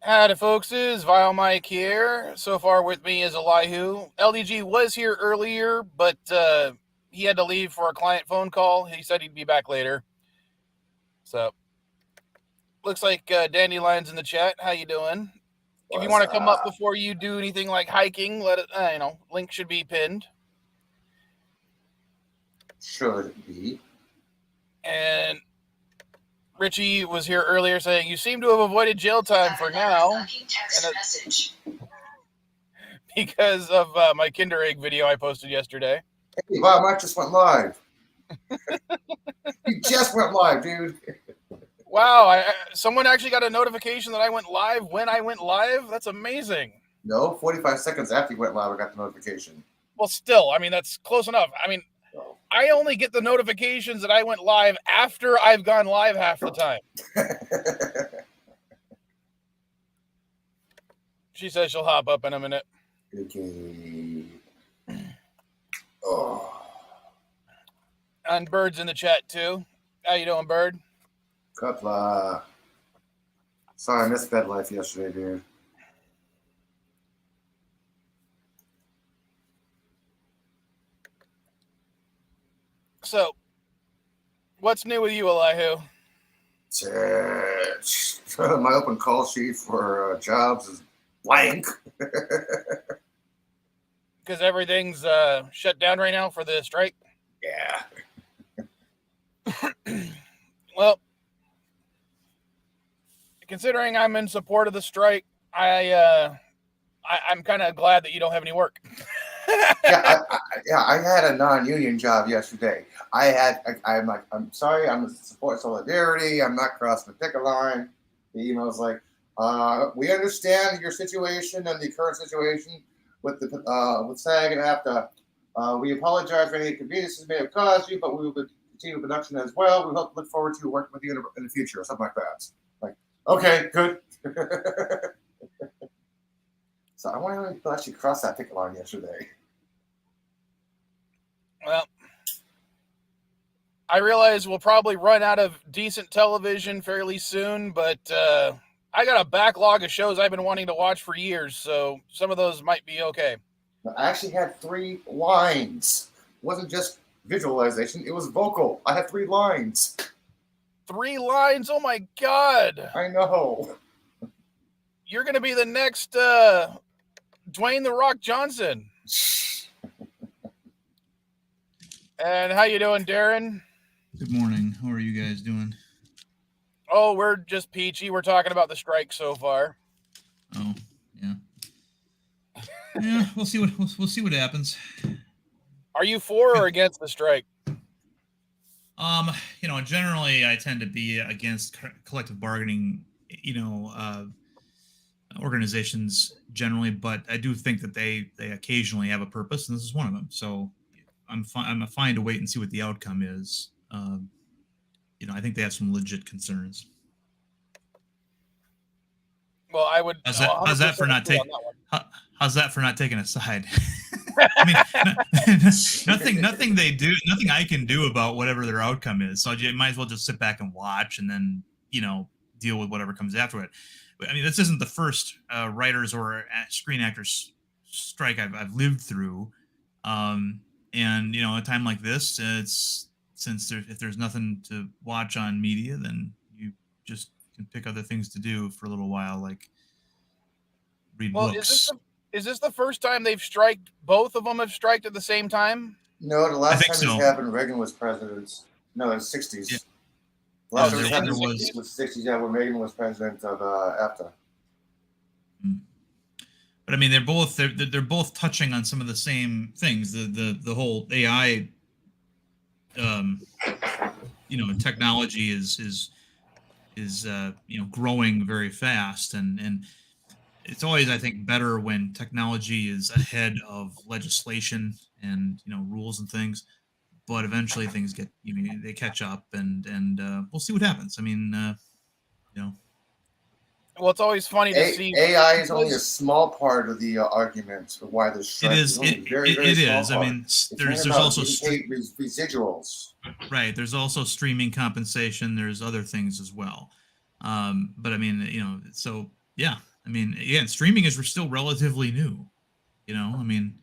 Howdy, folks. Is Vilemike here. So far with me is Elihu. LDG was here earlier, but he had to leave for a client phone call. He said he'd be back later. So, looks like Dandelion's in the chat. How you doing? If you want to come up before you do anything like hiking, let it. Link should be pinned. Should be. And Richie was here earlier saying, you seem to have avoided jail time for now. Because of my Kinder Egg video I posted yesterday. Hey, wow, Mike just went live. He just went live, dude. Wow, someone actually got a notification that I went live when I went live? That's amazing. No, 45 seconds after you went live, I got the notification. Well, still, that's close enough. I only get the notifications that I went live after I've gone live half the time. She says she'll hop up in a minute. Okay. Oh. And Bird's in the chat, too. How you doing, Bird? Cuppa. Sorry, I missed bed life yesterday, dude. So, what's new with you, Elihu? My open call sheet for jobs is blank. Because everything's shut down right now for the strike? Yeah. Well, considering I'm in support of the strike, I'm kind of glad that you don't have any work. I had a non-union job yesterday. I'm sorry, I'm support solidarity. I'm not crossing the picket line. The email's like, we understand your situation and the current situation with SAG and AFTA. We apologize for any inconveniences may have caused you, but we will continue production as well. We look forward to working with you in the future, or something like that. Like, okay, good. So I wonder how many people actually crossed that picket line yesterday. Well, I realize we'll probably run out of decent television fairly soon, but I got a backlog of shows I've been wanting to watch for years, so some of those might be okay. I actually had 3 lines. It wasn't just visualization, it was vocal. I had 3 lines. 3 lines? Oh my God. I know. You're going to be the next Dwayne "The Rock" Johnson. And how you doing, Darren? Good morning. How are you guys doing? Oh, we're just peachy. We're talking about the strike so far. Oh, yeah. Yeah, we'll see what happens. Are you for or against the strike? Generally I tend to be against collective bargaining, organizations generally, but I do think that they occasionally have a purpose, and this is one of them. So I'm fine to wait and see what the outcome is. I think they have some legit concerns. Well, I would. How's that for not taking a side? Nothing they do, nothing I can do about whatever their outcome is. So you might as well just sit back and watch, and then deal with whatever comes after it. This isn't the first writers or screen actors strike I've lived through, and a time like this, if there's nothing to watch on media, then you just can pick other things to do for a little while, like read books. Is this the first time they've striked? Both of them have striked at the same time? No, the last time this happened, Reagan was president. No, in the 60s. Yeah. The last time this happened was the 60s, yeah, when Reagan was president of AFTA. But they're both touching on some of the same things. The whole AI, technology is growing very fast, and it's always, I think, better when technology is ahead of legislation and rules and things. But eventually things they catch up, and we'll see what happens. Well, it's always funny to see. AI is only a small part of the argument of why there's strike. It is. It is. There's also residuals. Right. There's also streaming compensation. There's other things as well. So yeah, I mean, again, streaming is still relatively new. I mean,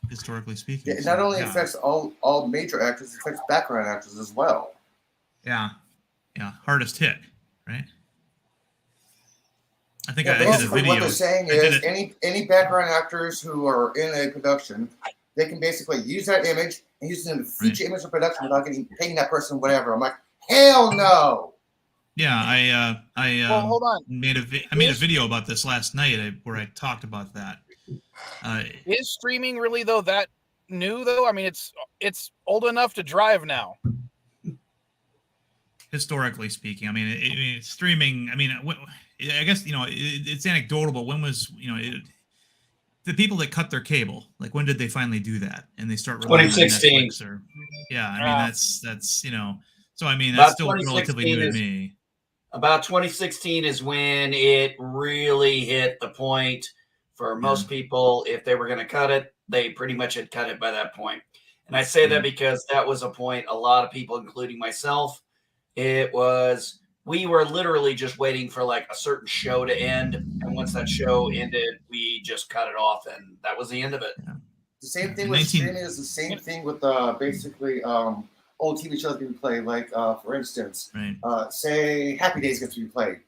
historically speaking. It so, not only yeah. affects all major actors, it affects background actors as well. Yeah. Hardest hit, right? I think Yeah, I did a basically video. what they're saying is any background actors who are in a production, they can basically use that image and use it in the future image of production without paying that person whatever. I'm like, hell no. Yeah, I hold on. made a video about this last night where I talked about that. Is streaming really though that new though? I mean, it's old enough to drive now. Historically speaking, I mean, streaming. I mean, I guess it's anecdotal, but when was the people that cut their cable? Like, when did they finally do that? And they start relying on 2016. Netflix or I mean, that's So I mean, that's still relatively new to me. About 2016 is when it really hit the point for most people. If they were going to cut it, they pretty much had cut it by that point. And I say that because that was a point a lot of people, including myself, we were literally just waiting for like a certain show to end. And once that show ended, we just cut it off. And that was the end of it. Yeah. The same thing with streaming is the same thing with basically old TV shows being played. Like, for instance, say Happy Days gets replayed.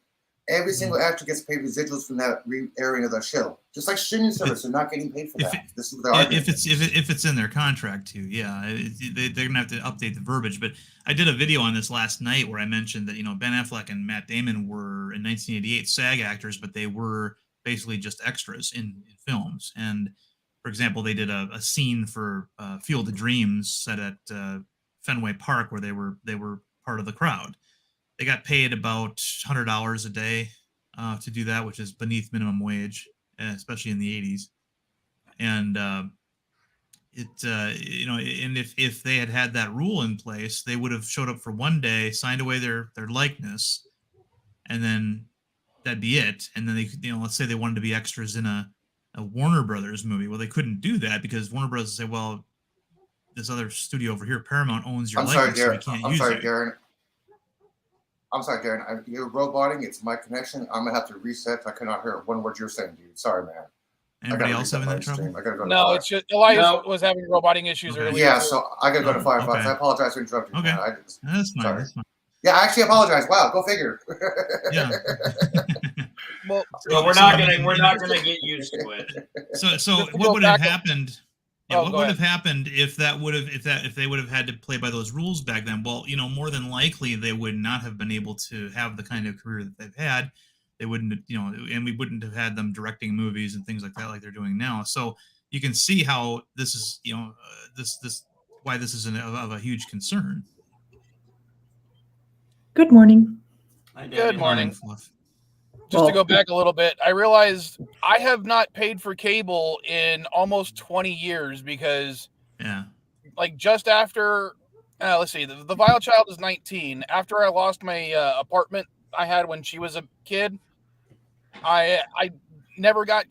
Every single actor gets paid residuals from that re-airing of the show. Just like streaming service, they're not getting paid for that. This is their argument. If it's in their contract too, they're gonna have to update the verbiage. But I did a video on this last night where I mentioned that Ben Affleck and Matt Damon were in 1988 SAG actors, but they were basically just extras in films. And for example, they did a scene for Field of Dreams set at Fenway Park where they were part of the crowd. They got paid about $100 a day to do that, which is beneath minimum wage, especially in the 80s. And and if they had that rule in place, they would have showed up for one day, signed away their likeness, and then that'd be it. And then they, let's say they wanted to be extras in a Warner Brothers movie. Well, they couldn't do that because Warner Brothers would say, well, this other studio over here, Paramount, owns your likeness, so we can't use it. I'm sorry, Darren. You're roboting. It's my connection. I'm gonna have to reset. I cannot hear one word you're saying, dude. Sorry, man. Anybody else having that trouble? I gotta go. No, it's just Elias was having roboting issues earlier. Yeah, so I gotta go to Firefox. I apologize for interrupting. Okay, that's fine. Sorry. That's fine. Yeah, I actually apologize. Wow, go figure. Yeah. Well, we're not gonna get used to it. So what would have happened? Yeah, what would have happened if they would have had to play by those rules back then? Well, more than likely they would not have been able to have the kind of career that they've had. They wouldn't, and we wouldn't have had them directing movies and things like that like they're doing now. So you can see how this is, why this is of a huge concern. Good morning. Good morning. Fluff. Just to go back a little bit, I realized I have not paid for cable in almost 20 years because, like, just after, let's see, the Vile Child is 19. After I lost my apartment I had when she was a kid, I never got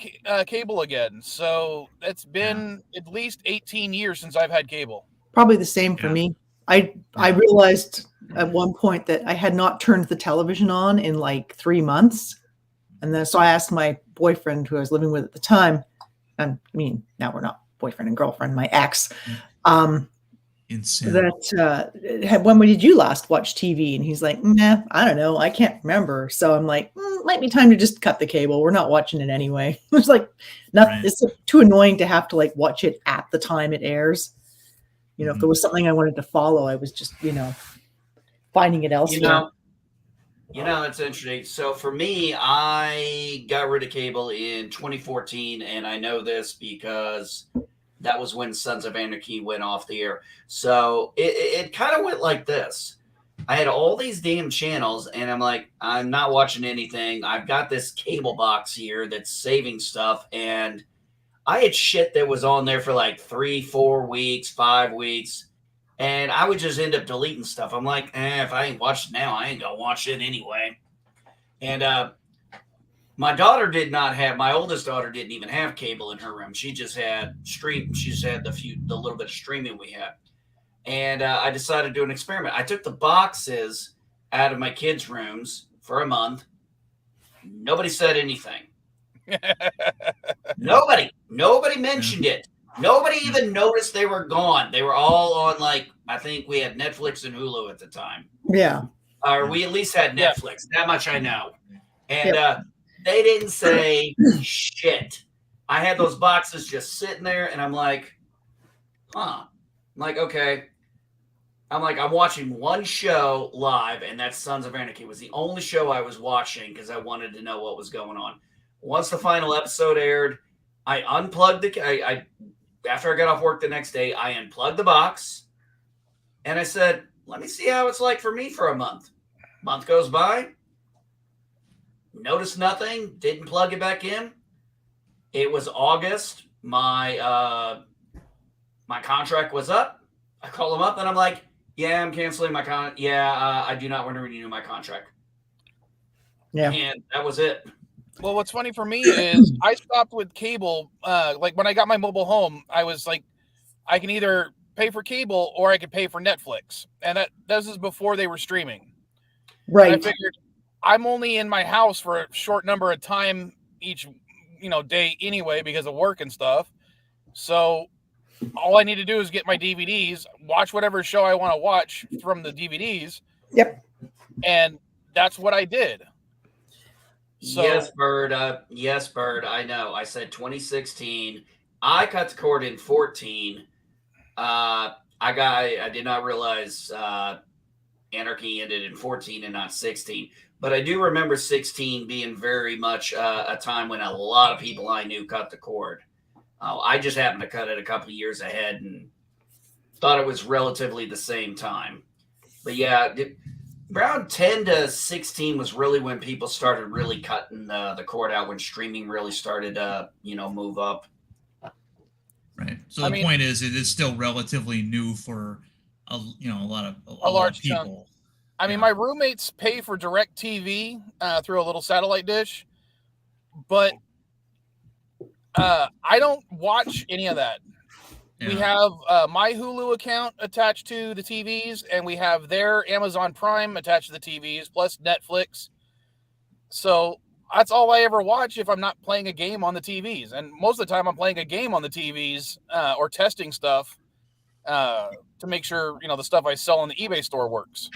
cable again. So it's been at least 18 years since I've had cable. Probably the same for me. I realized at one point that I had not turned the television on in like 3 months. And then so I asked my boyfriend who I was living with at the time, I mean, now we're not boyfriend and girlfriend, my ex, Insane. that when did you last watch TV? And he's like, nah, I don't know. I can't remember. So I'm like, might be time to just cut the cable. We're not watching it anyway. It's like, nothing. It's too annoying to have to like watch it at the time it airs. If there was something I wanted to follow, I was just, finding it elsewhere. It's interesting. So for me, I got rid of cable in 2014, and I know this because that was when Sons of Anarchy went off the air. So it kind of went like this. I had all these damn channels, and I'm like, I'm not watching anything. I've got this cable box here that's saving stuff, and I had shit that was on there for like 3, 4 weeks, 5 weeks. And I would just end up deleting stuff. I'm like, if I ain't watched it now, I ain't gonna watch it anyway. And my oldest daughter didn't even have cable in her room. She just had stream. She just had the little bit of streaming we had. And I decided to do an experiment. I took the boxes out of my kids' rooms for a month, Nobody said anything. Nobody mentioned it. Nobody even noticed they were gone. They were all on, like, I think we had Netflix and Hulu at the time. Yeah. Or we at least had Netflix. That much I know. And they didn't say shit. I had those boxes just sitting there, and I'm like, huh. I'm like, okay. I'm like, I'm watching one show live, and that's Sons of Anarchy. It was the only show I was watching because I wanted to know what was going on. Once the final episode aired, I unplugged after I got off work the next day, I unplugged the box, and I said, let me see how it's like for me for a month. Month goes by, noticed nothing, didn't plug it back in. It was August. My contract was up. I called them up, and I'm like, yeah, I'm canceling my I do not want to renew my contract. Yeah. And that was it. Well, what's funny for me is I stopped with cable. Like when I got my mobile home, I was like, I can either pay for cable or I could pay for Netflix. And this is before they were streaming. Right. And I figured I'm only in my house for a short number of time each, day anyway, because of work and stuff. So all I need to do is get my DVDs, watch whatever show I want to watch from the DVDs. Yep. And that's what I did. So, yes, Bird. I know. I said 2016. I cut the cord in 14. I did not realize Anarchy ended in 14 and not 16. But I do remember 16 being very much a time when a lot of people I knew cut the cord. I just happened to cut it a couple of years ahead and thought it was relatively the same time. But yeah, around 10 to 16 was really when people started really cutting the cord out, when streaming really started to, move up. Right. So the point is, it is still relatively new for a lot of large people. Chunk. I mean, my roommates pay for DirecTV through a little satellite dish, but I don't watch any of that. Yeah. We have my Hulu account attached to the TVs, and we have their Amazon Prime attached to the TVs, plus Netflix. So that's all I ever watch if I'm not playing a game on the TVs. And most of the time I'm playing a game on the TVs or testing stuff to make sure, the stuff I sell on the eBay store works.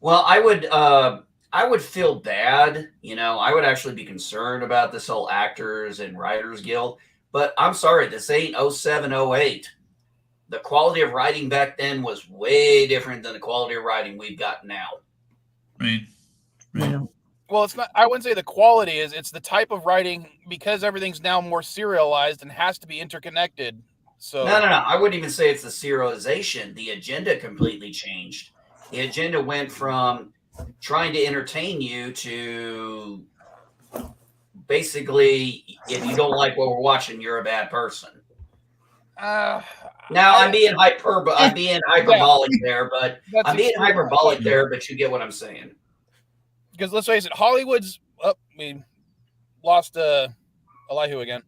Well, I would feel bad. I would actually be concerned about this whole Actors and Writers Guild. But I'm sorry, this ain't 07, 08. The quality of writing back then was way different than the quality of writing we've got now. Right. Yeah. Well, it's not. I wouldn't say the quality is. It's the type of writing, because everything's now more serialized and has to be interconnected. So No. I wouldn't even say it's the serialization. The agenda completely changed. The agenda went from trying to entertain you to basically, if you don't like what we're watching, you're a bad person. Now I'm being hyperbolic there, but you get what I'm saying. Because let's face it, Hollywood's we lost Elihu again.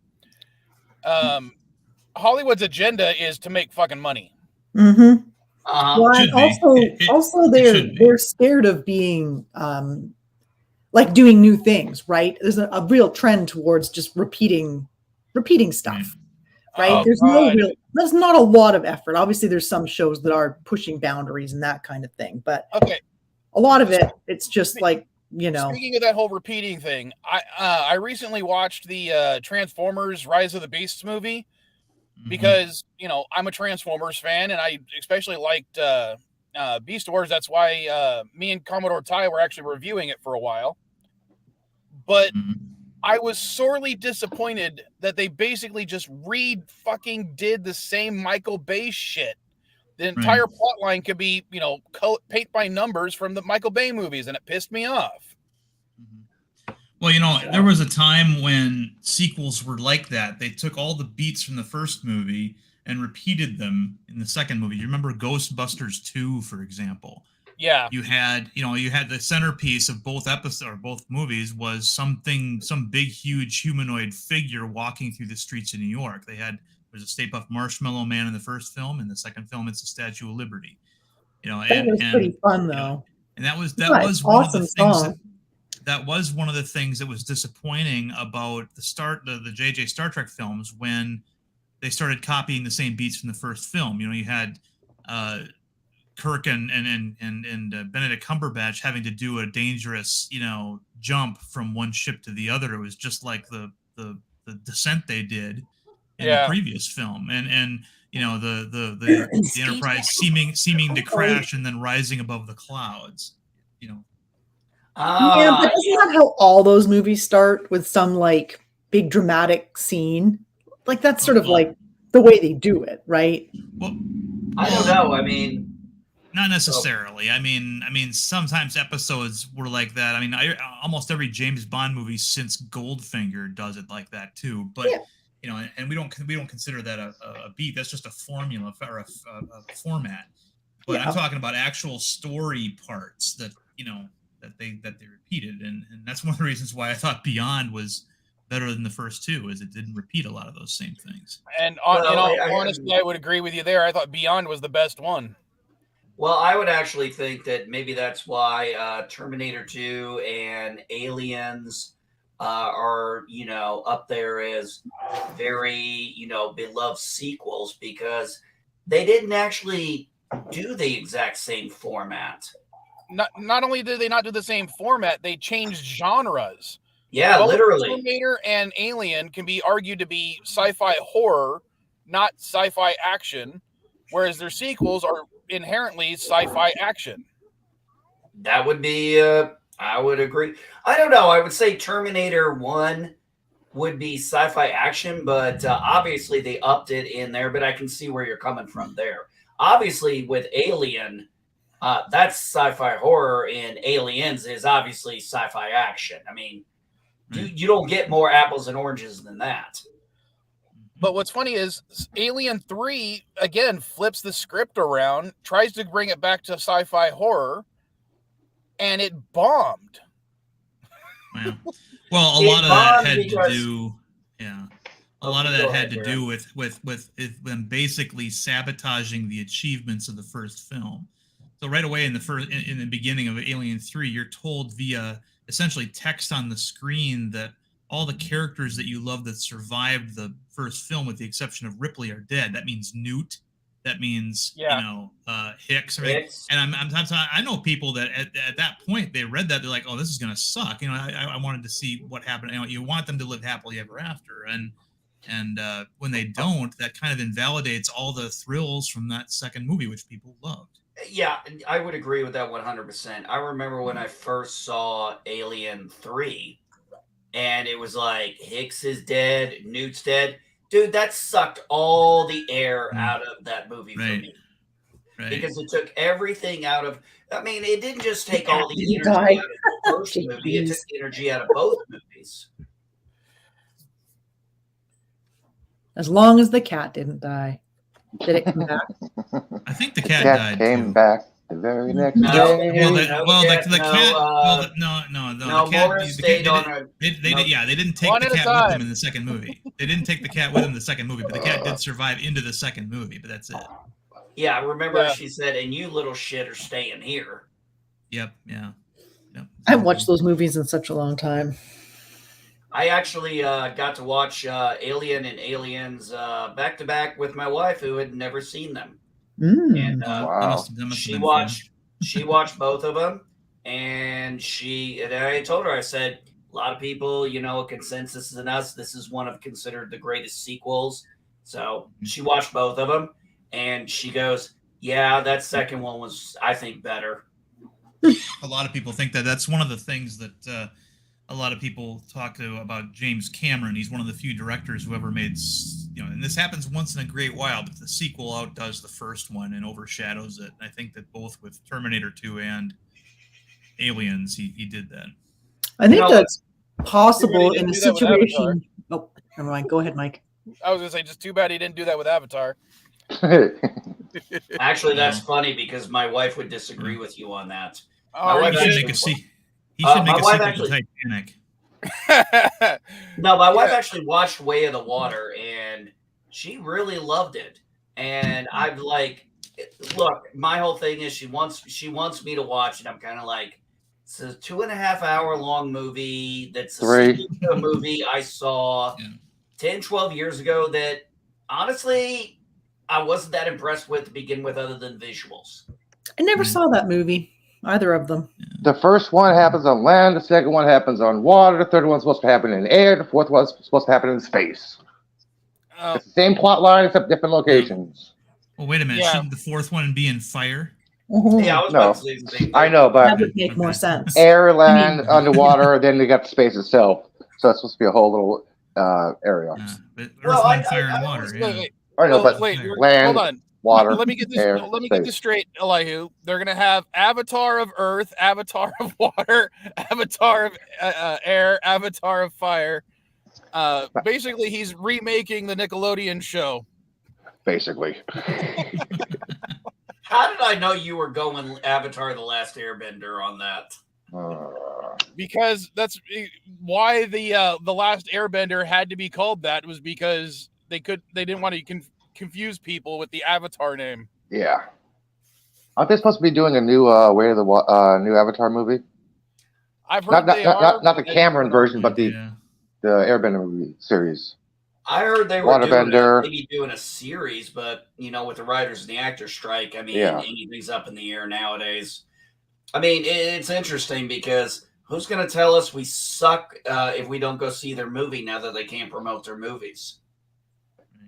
Hollywood's agenda is to make fucking money. Mm-hmm. Also, they're scared of being like doing new things, right? There's a real trend towards just repeating stuff, right? There's not a lot of effort. Obviously, there's some shows that are pushing boundaries and that kind of thing, but a lot of it's just like, Speaking of that whole repeating thing, I recently watched the Transformers Rise of the Beasts movie because, I'm a Transformers fan, and I especially liked Beast Wars. That's why me and Commodore Ty were actually reviewing it for a while. But I was sorely disappointed that they basically just fucking did the same Michael Bay shit. The entire plot line could be, paint by numbers from the Michael Bay movies, and it pissed me off. Well, there was a time when sequels were like that. They took all the beats from the first movie and repeated them in the second movie. You remember Ghostbusters 2, for example? Yeah. You had the centerpiece of both movies was some big, huge humanoid figure walking through the streets of New York. There's a Stay Puft Marshmallow Man in the first film. In the second film, it's the Statue of Liberty. That was pretty fun, though. And that was one awesome of the things. that was one of the things that was disappointing about the JJ Star Trek films when they started copying the same beats from the first film. You know, you had Kirk and Benedict Cumberbatch having to do a dangerous, you know, jump from one ship to the other. It was just like the descent they did in the previous film, and you know the Enterprise seeming to crash and then rising above the clouds. You know. Yeah, but isn't that how all those movies start, with some like big dramatic scene? Like that's sort of like the way they do it, right? Well, I don't know. I mean, not necessarily. I mean, sometimes episodes were like that. I mean, almost every James Bond movie since Goldfinger does it like that too. But you know, and we don't consider that a beat. That's just a formula or a format. But I'm talking about actual story parts that, you know, that they repeated, and that's one of the reasons why I thought Beyond was better than the first two, is it didn't repeat a lot of those same things. And honestly, I would agree with you there. I thought Beyond was the best one. Well, I would actually think that maybe that's why Terminator 2 and Aliens are, you know, up there as very, you know, beloved sequels, because they didn't actually do the exact same format. Not only did they not do the same format, they changed genres. Yeah, Both literally. Terminator and Alien can be argued to be sci-fi horror, not sci-fi action, whereas their sequels are inherently sci-fi action. That would be, I would agree. I don't know. I would say Terminator 1 would be sci-fi action, but obviously they upped it in there, but I can see where you're coming from there. Obviously with Alien, that's sci-fi horror, and Aliens is obviously sci-fi action. I mean, you don't get more apples and oranges than that. But what's funny is Alien 3, again, flips the script around, tries to bring it back to sci-fi horror, and it bombed. Yeah. Well, a lot of that had to do, a lot of that had to do with them basically sabotaging the achievements of the first film. So right away in the beginning of Alien 3, you're told via essentially text on the screen that all the characters that you love that survived the first film, with the exception of Ripley, are dead. That means Newt. That means Hicks. And I know people that at that point they read that, they're like, "Oh, this is gonna suck." You know, I wanted to see what happened. You know, you want them to live happily ever after, and when they don't, that kind of invalidates all the thrills from that second movie, which people loved. Yeah, I would agree with that 100%. I remember when I first saw Alien 3, and it was like, Hicks is dead, Newt's dead. Dude, that sucked all the air out of that movie for me. Right. Because it took everything out of, I mean, it didn't just take all the energy out of the first movie, it took the energy out of both movies. As long as the cat didn't die. Did it come back? I think the cat died came too. back the very next day. The cat. They didn't take the cat with them in the second movie. They didn't take the cat with them in the second movie, but the cat did survive into the second movie. But that's it. Yeah, I remember she said, "And you little shit are staying here." Yep. Yeah. Yep. I haven't watched those movies in such a long time. I actually got to watch Alien and Aliens back to back with my wife, who had never seen them. And wow. She watched both of them, and I told her, I said, a lot of people, you know, consensus in us, this is one of considered the greatest sequels. So she watched both of them, and she goes, "Yeah, that second one was, I think, better." A lot of people think that. That's one of the things that a lot of people talk about James Cameron. He's one of the few directors who ever made, you know, and this happens once in a great while, but the sequel outdoes the first one and overshadows it. And I think that both with Terminator 2 and Aliens, he did that. I think that's possible in a situation. Oh, never mind. Go ahead, Mike. I was going to say, just too bad he didn't do that with Avatar. Actually, that's funny, because my wife would disagree with you on that. He should make a sequel. He should make a sequel to Titanic. No, my wife actually watched Way of the Water, and she really loved it. And I'm like, look, my whole thing is she wants me to watch it. I'm kind of like, It's a 2.5 hour long movie. That's Three. a movie I saw 10, 12 years ago that honestly I wasn't that impressed with to begin with, other than visuals. I never saw that movie, either of them. The first one happens on land. The second one happens on water. The third one's supposed to happen in air. The fourth one's supposed to happen in space. It's the same plot line except different locations. Well, wait a minute. Yeah. Shouldn't the fourth one be in fire? Yeah, I was about to say the same thing. I know, That but would make more sense. air, land, underwater, then they got space itself. So it's supposed to be a whole little area. But Earth, Well, Wind, Fire, and Water. Wait, I know, well, but wait, land, hold on. water, Let me get this. air, Let me space. get this straight, Elihu. They're gonna have Avatar of Earth, Avatar of Water, Avatar of Air, Avatar of Fire. Basically, he's remaking the Nickelodeon show. Basically. How did I know you were going Avatar: The Last Airbender on that? Because that's why the Last Airbender had to be called that, was because they didn't want to confuse people with the Avatar name. Yeah. Aren't they supposed to be doing a new Way of the new Avatar movie? I've heard not the Cameron version, but the Airbender movie series. I heard they were maybe doing a series, but with the writers and the actors strike, I mean, anything's up in the air nowadays. I mean, it's interesting because who's going to tell us we suck if we don't go see their movie now that they can't promote their movies?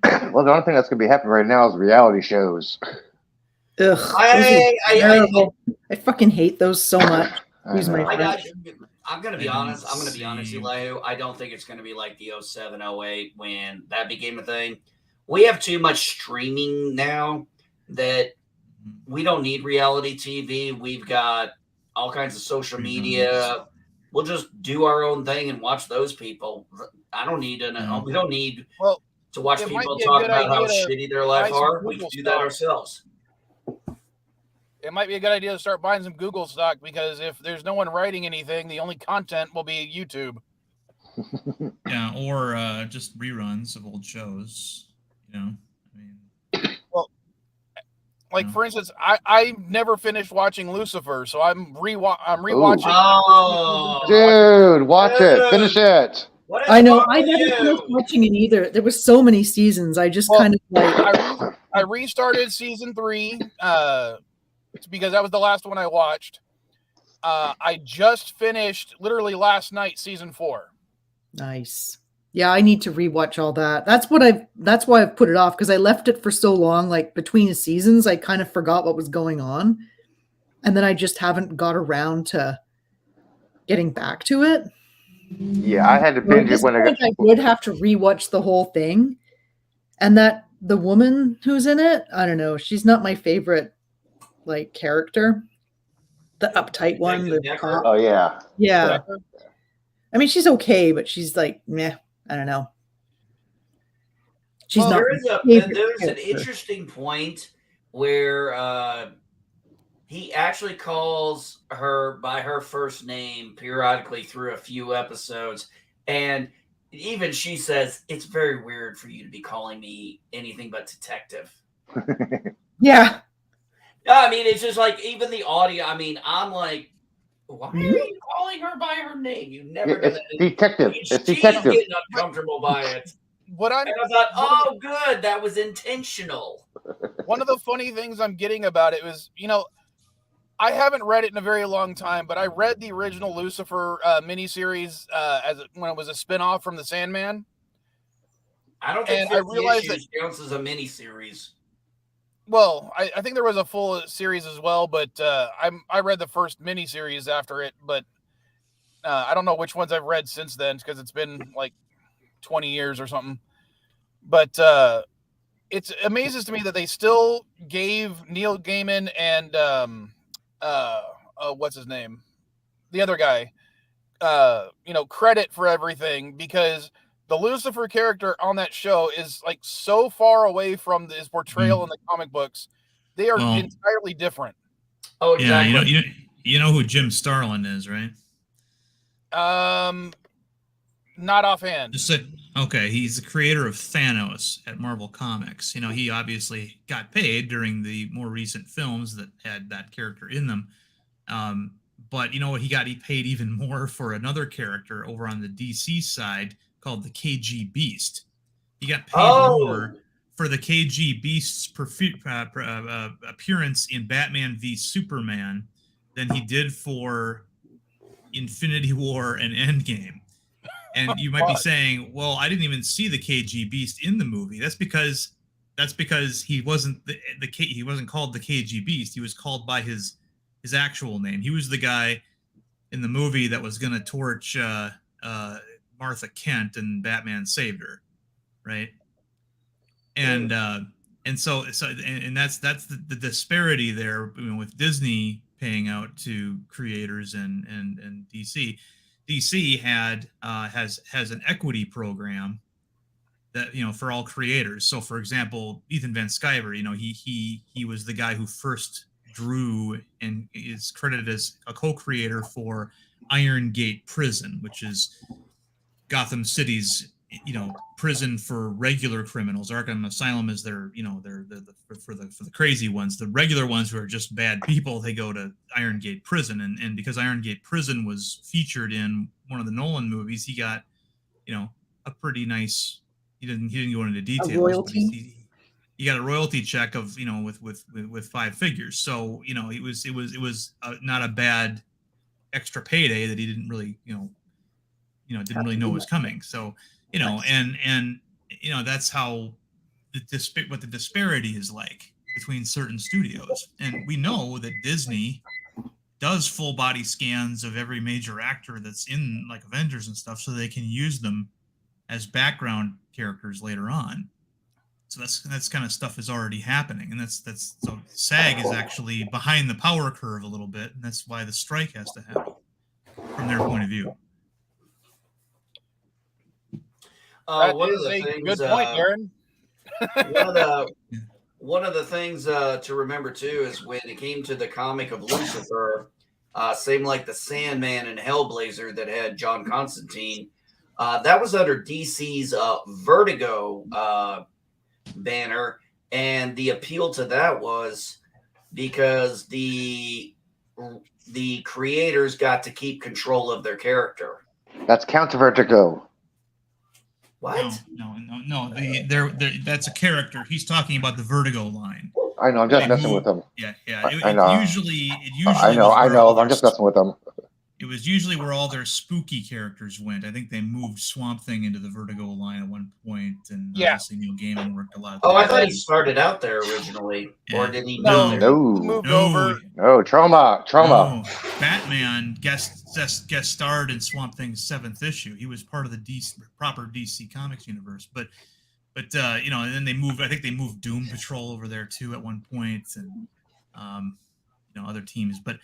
Well, the only thing that's going to be happening right now is reality shows. Ugh, I fucking hate those so much. Use my French. I'm going to be honest. I'm going to be honest, Elihu. I don't think it's going to be like the 07, 08 when that became a thing. We have too much streaming now that we don't need reality TV. We've got all kinds of social media. We'll just do our own thing and watch those people. I don't need we don't need to watch people talk about how shitty their life are. We can do that ourselves. It might be a good idea to start buying some Google stock, because if there's no one writing anything, the only content will be YouTube. Yeah, or just reruns of old shows. For instance, I never finished watching Lucifer, so I'm rewatching. Oh, dude, watch it, finish it. I know. I never finished watching it either. There was so many seasons. I just kind of like. I restarted season 3. Because that was the last one I watched. I just finished literally last night season 4. Nice. Yeah, I need to rewatch all that. That's why I've put it off, because I left it for so long, like between the seasons, I kind of forgot what was going on. And then I just haven't got around to getting back to it. Yeah, I had to binge it when I would have to rewatch the whole thing. And that the woman who's in it, I don't know, she's not my favorite character, the uptight one. Oh yeah. I mean, she's okay, but she's like, meh. I don't know. She's not. There's an interesting point where he actually calls her by her first name periodically through a few episodes, and even she says it's very weird for you to be calling me anything but detective. Yeah. I mean, it's just like, even the audio. I mean, I'm like, why are you calling her by her name? You never do that. Detective. It's She's detective. getting uncomfortable by it. And I thought, oh, good, that was intentional. One of the funny things I'm getting about it was, I haven't read it in a very long time, but I read the original Lucifer miniseries when it was a spinoff from the Sandman. I don't think 50 issues counts as a miniseries. Well, I think there was a full series as well, but I read the first miniseries after it, but I don't know which ones I've read since then, because it's been like 20 years or something. But it amazes to me that they still gave Neil Gaiman and what's his name, the other guy, credit for everything, because the Lucifer character on that show is like so far away from his portrayal in the comic books. They are entirely different. Oh, exactly. Yeah, you know who Jim Starlin is, right? Not offhand. Okay, he's the creator of Thanos at Marvel Comics. He obviously got paid during the more recent films that had that character in them. But you know what? He paid even more for another character over on the DC side called the KG Beast. He got paid more for the KG Beast's appearance in Batman v Superman than he did for Infinity War and Endgame. And you might be saying, well, I didn't even see the KG Beast in the movie. That's because he wasn't he wasn't called the KG Beast. He was called by his actual name. He was the guy in the movie that was going to torch Martha Kent, and Batman saved her, right? And so that's the disparity there, with Disney paying out to creators and DC. DC has an equity program that, for all creators. So for example, Ethan Van Sciver, he was the guy who first drew and is credited as a co-creator for Iron Gate Prison, which is Gotham City's prison for regular criminals. Arkham Asylum is their for the crazy ones. The regular ones who are just bad people, they go to Iron Gate Prison, and because Iron Gate Prison was featured in one of the Nolan movies, he got a pretty nice. He didn't go into details. A royalty. But he got a royalty check of with 5 figures. So it was not a bad extra payday that he didn't really didn't really know was coming. So and that's how what the disparity is like between certain studios. And we know that Disney does full body scans of every major actor that's in like Avengers and stuff, so they can use them as background characters later on. So that's kind of stuff is already happening, and that's so SAG is actually behind the power curve a little bit, and that's why the strike has to happen from their point of view. One of the things, good point, Aaron. one of the things to remember too is when it came to the comic of Lucifer, same like the Sandman and Hellblazer that had John Constantine, that was under DC's Vertigo banner, and the appeal to that was because the creators got to keep control of their character. That's Counter Vertigo. What? No. That's a character. He's talking about the Vertigo line. I know. I'm just messing with them. Yeah. I know. Usually. I know. I'm just messing with them. It was usually where all their spooky characters went. I think they moved Swamp Thing into the Vertigo line at one point, and obviously Neil Gaiman worked a lot. I thought he started out there originally, or did he? No. Moved over. No, trauma. No. Batman guest starred in Swamp Thing's 7th issue. He was part of the proper DC Comics universe, but and then they moved. I think they moved Doom Patrol over there too at one point, and other teams, but.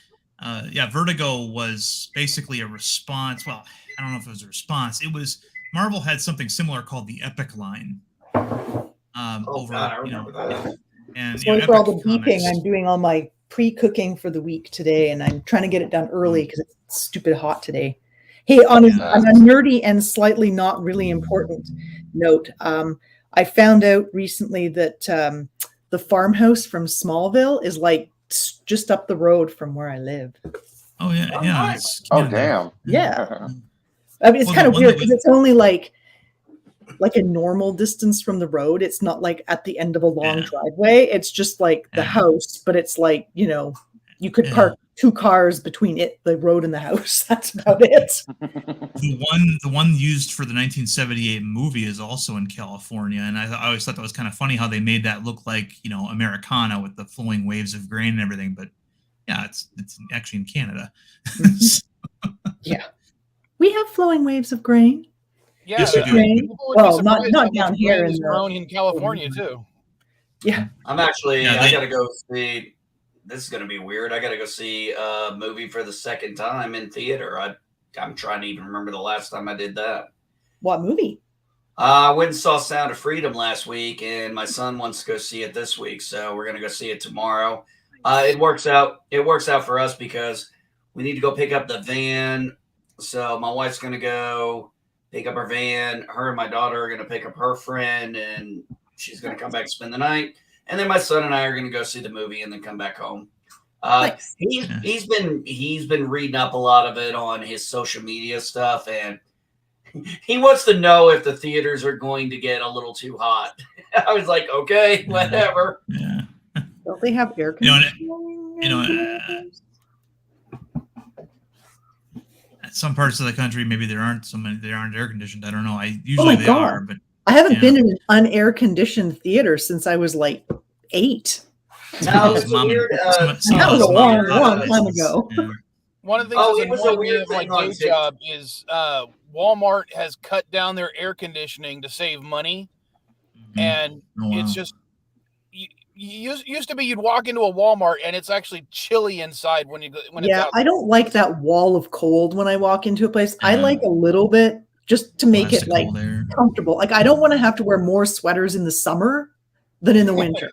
Vertigo was basically a response. Well, I don't know if it was a response. It was Marvel had something similar called the Epic line. I remember that. And sorry for all the beeping. I'm doing all my pre-cooking for the week today, and I'm trying to get it done early because it's stupid hot today. Hey, on a nerdy and slightly not really important note, I found out recently that the farmhouse from Smallville is like just up the road from where I live. Oh yeah, nice. Damn. Yeah. I mean, it's kind of weird because it's only like a normal distance from the road. It's not like at the end of a long driveway. It's just like the house, but it's like, you could park 2 cars between the road and the house. That's about it. The one used for the 1978 movie is also in California, and I always thought that was kind of funny how they made that look like Americana with the flowing waves of grain and everything. But yeah, it's actually in Canada. Yeah, we have flowing waves of grain. Yeah, yes, you do. Well, not down here in California too. Yeah, I'm actually. I gotta go see. This is going to be weird. I got to go see a movie for the second time in theater. I'm trying to even remember the last time I did that. What movie? I went and saw Sound of Freedom last week, and my son wants to go see it this week, so we're going to go see it tomorrow. It works out for us because we need to go pick up the van. So my wife's going to go pick up her van. Her and my daughter are going to pick up her friend, and she's going to come back and spend the night. And then my son and I are going to go see the movie and then come back home. Nice. He's been reading up a lot of it on his social media stuff, and he wants to know if the theaters are going to get a little too hot. I was like, okay, whatever. Yeah. Don't they have air conditioning? Some parts of the country, maybe there aren't air conditioned. I don't know. Usually they God. are, but I haven't been in an unair conditioned theater since I was like 8. No, it was weird. That was a long time ago. Yeah. One of the things it was a weird my thing on day job is Walmart has cut down their air conditioning to save money, and it's just used to be you'd walk into a Walmart and it's actually chilly inside when it's out. I don't like that wall of cold when I walk into a place. I like a little bit just to make it like comfortable. Like I don't want to have to wear more sweaters in the summer than in the winter.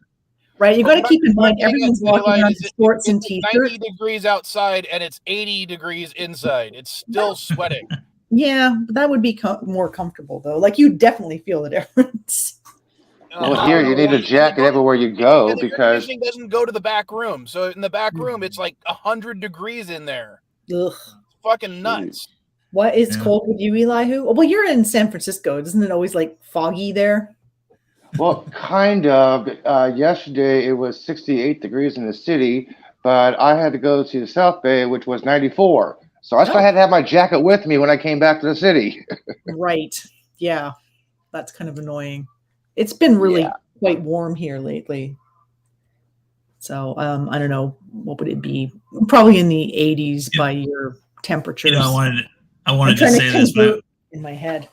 Right? You got to keep in mind everyone's walking around in shorts and t-shirts. 90 degrees outside and it's 80 degrees inside. It's still sweating. Yeah, but that would be more comfortable though. Like you definitely feel the difference. Well, here you need a jacket everywhere you go because it doesn't go to the back room. So in the back room, it's like 100 degrees in there. Ugh. It's fucking nuts. What is cold with you, Elihu? Well, you're in San Francisco. Isn't it always like foggy there? Well, kind of. Yesterday it was 68 degrees in the city, but I had to go to the South Bay, which was 94. So I still had to have my jacket with me when I came back to the city. Right. Yeah. That's kind of annoying. It's been really quite warm here lately. So I don't know. What would it be? Probably in the 80s by your temperatures. I wanted to say this in my head.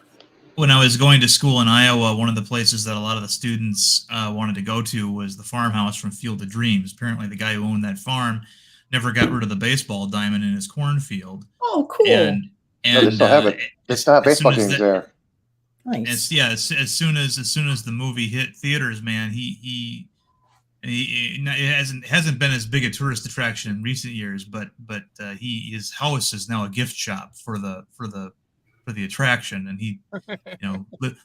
When I was going to school in Iowa, one of the places that a lot of the students wanted to go to was the farmhouse from Field of Dreams. Apparently, the guy who owned that farm never got rid of the baseball diamond in his cornfield. Oh, cool! And they still have it. They still have baseball games there. Nice. As soon as the movie hit theaters, man, he it hasn't been as big a tourist attraction in recent years, but his house is now a gift shop for the attraction, and he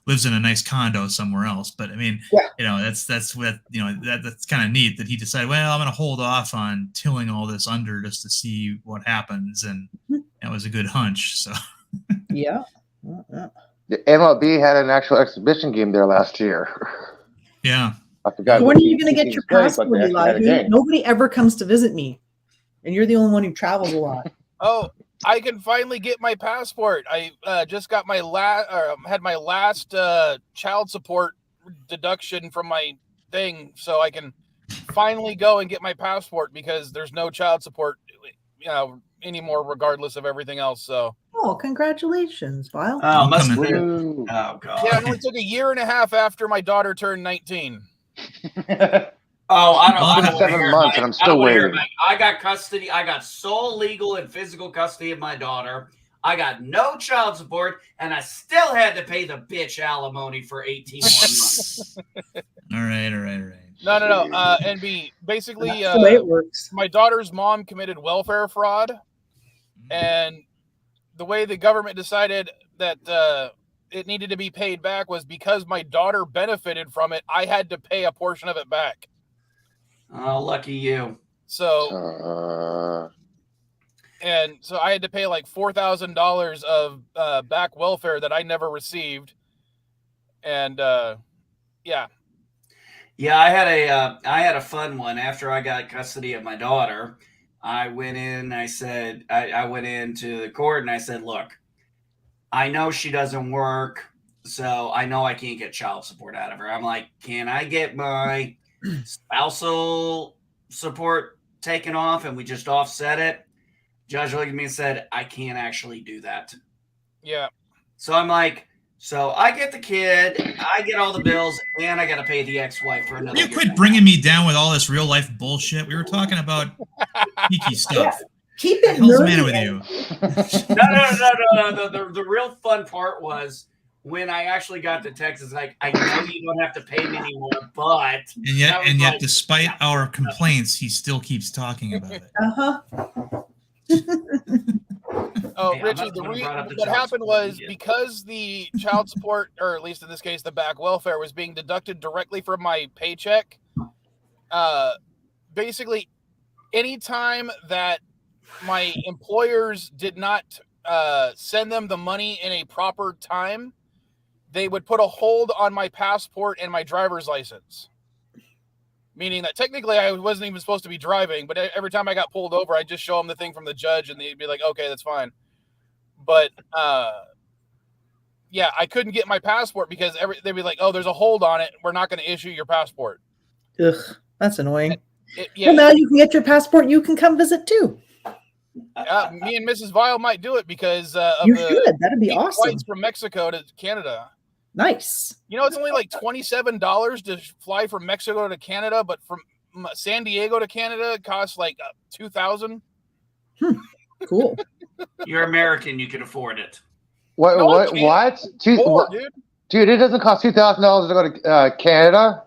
lives in a nice condo somewhere else. But I mean, that's what that's kind of neat that he decided, well, I'm going to hold off on tilling all this under just to see what happens, and that was a good hunch. So yeah. The MLB had an actual exhibition game there last year. Yeah. I forgot. When are you going to get your passport, Eli? Nobody ever comes to visit me, and you're the only one who travels a lot. Oh, I can finally get my passport. I just got my had my last child support deduction from my thing, so I can finally go and get my passport because there's no child support, anymore, regardless of everything else. So. Oh, congratulations, Vile. Oh, must be. Ooh. Oh, God. Yeah, it only took a year and a half after my daughter turned 19. I don't 7 months, and I'm still waiting. I got custody. I got sole legal and physical custody of my daughter. I got no child support, and I still had to pay the bitch alimony for 18 more months. All right. No. NB, basically, That's the way it works. my daughter's mom committed welfare fraud, and the way the government decided that it needed to be paid back was because my daughter benefited from it. I had to pay a portion of it back. Oh, lucky you. So, and so I had to pay like $4,000 of back welfare that I never received. And yeah. Yeah, I had a fun one after I got custody of my daughter. I went in, I went into the court and I said, look, I know she doesn't work, so I know I can't get child support out of her. I'm like, can I get my spousal support taken off and we just offset it? Judge looked at me and said, I can't actually do that. Yeah. So I'm like, so I get the kid, I get all the bills, and I got to pay the ex-wife for another You year. quit bringing me down with all this real life bullshit. We were talking about geeky stuff. Yeah. Keep it What's the matter with you? No. The real fun part was when I actually got the text. It's like, I know you don't have to pay me anymore, but and yet, despite our complaints, he still keeps talking about it. Oh, Hey, Richie, what happened was because the child support, or at least in this case, the back welfare was being deducted directly from my paycheck. Basically, anytime that my employers did not send them the money in a proper time, they would put a hold on my passport and my driver's license. Meaning that technically I wasn't even supposed to be driving, but every time I got pulled over, I'd just show them the thing from the judge and they'd be like, okay, that's fine. But yeah, I couldn't get my passport because they'd be like, oh, there's a hold on it. We're not going to issue your passport. Ugh, that's annoying. Yeah, well, now you can get your passport. You can come visit too. Me and Mrs. Vile might do it because of you should. That'd be awesome. Flights from Mexico to Canada. Nice. You know, it's only like $27 to fly from Mexico to Canada, but from San Diego to Canada it costs like $2,000. Cool. You're American. You can afford it. What? Dude, it doesn't cost $2,000 to go to Canada.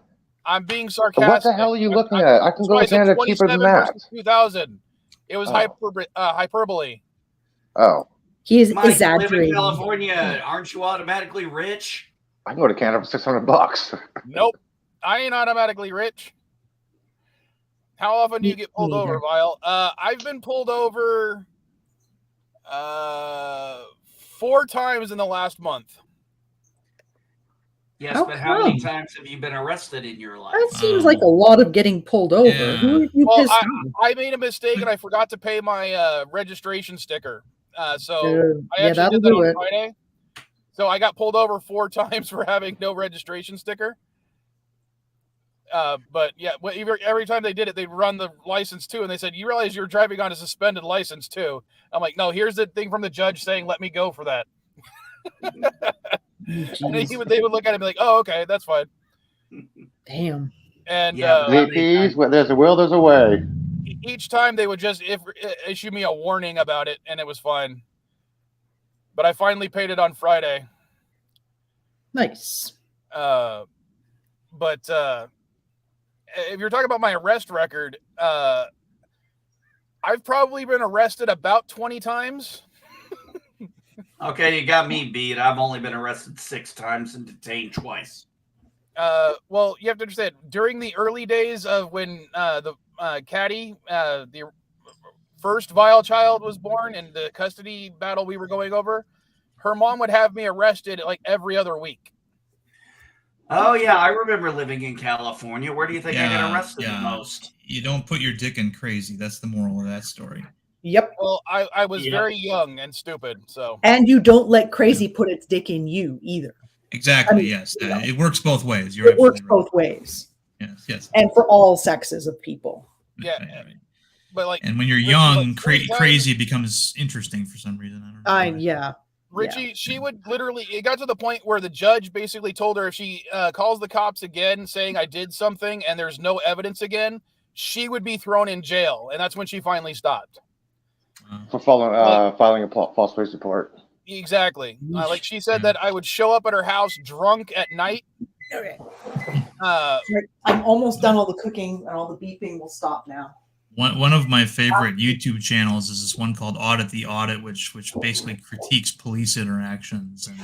I'm being sarcastic. What the hell are you looking at? I can go to Canada cheaper than that. 2,000. It was hyperbole. Oh. He is Mike, exaggerating. You live in California. Aren't you automatically rich? I can go to Canada for $600. Nope. I ain't automatically rich. How often do you get pulled over, Vile? I've been pulled over 4 times in the last month. Yes, but how many times have you been arrested in your life? That seems like a lot of getting pulled over. Yeah. Who are you pissed off? I made a mistake and I forgot to pay my registration sticker. So I actually that'll did that do on it. Friday. So I got pulled over 4 times for having no registration sticker. But yeah, every time they did it, they'd run the license too. And they said, you realize you're driving on a suspended license too. I'm like, no, here's the thing from the judge saying, let me go for that. And they would look at it and be like, oh, okay, that's fine. Damn. And where there's a will, there's a way. Each time they would just issue me a warning about it, and it was fine. But I finally paid it on Friday. Nice. But if you're talking about my arrest record, I've probably been arrested about 20 times. Okay, you got me beat. I've only been arrested 6 times and detained twice. Well, you have to understand, during the early days of when the Caddy, the first Vile child was born and the custody battle we were going over, her mom would have me arrested like every other week. Oh, yeah, I remember living in California. Where do you think I got arrested the most? You don't put your dick in crazy. That's the moral of that story. Yep. Well, I was very young and stupid, so. And you don't let crazy put its dick in you either. Exactly. I mean, yes, it works both ways. It works both ways. Yes. And for all sexes of people. Yeah. But like, and when you're young, crazy becomes interesting for some reason. I don't know. Yeah. Richie, she would literally, it got to the point where the judge basically told her if she calls the cops again saying I did something and there's no evidence again, she would be thrown in jail. And that's when she finally stopped. For filing a false police report. Exactly. Like she said that I would show up at her house drunk at night. Okay. I'm almost done all the cooking and all the beeping will stop now. One of my favorite YouTube channels is this one called Audit the Audit, which basically critiques police interactions. And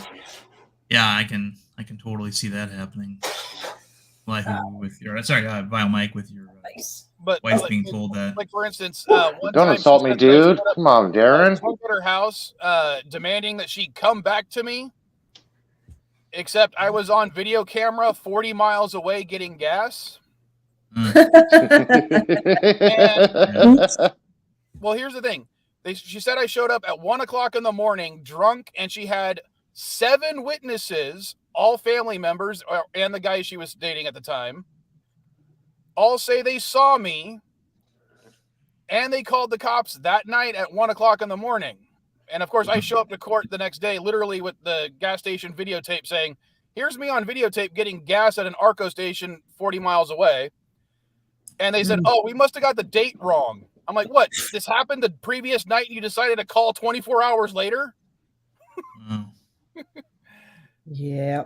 yeah, I can totally see that happening. Vilemike with your wife being told that. Like for instance, don't insult me, dude. Come on, Darren. At her house, demanding that she come back to me. Except I was on video camera 40 miles away getting gas. And, well, here's the thing. She said I showed up at 1:00 in the morning drunk, and she had 7 witnesses, all family members, and the guy she was dating at the time, all say they saw me, and they called the cops that night at 1:00 in the morning. And of course, I show up to court the next day, literally with the gas station videotape saying, here's me on videotape getting gas at an Arco station 40 miles away. And they said, oh, we must have got the date wrong. I'm like, what? This happened the previous night and you decided to call 24 hours later? Yeah.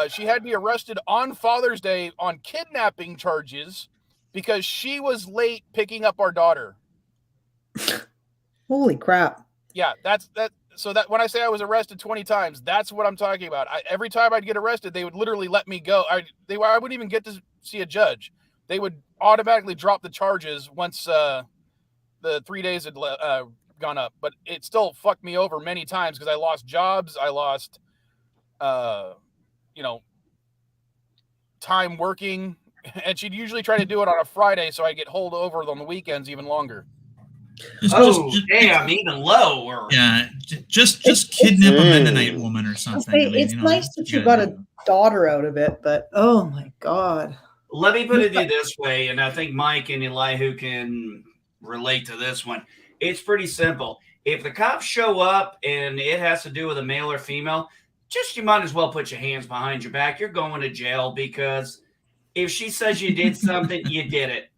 She had me arrested on Father's Day on kidnapping charges because she was late picking up our daughter. Holy crap. Yeah, that's that. So that when I say I was arrested 20 times, that's what I'm talking about. Every time I'd get arrested, they would literally let me go. I wouldn't even get to see a judge. they would automatically drop the charges once the 3 days had gone up. But it still fucked me over many times because I lost jobs. I lost, time working. And she'd usually try to do it on a Friday, so I get hold over on the weekends even longer. Damn, even lower. Yeah, just kidnap a Mennonite woman or something. It's nice that you got a daughter out of it, but oh my God. Let me put it this way, and I think Mike and Elihu can relate to this one. It's pretty simple. If the cops show up and it has to do with a male or female, you might as well put your hands behind your back. You're going to jail because if she says you did something, you did it.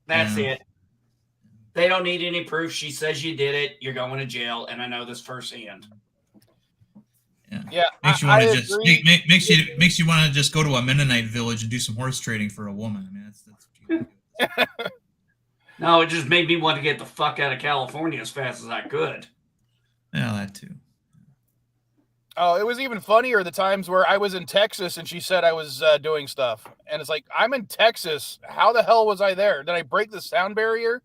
That's it. They don't need any proof. She says you did it. You're going to jail, and I know this firsthand. Yeah, makes you want to just go to a Mennonite village and do some horse trading for a woman. I mean, that's No, it just made me want to get the fuck out of California as fast as I could. Yeah, that too. Oh, it was even funnier the times where I was in Texas and she said I was doing stuff. And it's like, I'm in Texas. How the hell was I there? Did I break the sound barrier?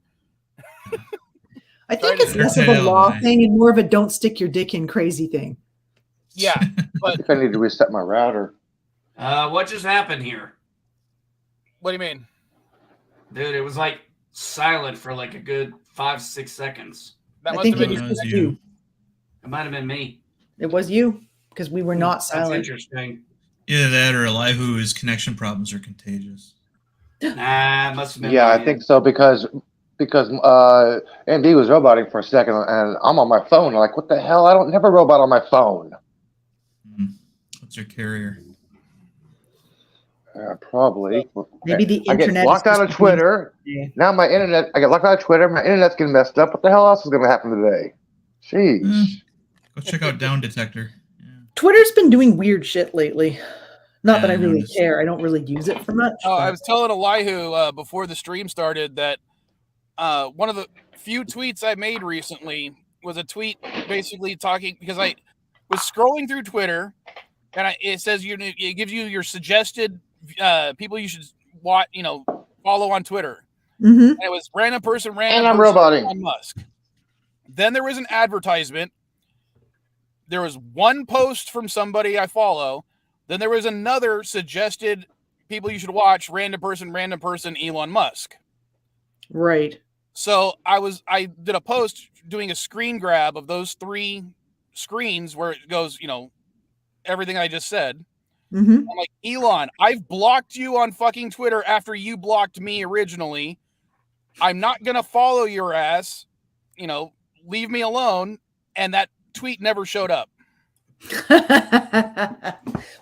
I think it's less of a law thing and more of a don't stick your dick in crazy thing. Yeah. But I need to reset my router. What just happened here? What do you mean? Dude, it was like silent for like a good 5-6 seconds. That I must think have it been was you. It might have been me. It was you because we were not silent. That's interesting. Either that or Elihu's connection problems are contagious. Nah, must have been. Yeah, I think so because MD was roboting for a second and I'm on my phone. I'm like, what the hell? I don't never robot on my phone. What's your carrier? Probably. Maybe the I internet. get locked out of Twitter. Now my internet. I get locked out of Twitter. My internet's getting messed up. What the hell else is going to happen today? Jeez. Go check out Down Detector. Yeah. Twitter's been doing weird shit lately. Not that I really care. I don't really use it for much. Oh, I was telling Elihu before the stream started that one of the few tweets I made recently was a tweet basically talking because I was scrolling through Twitter and it says it gives you your suggested people you should watch, follow on Twitter. Mm-hmm. And it was random person, And I'm roboting. Elon Musk. Then there was an advertisement. There was one post from somebody I follow. Then there was another suggested people you should watch, random person, Elon Musk. Right. So I did a post doing a screen grab of those 3 screens where it goes, everything I just said. Mm-hmm. I'm like, Elon, I've blocked you on fucking Twitter after you blocked me originally. I'm not going to follow your ass. Leave me alone. And that tweet never showed up.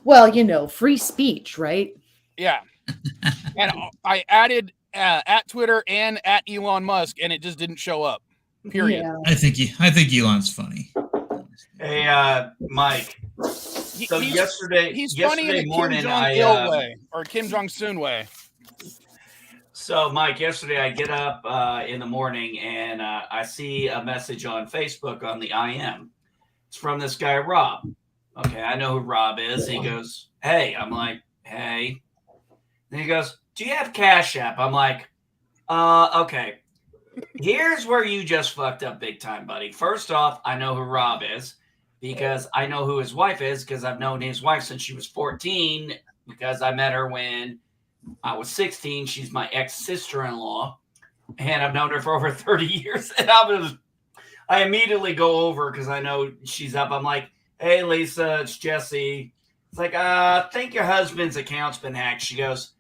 Well, free speech, right? Yeah. And I added at Twitter and at Elon Musk, and it just didn't show up. Period. Yeah. I think Elon's funny. Hey, Mike. So he's funny in a morning, Kim Jong-il way or Kim Jong-un way. So, Mike, yesterday I get up in the morning and I see a message on Facebook on the IM. It's from this guy, Rob. Okay, I know who Rob is. He goes, hey. I'm like, hey. Then he goes, do you have Cash App? I'm like, okay. Here's where you just fucked up big time, buddy. First off, I know who Rob is because I know who his wife is because I've known his wife since she was 14 because I met her when I was 16. She's my ex-sister-in-law, and I've known her for over 30 years. And I immediately go over because I know she's up. I'm like, hey, Lisa, it's Jesse. It's like, I think your husband's account's been hacked. She goes,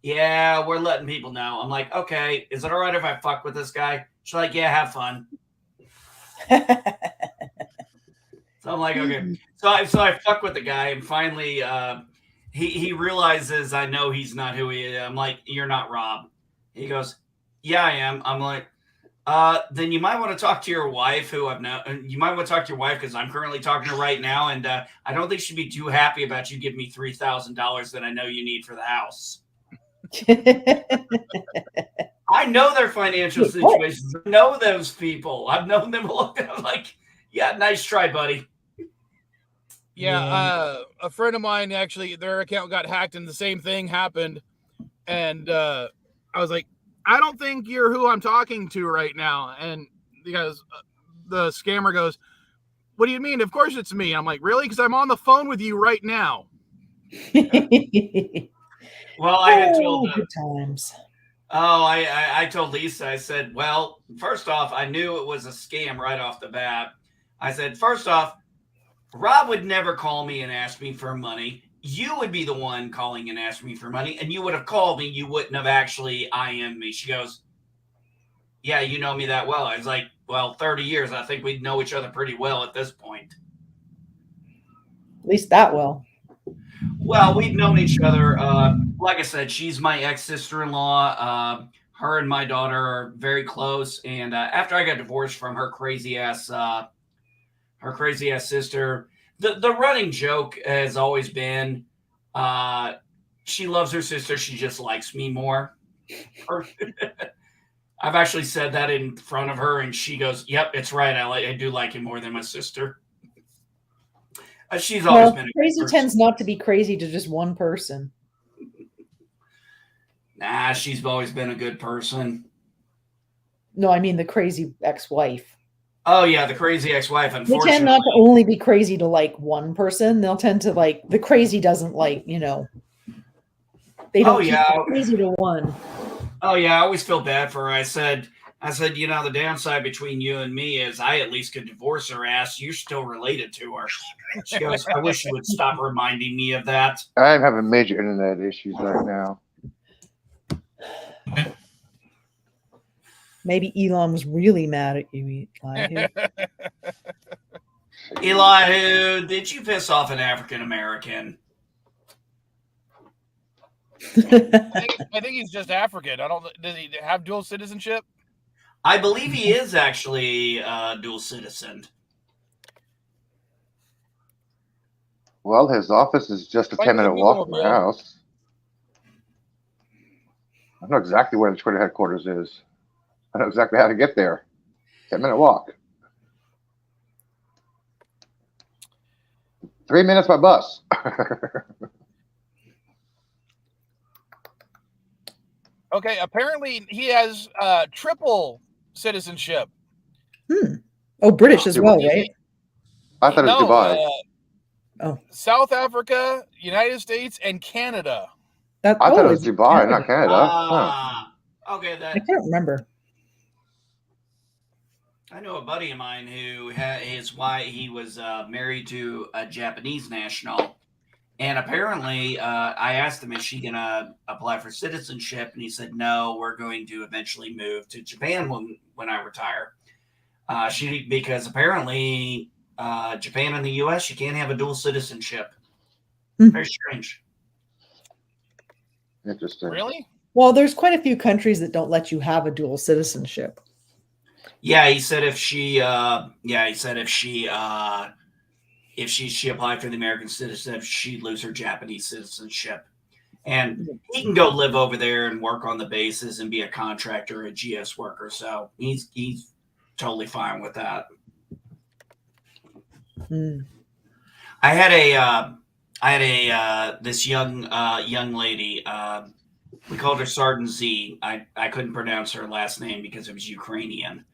yeah, we're letting people know. I'm like, okay, is it all right if I fuck with this guy? She's like, yeah, have fun. So I'm like, okay. So I fuck with the guy, and finally he realizes I know he's not who he is. I'm like, you're not Rob. He goes, yeah, I am. I'm like, then you might want to talk to your wife, who I've known. You might want to talk to your wife because I'm currently talking to her right now, and I don't think she'd be too happy about you giving me $3,000 that I know you need for the house. I know their financial situations. I know those people. I've known them. I'm like, yeah, nice try, buddy. Yeah, a friend of mine actually, their account got hacked, and the same thing happened. And I was like, I don't think you're who I'm talking to right now. And because the scammer goes, what do you mean? Of course it's me. I'm like, really? Because I'm on the phone with you right now. Well, I had told good times. I told Lisa, I said, well, first off, I knew it was a scam right off the bat. I said, first off, Rob would never call me and ask me for money. You would be the one calling and asking me for money, and you would have called me. You wouldn't have actually IM'd me. She goes, yeah, you know me that well. I was like, well, 30 years. I think we'd know each other pretty well at this point. At least that well. Well, we've known each other. Like I said, she's my ex-sister-in-law. Her and my daughter are very close. And after I got divorced from her crazy ass sister, the running joke has always been, she loves her sister. She just likes me more. I've actually said that in front of her, and she goes, "Yep, it's right. I do like him more than my sister." She's always been crazy. Tends not to be crazy to just one person. Nah, she's always been a good person. No, I mean the crazy ex-wife. Oh yeah, the crazy ex-wife. Unfortunately, they tend not to only be crazy to like one person. They'll tend to like the crazy doesn't like they don't keep crazy to one. Oh yeah, I always feel bad for her. I said, the downside between you and me is I at least could divorce her ass. You're still related to her. She goes, I wish you would stop reminding me of that. I'm having major internet issues right now. Maybe Elon was really mad at you, Elihu. Elihu, did you piss off an African American? I think he's just African. Does he have dual citizenship? I believe he is actually dual citizen. Well, his office is just a 10-minute walk from my house. I know exactly where the Twitter headquarters is. I know exactly how to get there. 10-minute walk. 3 minutes by bus. Okay, apparently he has triple citizenship. Oh, British as well, right? I thought it was Dubai. South Africa, United States, and Canada. I thought it was Dubai, not Canada. Okay, I can't remember. I know a buddy of mine who had his wife. He was married to a Japanese national, and apparently, I asked him, "Is she gonna apply for citizenship?" And he said, "No, we're going to eventually move to Japan when I retire." Because apparently, Japan and the U.S. you can't have a dual citizenship. Very strange. Interesting. Really? Well, there's quite a few countries that don't let you have a dual citizenship. Yeah, he said if she applied for the American citizenship, she'd lose her Japanese citizenship. And he can go live over there and work on the bases and be a contractor or a GS worker. So he's totally fine with that. I had this young lady. We called her Sergeant Z. I couldn't pronounce her last name because it was Ukrainian.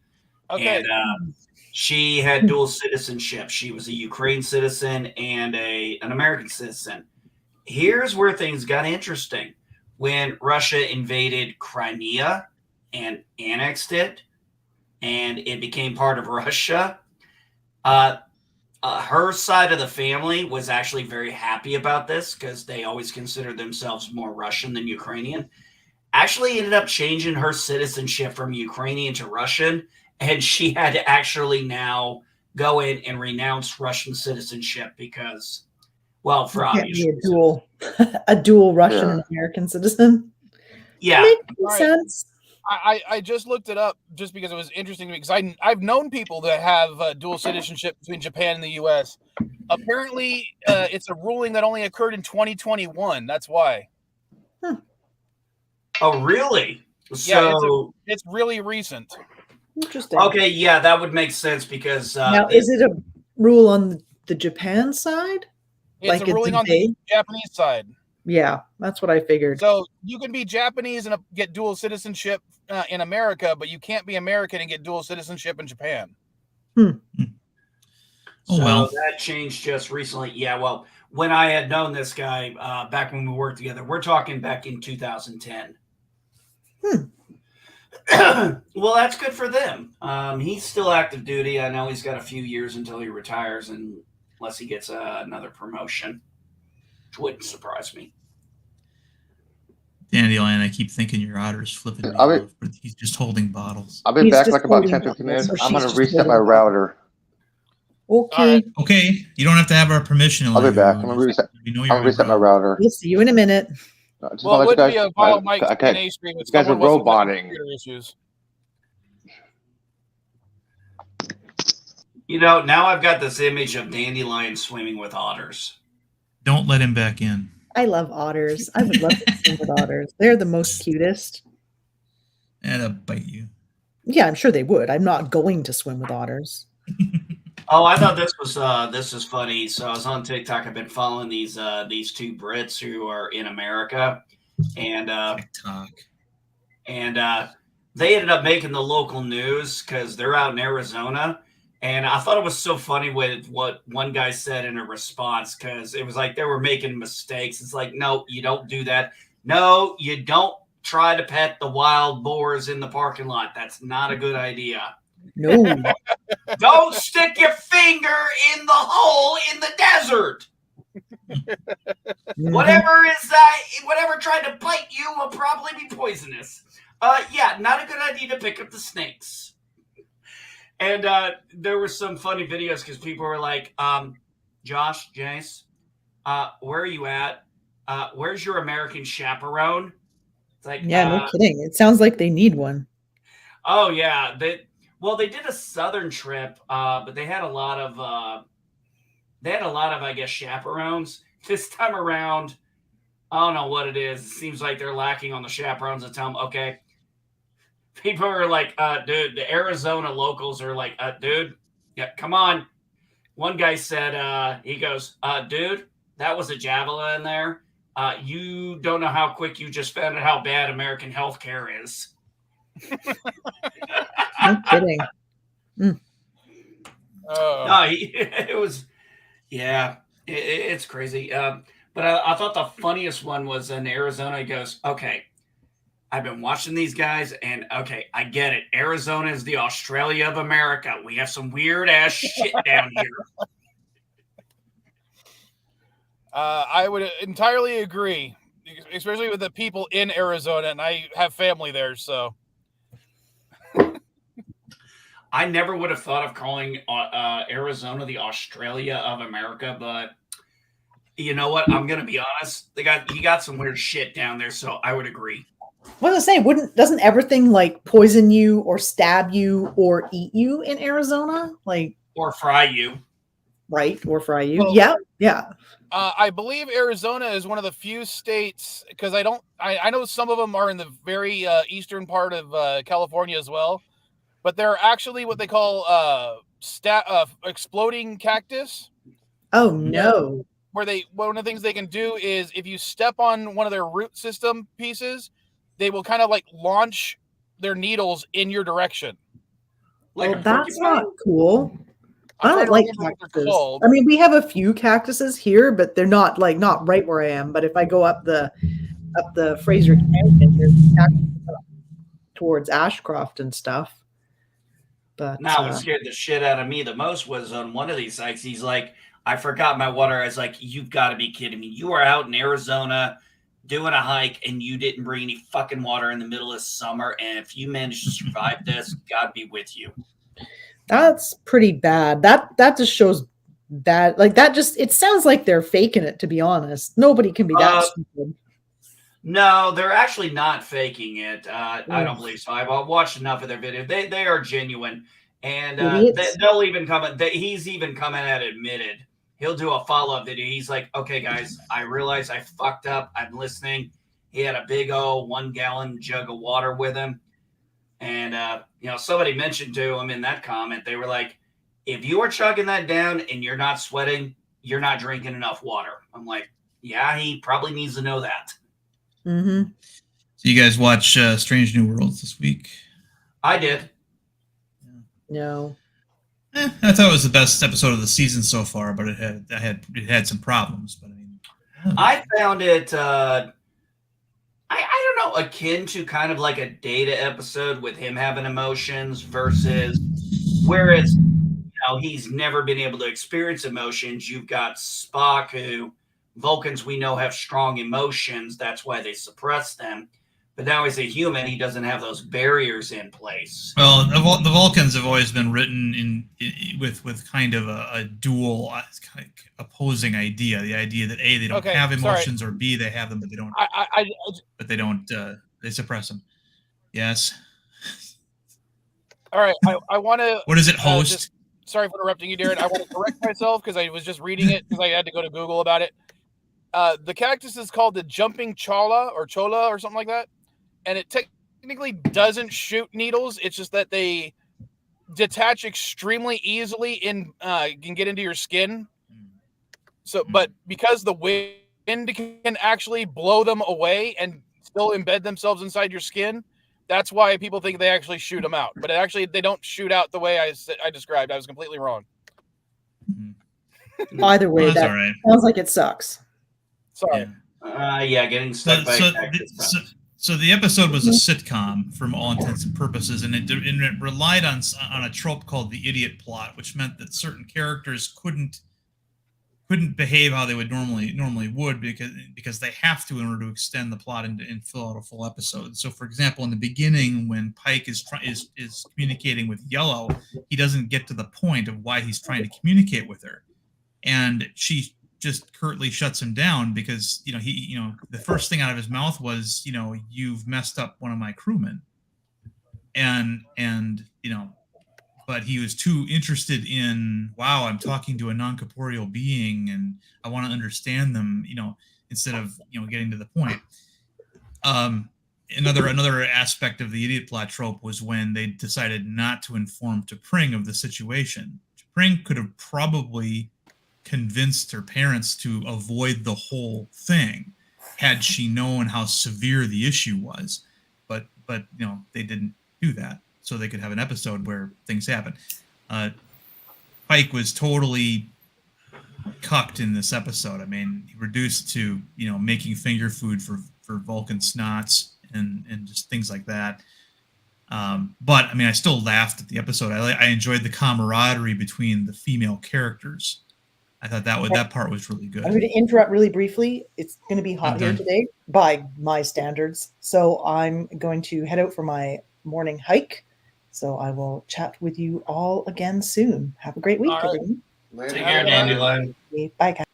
Okay. And she had dual citizenship. She was a Ukraine citizen and an American citizen. Here's where things got interesting. When Russia invaded Crimea and annexed it, and it became part of Russia, her side of the family was actually very happy about this because they always considered themselves more Russian than Ukrainian. Actually ended up changing her citizenship from Ukrainian to Russian, and she had to actually now go in and renounce Russian citizenship because, well, for obvious reasons. A dual Russian and American citizen. Yeah. Makes sense. I just looked it up just because it was interesting to me because I've known people that have dual citizenship between Japan and the U.S. Apparently, it's a ruling that only occurred in 2021. That's why. Oh, really? Yeah, it's really recent. Interesting. Okay, yeah, that would make sense because now is it a rule on the Japan side? It's a ruling on the Japanese side. Yeah, that's what I figured. So you can be Japanese and get dual citizenship in America, but you can't be American and get dual citizenship in Japan. Oh, So well. that changed just recently. Yeah, well, when I had known this guy back when we worked together, we're talking back in 2010. Well, that's good for them. He's still active duty. I know he's got a few years until he retires, unless he gets another promotion, which wouldn't surprise me. Dandelion, I keep thinking your otter's flipping me I'll be- off, but he's just holding bottles. I'll be He's back in just like about holding 10-15 on. minutes. So I'm she's gonna just reset my holding on. router. Okay. Alright. Okay, you don't have to have our permission. I'll be Elihu. back. I'm gonna reset. We know I'm you're gonna reset my in router. We'll see you in a minute. Just Well, wanna it let would you be a guys- Vilemike okay. CNA stream if You guys are someone wasn't having roboting. computer issues. Now I've got this image of Dandelion swimming with otters. Don't let him back in. I love otters. I would love to swim with otters. They're the most cutest. And I'll bite you. Yeah, I'm sure they would. I'm not going to swim with otters. Oh, I thought this is funny. So I was on TikTok. I've been following these two Brits who are in America, and TikTok. they ended up making the local news because they're out in Arizona. And I thought it was so funny with what one guy said in a response, because it was like they were making mistakes. It's like, no, you don't do that. No, you don't try to pet the wild boars in the parking lot. That's not a good idea. No. Don't stick your finger in the hole in the desert. Whatever tried to bite you will probably be poisonous. Yeah, not a good idea to pick up the snakes. And there were some funny videos because people were like, Josh, Jace, where are you at? Where's your American chaperone? It's like, Yeah, no kidding. It sounds like they need one. Oh yeah, they did a southern trip, but they had a lot of I guess chaperones. This time around, I don't know what it is. It seems like they're lacking on the chaperones to tell them, okay. People are like, dude, the Arizona locals are like, dude, yeah, come on. One guy said, he goes, dude, that was a javelin there. You don't know how quick you just found out how bad American healthcare is. No kidding. No, it was, yeah, it's crazy. But I thought the funniest one was in Arizona. He goes, okay, I've been watching these guys, and okay, I get it. Arizona is the Australia of America. We have some weird ass shit down here. I would entirely agree, especially with the people in Arizona, and I have family there, so. I never would have thought of calling Arizona the Australia of America, but you know what? I'm gonna be honest. You got some weird shit down there, so I would agree. What was I saying? Doesn't everything like poison you or stab you or eat you in Arizona? Like, or fry you, right? Or fry you? Well, yeah. I believe Arizona is one of the few states, because I know some of them are in the very eastern part of California as well, but they're actually what they call exploding cactus. Oh no! One of the things they can do is if you step on one of their root system pieces, they will kind of like launch their needles in your direction. like Well, that's not cool. I I'm trying don't to like remember what they're cactuses. called. I mean, we have a few cactuses here, but they're not right where I am. But if I go up the Fraser Canyon, there's cactuses up towards Ashcroft and stuff. But now what scared the shit out of me the most was on one of these sites. He's like, I forgot my water. I was like, you've got to be kidding me. You are out in Arizona doing a hike and you didn't bring any fucking water in the middle of summer. And if you managed to survive this, God be with you. that's pretty bad. That just shows bad. Like that just, it sounds like they're faking it, to be honest. Nobody can be that stupid. No, they're actually not faking it. I don't believe so. I've watched enough of their videos. They are genuine. And they'll even comment. He's even come in and admitted. He'll do a follow-up video. He's like, okay, guys, I realize I fucked up. I'm listening. He had a big old 1 gallon jug of water with him. And, somebody mentioned to him in that comment, they were like, if you are chugging that down and you're not sweating, you're not drinking enough water. I'm like, Yeah, he probably needs to know that. Mm-hmm. So you guys watch Strange New Worlds this week? I did. No. I thought it was the best episode of the season so far, but it had some problems. But I mean, I found it I don't know, akin to kind of like a Data episode with him having emotions versus whereas he's never been able to experience emotions. You've got Spock, who Vulcans we know have strong emotions. That's why they suppress them. But now he's a human. He doesn't have those barriers in place. well, the Vulcans have always been written with kind of a dual opposing idea. The idea that A, they don't have emotions, or B, they have them, but they don't. They suppress them. Yes. All right. I want to. What is it, host? Sorry for interrupting you, Darren. I want to correct myself because I was just reading it because I had to go to Google about it. The cactus is called the jumping cholla or something like that. And it technically doesn't shoot needles. It's just that they detach extremely easily and can get into your skin. So, but because the wind can actually blow them away and still embed themselves inside your skin, that's why people think they actually shoot them out. But they don't shoot out the way I described. I was completely wrong. Either way, well, that right. Sounds like it sucks. Sorry. Getting stuck by cactus. So the episode was a sitcom from all intents and purposes, and it relied on a trope called the idiot plot, which meant that certain characters couldn't behave how they would normally would because they have to in order to extend the plot and fill out a full episode. So, for example, in the beginning, when Pike is communicating with Yellow, he doesn't get to the point of why he's trying to communicate with her, and she just curtly shuts him down because the first thing out of his mouth was you've messed up one of my crewmen, and but he was too interested in I'm talking to a non-corporeal being and I want to understand them instead of getting to the point. Another aspect of the idiot plot trope was when they decided not to inform T'Pring of the situation. T'Pring could have probably convinced her parents to avoid the whole thing had she known how severe the issue was, but they didn't do that, so they could have an episode where things happen. Pike was totally cucked in this episode. I mean, he reduced to making finger food for Vulcan snots and just things like that. But I mean, I still laughed at the episode. I enjoyed the camaraderie between the female characters. I thought that part was really good. I'm going to interrupt really briefly. It's going to be hot here today by my standards. So I'm going to head out for my morning hike. So I will chat with you all again soon. Have a great week, everyone. Take care, Dandelion. Bye, guys.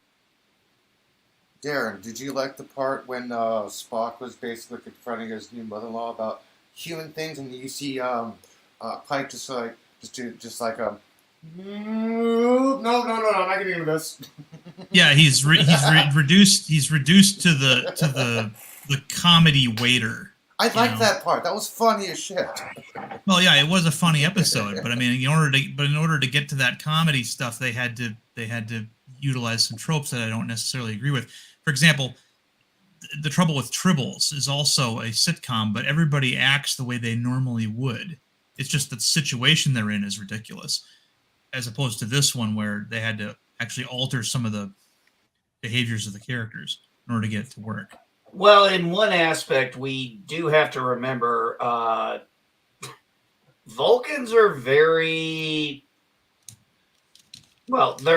Darren, did you like the part when Spock was basically confronting his new mother-in-law about human things, and you see Pike no, I'm not getting into this. Yeah, he's reduced to the comedy waiter. I liked that part. That was funny as shit. Well, yeah, it was a funny episode, but I mean, in order to get to that comedy stuff, they had to utilize some tropes that I don't necessarily agree with. For example, The Trouble with Tribbles is also a sitcom, but everybody acts the way they normally would. It's just that the situation they're in is ridiculous, as opposed to this one where they had to actually alter some of the behaviors of the characters in order to get it to work. Well, in one aspect, we do have to remember Vulcans are they're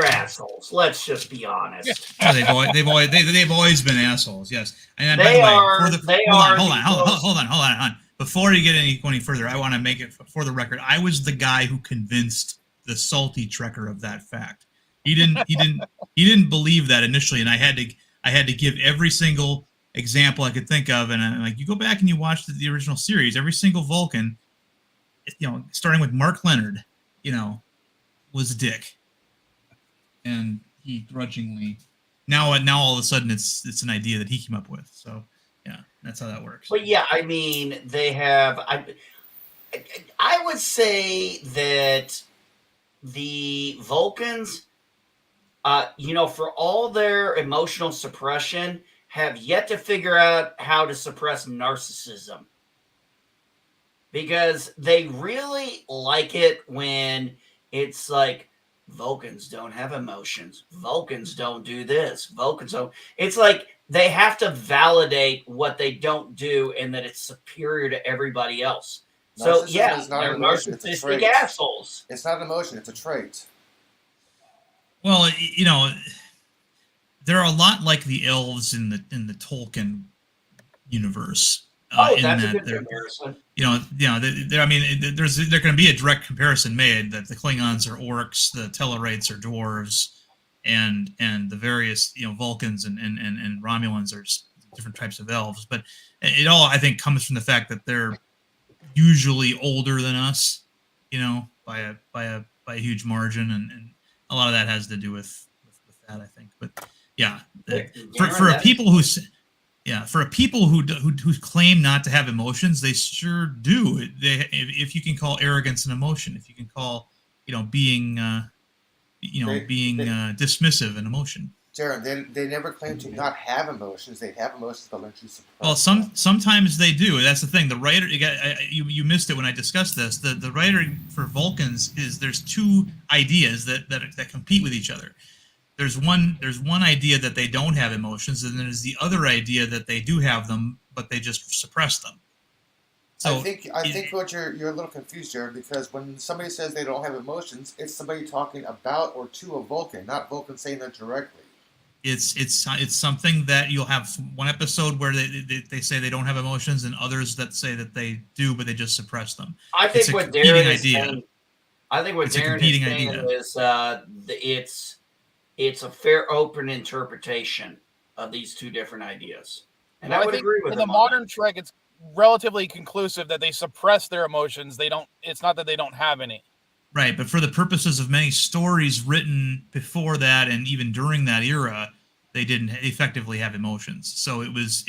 assholes. Let's just be honest. Yeah, they've always been assholes. Yes, and hold on. Before you get any further, I want to make it for the record. I was the guy who convinced the salty trekker of that fact. He didn't believe that initially, and I had to give every single example I could think of, and I'm like, you go back and you watch the original series, every single Vulcan, starting with Mark Leonard, was a dick, and he grudgingly now all of a sudden it's an idea that he came up with. So yeah, that's how that works. But yeah, I mean, they have. I would say that the Vulcans For all their emotional suppression, have yet to figure out how to suppress narcissism. Because they really like it when it's like Vulcans don't have emotions. Vulcans don't do this. Vulcans don't. It's like they have to validate what they don't do and that it's superior to everybody else. So, Narcissism is not they're an emotion, it's a narcissistic trait. assholes. It's not an emotion, it's a trait. Well, they're a lot like the elves in the Tolkien universe. That's a good comparison. I mean, there can be a direct comparison made that the Klingons are orcs, the Tellarites are dwarves, and the various Vulcans and Romulans are different types of elves. But it all, I think, comes from the fact that they're usually older than us, by a huge margin, and a lot of that has to do with that, I think. But yeah, for people who. Yeah, for people who claim not to have emotions, they sure do. If you can call arrogance an emotion, if you can call being dismissive an emotion. Jaron, they never claim to not have emotions. They have emotions, but learn to suppress. Well, sometimes they do. That's the thing. The writer, you missed it when I discussed this. The writer for Vulcans is there's two ideas that compete with each other. There's one idea that they don't have emotions, and there's the other idea that they do have them, but they just suppress them. So I think what you're a little confused, Jared, because when somebody says they don't have emotions, it's somebody talking about or to a Vulcan, not Vulcan saying that directly. It's something that you'll have one episode where they say they don't have emotions, and others that say that they do, but they just suppress them. I think what Darren is saying is it's a fair open interpretation of these two different ideas. And I would agree with in the modern Trek, it's relatively conclusive that they suppress their emotions. It's not that they don't have any. Right, but for the purposes of many stories written before that and even during that era, they didn't effectively have emotions. So it was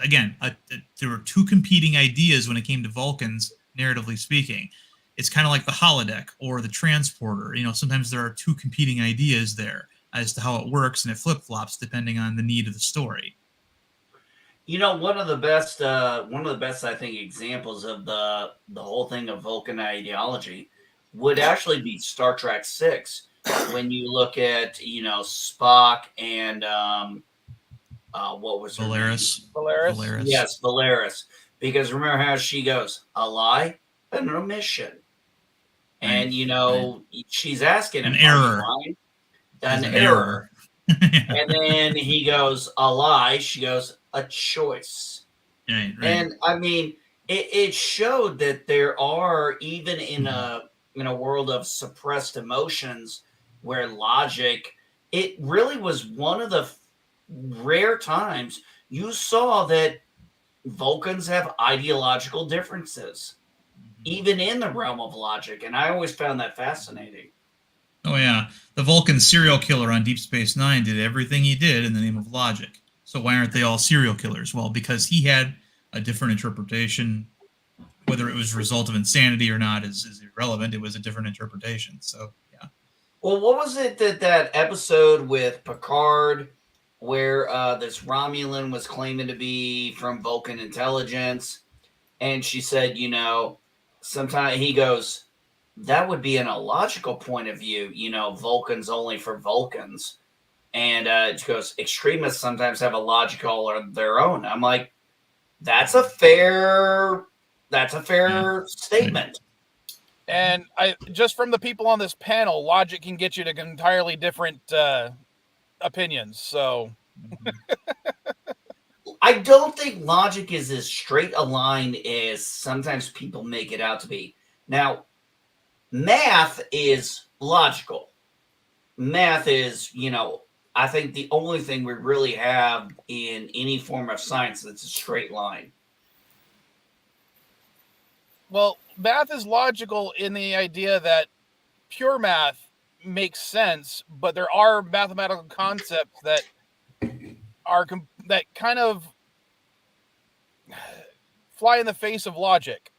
again, there were two competing ideas when it came to Vulcans, narratively speaking. It's kind of like the holodeck or the transporter. Sometimes there are two competing ideas there as to how it works, and it flip-flops depending on the need of the story. One of the best I think examples of the whole thing of Vulcan ideology would actually be Star Trek VI, when you look at Spock and what was her name? Valeris. Yes, Valeris. Because remember how she goes, a lie, an omission, and she's asking an error. An error. And then he goes, a lie. She goes, a choice. Right. And I mean, it showed that there are, even in a world of suppressed emotions where logic, it really was one of the rare times you saw that Vulcans have ideological differences, even in the realm of logic. And I always found that fascinating. Oh, yeah. The Vulcan serial killer on Deep Space Nine did everything he did in the name of logic. So why aren't they all serial killers? Well, because he had a different interpretation. Whether it was a result of insanity or not is irrelevant. It was a different interpretation. So, yeah. Well, what was it that episode with Picard where this Romulan was claiming to be from Vulcan intelligence? And she said, sometimes he goes, that would be an illogical point of view. Vulcans only for Vulcans. And it goes, extremists sometimes have a logical of their own. I'm like, that's a fair statement. And just from the people on this panel, logic can get you to entirely different opinions. So I don't think logic is as straight a line as sometimes people make it out to be. Now, math is logical. Math is, I think the only thing we really have in any form of science that's a straight line. Well, math is logical in the idea that pure math makes sense, but there are mathematical concepts that kind of fly in the face of logic.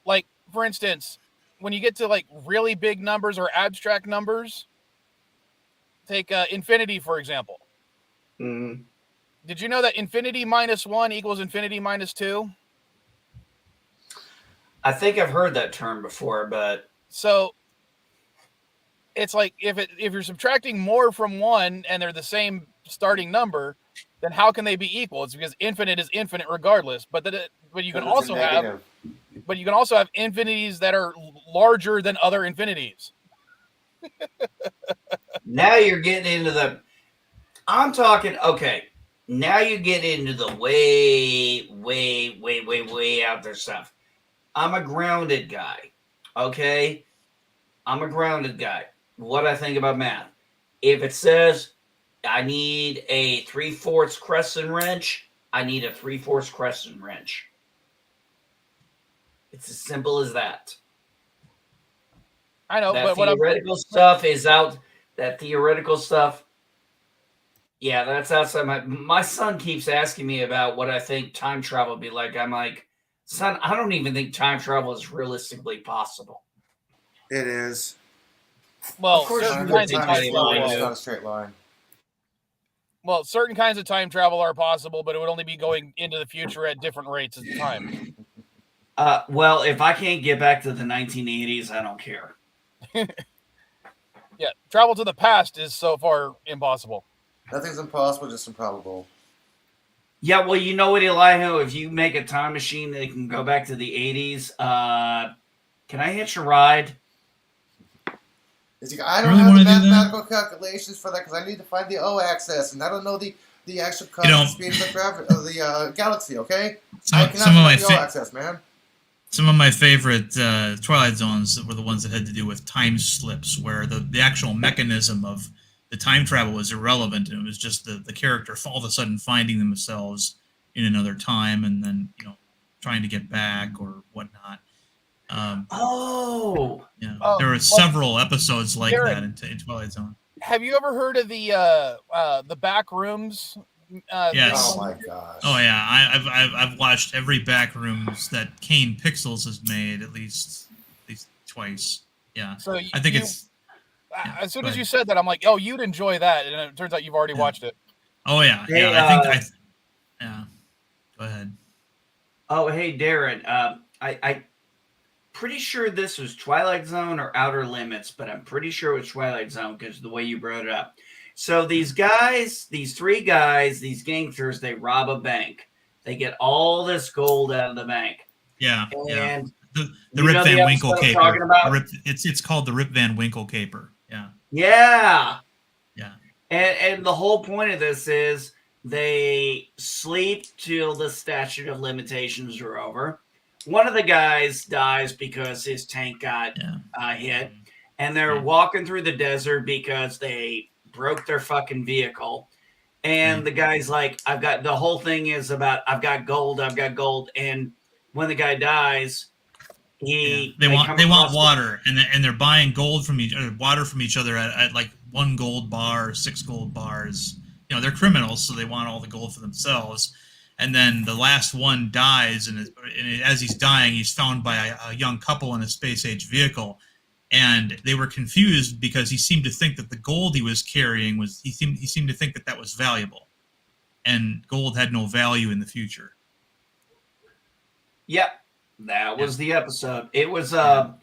Like, for instance, when you get to like really big numbers or abstract numbers, Take infinity, for example. Mm. Did you know that infinity minus 1 equals infinity minus 2? I think I've heard that term before, but So it's like if you're subtracting more from 1 and they're the same starting number, then how can they be equal? It's because infinite is infinite regardless. But you can also have infinities that are larger than other infinities. now you're getting into the. I'm talking. Okay, now you get into the way out there stuff. I'm a grounded guy. Okay, I'm a grounded guy. What I think about math. If it says I need a 3/4 crescent wrench, I need a 3/4 crescent wrench. It's as simple as that. I know, That but what theoretical stuff is out. That theoretical stuff, yeah, that's outside my son keeps asking me about what I think time travel would be like. I'm like, son, I don't even think time travel is realistically possible. It is. well, Of course certain you kinds would of think time they travel. would. It's not a straight line. Well, certain kinds of time travel are possible, but it would only be going into the future at different rates of time. Well, if I can't get back to the 1980s, I don't care. Yeah, travel to the past is so far impossible. Nothing's impossible, just improbable. Yeah, well, you know what, Elihu? If you make a time machine that can go back to the 80s, can I hitch a ride? It's like, I don't Really have the wanna do that? mathematical calculations for that because I need to find the O-axis, and I don't know the actual cosmic speed of the galaxy. Okay, I cannot Some of my find the O-axis, man. Some of my favorite Twilight Zones were the ones that had to do with time slips, where the actual mechanism of the time travel was irrelevant, and it was just the character all of a sudden finding themselves in another time, and then trying to get back or whatnot. Yeah, there were several episodes like Darren, that in Twilight Zone. Have you ever heard of the back rooms? Yes. Oh my gosh. Oh yeah, I've watched every Backrooms that Kane Pixels has made at least twice. Yeah, So I think it's. As soon as you said that, I'm like, oh, you'd enjoy that, and it turns out you've already watched it. Oh yeah, Hey, yeah. Go ahead. Oh, hey, Darren. I pretty sure this was Twilight Zone or Outer Limits, but I'm pretty sure it was Twilight Zone because of the way you brought it up. So these three guys, these gangsters, they rob a bank. They get all this gold out of the bank. Yeah, and the Rip Van Winkle caper. Talking about? It's called the Rip Van Winkle caper. Yeah. Yeah. Yeah. And the whole point of this is they sleep till the statute of limitations are over. One of the guys dies because his tank got hit, and they're walking through the desert because they broke their fucking vehicle. And the guy's like, the whole thing is about, I've got gold. And when the guy dies, they want water, and they're buying gold from water from each other at like 1 gold bar, 6 gold bars. They're criminals, so they want all the gold for themselves. And then the last one dies, and as he's dying, he's found by a young couple in a space-age vehicle. And they were confused because he seemed to think that the gold he was carrying he seemed to think that was valuable, and gold had no value in the future. Yep, that was the episode. It was a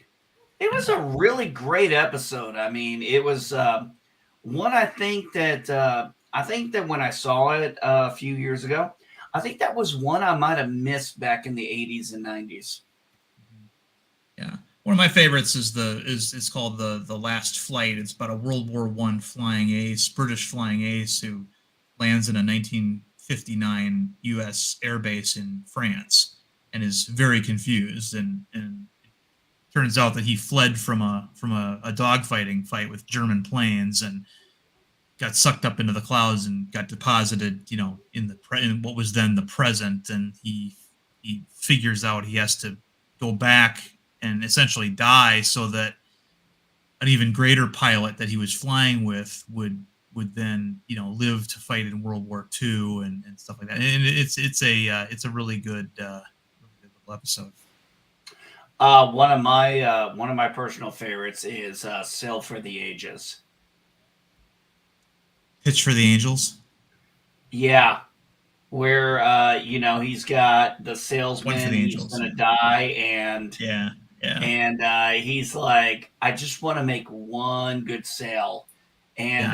really great episode. I mean, it was one. I think that when I saw it a few years ago, I think that was one I might have missed back in the 80s and 90s. Yeah. One of my favorites is called the Last Flight. It's about a World War I British flying ace who lands in a 1959 U.S. airbase in France and is very confused. And it turns out that he fled from a dogfighting fight with German planes and got sucked up into the clouds and got deposited, in what was then the present. And he figures out he has to go back and essentially die so that an even greater pilot that he was flying with would then live to fight in World War II and stuff like that. And it's a really good little episode. One of my personal favorites is Sail for the Ages. Pitch for the Angels. Yeah, where he's got the salesman, One for the he's Angels. gonna die, and Yeah. he's like, I just want to make one good sale, and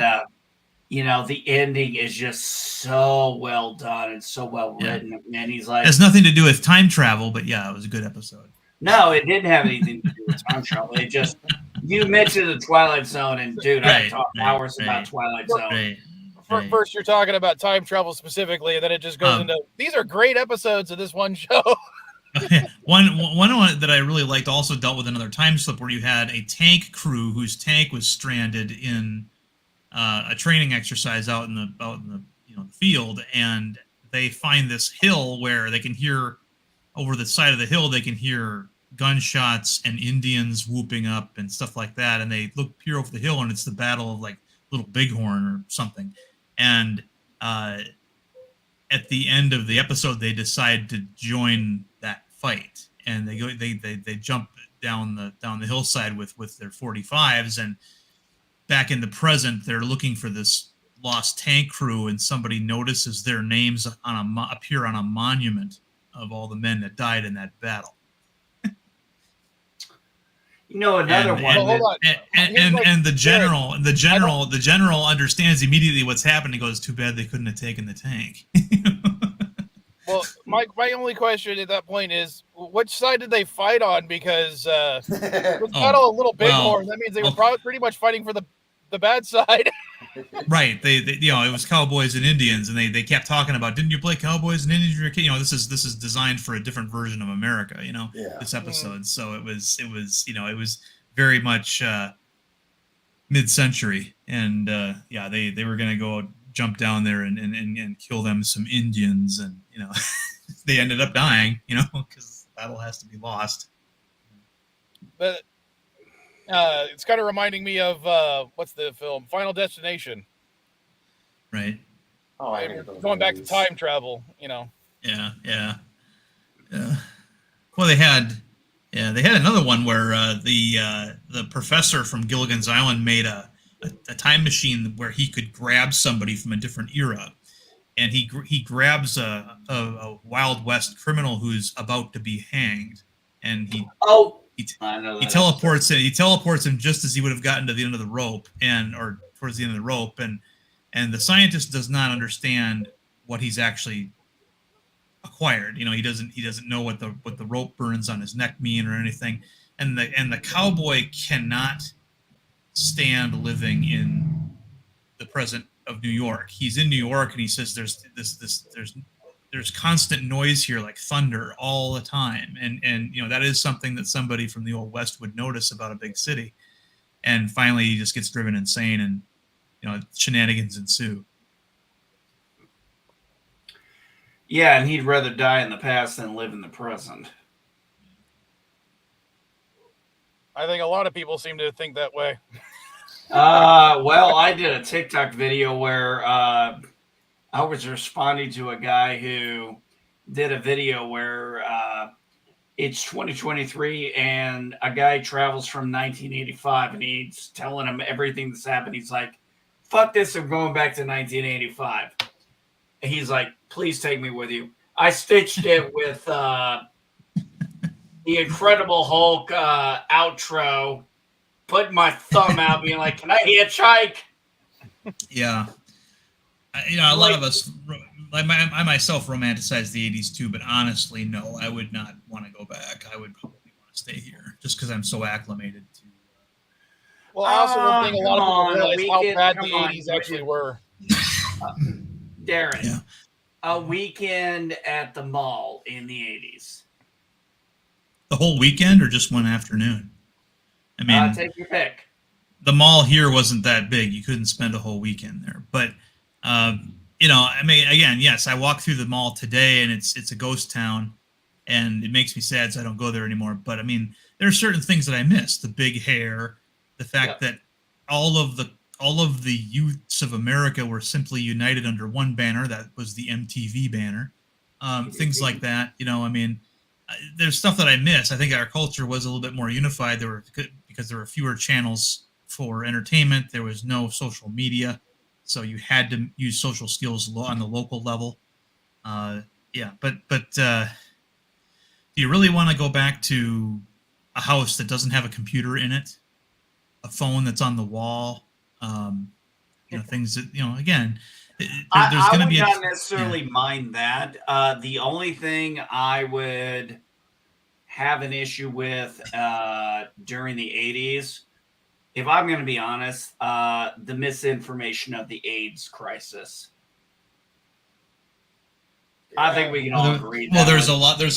the ending is just so well done and so well written, and he's like, it has nothing to do with time travel, but yeah, it was a good episode. no, it didn't have anything to do with time travel. It just, you mentioned the Twilight Zone, and dude, I could talk hours about Twilight Zone. First, you're talking about time travel specifically, and then it just goes into these are great episodes of this one show. One that I really liked also dealt with another time slip where you had a tank crew whose tank was stranded in a training exercise out in the field, and they find this hill where they can hear over the side of the hill. They can hear gunshots and Indians whooping up and stuff like that, and they peer over the hill, and it's the Battle of like Little Bighorn or something. And at the end of the episode, they decide to join that fight, and they jump down the hillside with their 45s, and back in the present, they're looking for this lost tank crew, and somebody notices their names appear on a monument of all the men that died in that battle. Another one. And the general understands immediately what's happened. He goes, "Too bad they couldn't have taken the tank." Well, my only question at that point is, which side did they fight on? Because with Battle of Little Bighorn, that means they were probably pretty much fighting for the bad side. Right. They it was cowboys and Indians, and they kept talking about, didn't you play cowboys and Indians when you were a kid? This is designed for a different version of America, this episode. So it was very much mid-century, and they were gonna go jump down there and kill them some Indians, and they ended up dying, because the battle has to be lost. But it's kind of reminding me of what's the film Final Destination, right? Going back to time travel, Yeah. Well, they had another one where the professor from Gilligan's Island made a time machine where he could grab somebody from a different era, and he grabs a Wild West criminal who's about to be hanged, and he teleports him. He teleports him just as he would have gotten to the end of the rope, or towards the end of the rope, and the scientist does not understand what he's actually acquired. He doesn't know what the rope burns on his neck mean or anything, and the cowboy cannot stand living in the present of New York. He's in New York, and he says there's constant noise here, like thunder all the time, and that is something that somebody from the Old West would notice about a big city. And finally, he just gets driven insane, and shenanigans ensue. Yeah, and he'd rather die in the past than live in the present. I think a lot of people seem to think that way. Well, I did a TikTok video where I was responding to a guy who did a video where it's 2023 and a guy travels from 1985, and he's telling him everything that's happened. He's like, fuck this, I'm going back to 1985. And he's like, please take me with you. I stitched it with the Incredible Hulk outro, putting my thumb out, being like, can I hitchhike? Yeah. A lot of us, I myself romanticize the 80s too, but honestly, no, I would not want to go back. I would probably want to stay here just because I'm so acclimated to. Well, I also don't think a lot of people realize how bad the 80s actually were. Darren, a weekend at the mall in the 80s. The whole weekend or just one afternoon? I mean, take your pick. The mall here wasn't that big. You couldn't spend a whole weekend there. But, I mean, again, yes, I walk through the mall today and it's a ghost town, and it makes me sad, so I don't go there anymore. But, I mean, there are certain things that I miss. The big hair, the fact that all of the youths of America were simply united under one banner. That was the MTV banner. Things like that. I mean, there's stuff that I miss. I think our culture was a little bit more unified. Because there were fewer channels for entertainment. There was no social media. So you had to use social skills on the local level. Yeah, but do you really want to go back to a house that doesn't have a computer in it, a phone that's on the wall? Things that again, there's going to would be not necessarily mind that. The only thing I would have an issue with during the 80s, if I'm going to be honest, the misinformation of the AIDS crisis. I think we can all agree. Well, there's a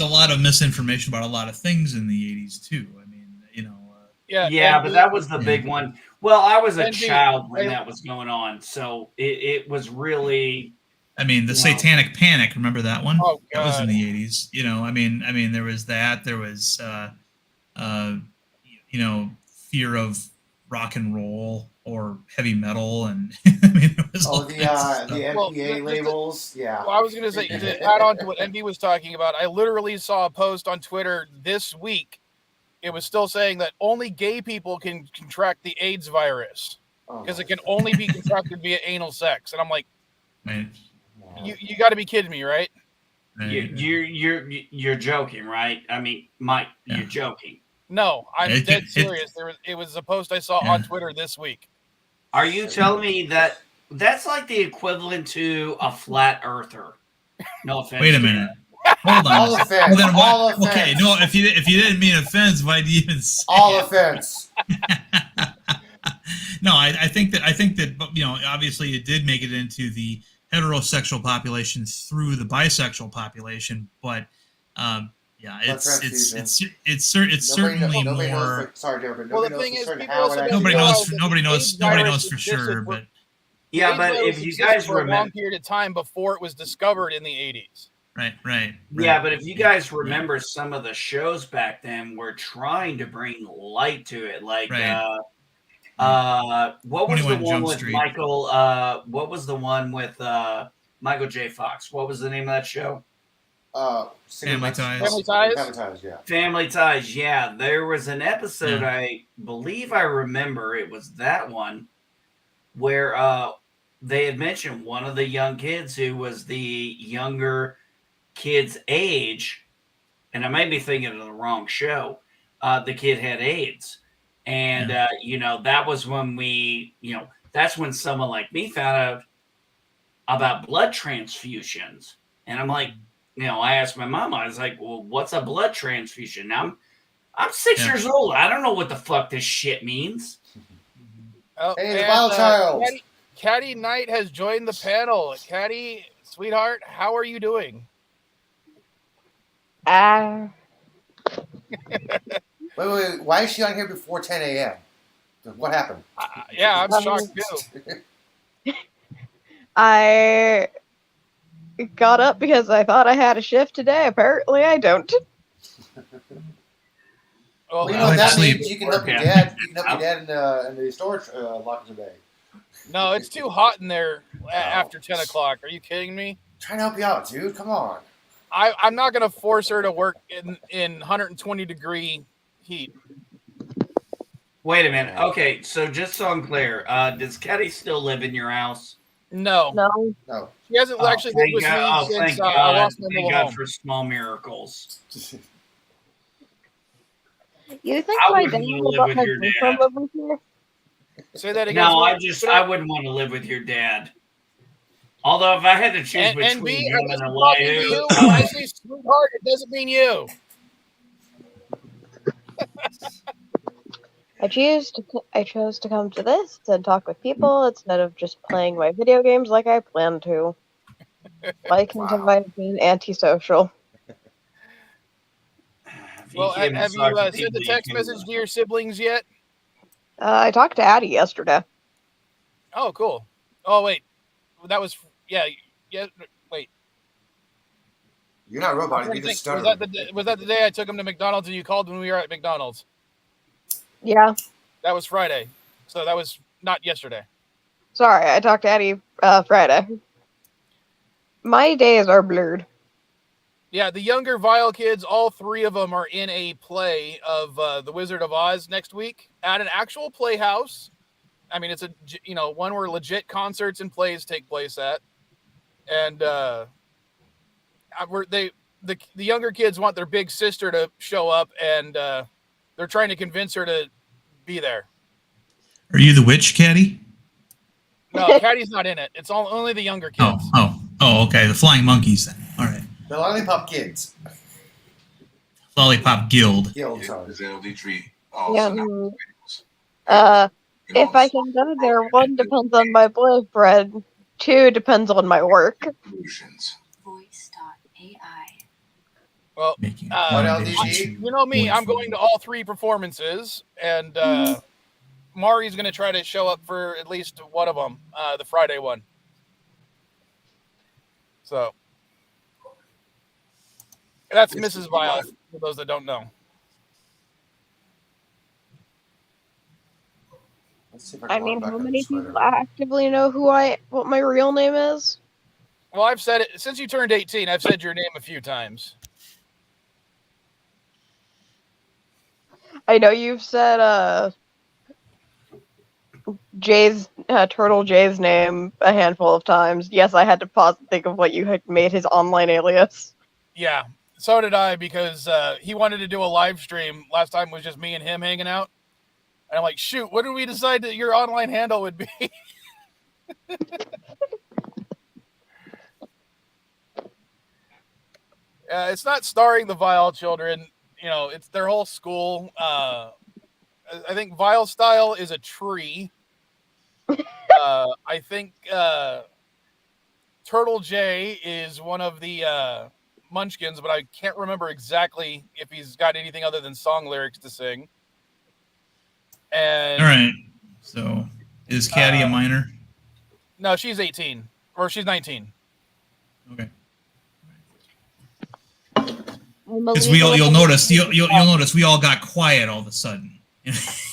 lot of misinformation about a lot of things in the 80s too. I mean, yeah, but that was the big one. Well, I was a child when I- that was going on, so it was really. I mean, the Satanic Panic. Remember that one? Oh, that was in God. the 80s. I mean, there was that. There was, fear of rock and roll or heavy metal, and I mean, there was the MPA labels. Yeah. Well, I was going to say, to add on to what NB was talking about, I literally saw a post on Twitter this week. It was still saying that only gay people can contract the AIDS virus because it can only be contracted via anal sex. And I'm like, right. you got to be kidding me, right? You're joking, right? I mean, Mike, you're joking. No, I'm dead serious. It was a post I saw on Twitter this week. Are you telling me that that's like the equivalent to a flat earther? No offense. Wait a minute. Hold on. All offense. Well, then all offense. Okay, no. If you didn't mean offense, why do you even say all offense? No, I think that obviously it did make it into the heterosexual population through the bisexual population, but it's certainly more. Sorry, Derek, well, the thing is, nobody knows for sure, but but if you guys remember, a long remember, period of time before it was discovered in the 80s. Right. Yeah, but if you guys remember, some of the shows back then were trying to bring light to it, like what was the one with Michael? What was the one with Michael J. Fox? What was the name of that show? Family Ties. Family Ties. Family Ties. Yeah. Family Ties. Yeah, there was an episode I believe I remember. It was that one where they had mentioned one of the young kids who was the younger kid's age, and I may be thinking of the wrong show. The kid had AIDS, and that was when that's when someone like me found out about blood transfusions, and I'm like, I asked my mom, I was like, well, what's a blood transfusion? Now I'm 6 years old. I don't know what the fuck this shit means. Hey, the wild child. Caddy Knight has joined the panel. Caddy, sweetheart, how are you doing? Wait. Why is she on here before 10 a.m.? What happened? I'm shocked too. I got up because I thought I had a shift today. Apparently, I don't. Well, that means you can help your dad. You can help your dad in the storage locker today. No, it's too hot in there after 10 o'clock. Are you kidding me? I'm trying to help you out, dude. Come on. I'm not going to force her to work in 120-degree heat. Wait a minute. Okay, so just so I'm clear, does Caddy still live in your house? No. She hasn't actually lived with me since I lost my mobile home. God for small miracles. You think my dad would let my boyfriend live with you? Say that again. No, I wouldn't want to live with your dad. Although if I had to choose between him and Elihu, when I say sweetheart, it doesn't mean you. I chose to come to this and talk with people instead of just playing my video games like I planned to. Vikings have been antisocial. Well, have you sent the text message to your siblings yet? I talked to Addie yesterday. Oh, cool. Oh, wait. That was, wait. You're not a robot. You're just stuttering. Was that the day I took him to McDonald's and you called when we were at McDonald's? Yeah. That was Friday. So that was not yesterday. Sorry, I talked to Addie Friday. My days are blurred. Yeah, the younger Vile kids, all three of them are in a play of The Wizard of Oz next week at an actual playhouse. I mean, it's a one where legit concerts and plays take place at, and the younger kids want their big sister to show up, and they're trying to convince her to be there. Are you the witch, Caddy? No, Caddy's not in it. It's only the younger kids. Oh, okay. The Flying Monkeys then. All right. The Lollipop Kids. Lollipop Guild. Guild, sorry. Yeah. If I can go there, 1 depends on my boyfriend, 2 depends on my work. Voice.ai. Well, what LDG? You know me, I'm going to all 3 performances, and Mari's going to try to show up for at least one of them, the Friday one. So that's Mrs. Vile, for those that don't know. I mean, how many people actively know what my real name is? Well, I've said it since you turned 18. I've said your name a few times. I know you've said Turtle Jay's name a handful of times. Yes, I had to pause and think of what you had made his online alias. Yeah, so did I, because he wanted to do a live stream. Last time was just me and him hanging out. And I'm like, shoot, what did we decide that your online handle would be? It's not starring the Vile children. It's their whole school. I think Vile Style is a tree. I think Turtle J is one of the Munchkins, but I can't remember exactly if he's got anything other than song lyrics to sing. And all right. So is Caddy a minor? No, she's 18 or she's 19. Okay. Because you'll notice we all got quiet all of a sudden.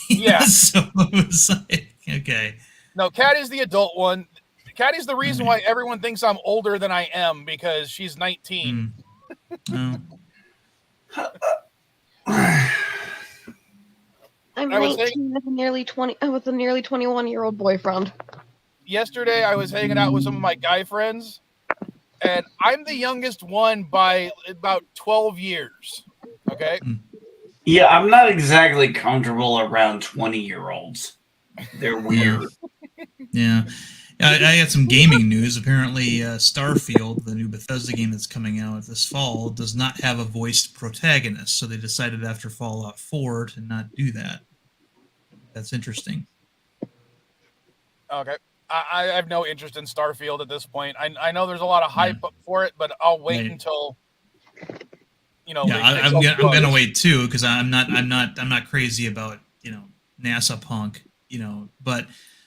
Yeah. So it was like, okay. No, Caddy's the adult one. Caddy's the reason why everyone thinks I'm older than I am, because she's 19. I'm 19 with a nearly 21-year-old boyfriend. Yesterday, I was hanging out with some of my guy friends, and I'm the youngest one by about 12 years. Okay. Yeah, I'm not exactly comfortable around 20-year-olds. They're weird. Yeah. I had some gaming news. Apparently, Starfield, the new Bethesda game that's coming out this fall, does not have a voiced protagonist. So they decided after Fallout 4 to not do that. That's interesting. Okay. I have no interest in Starfield at this point. I know there's a lot of hype for it, but I'll wait until I'm gonna wait too, because I'm not crazy about NASA punk, but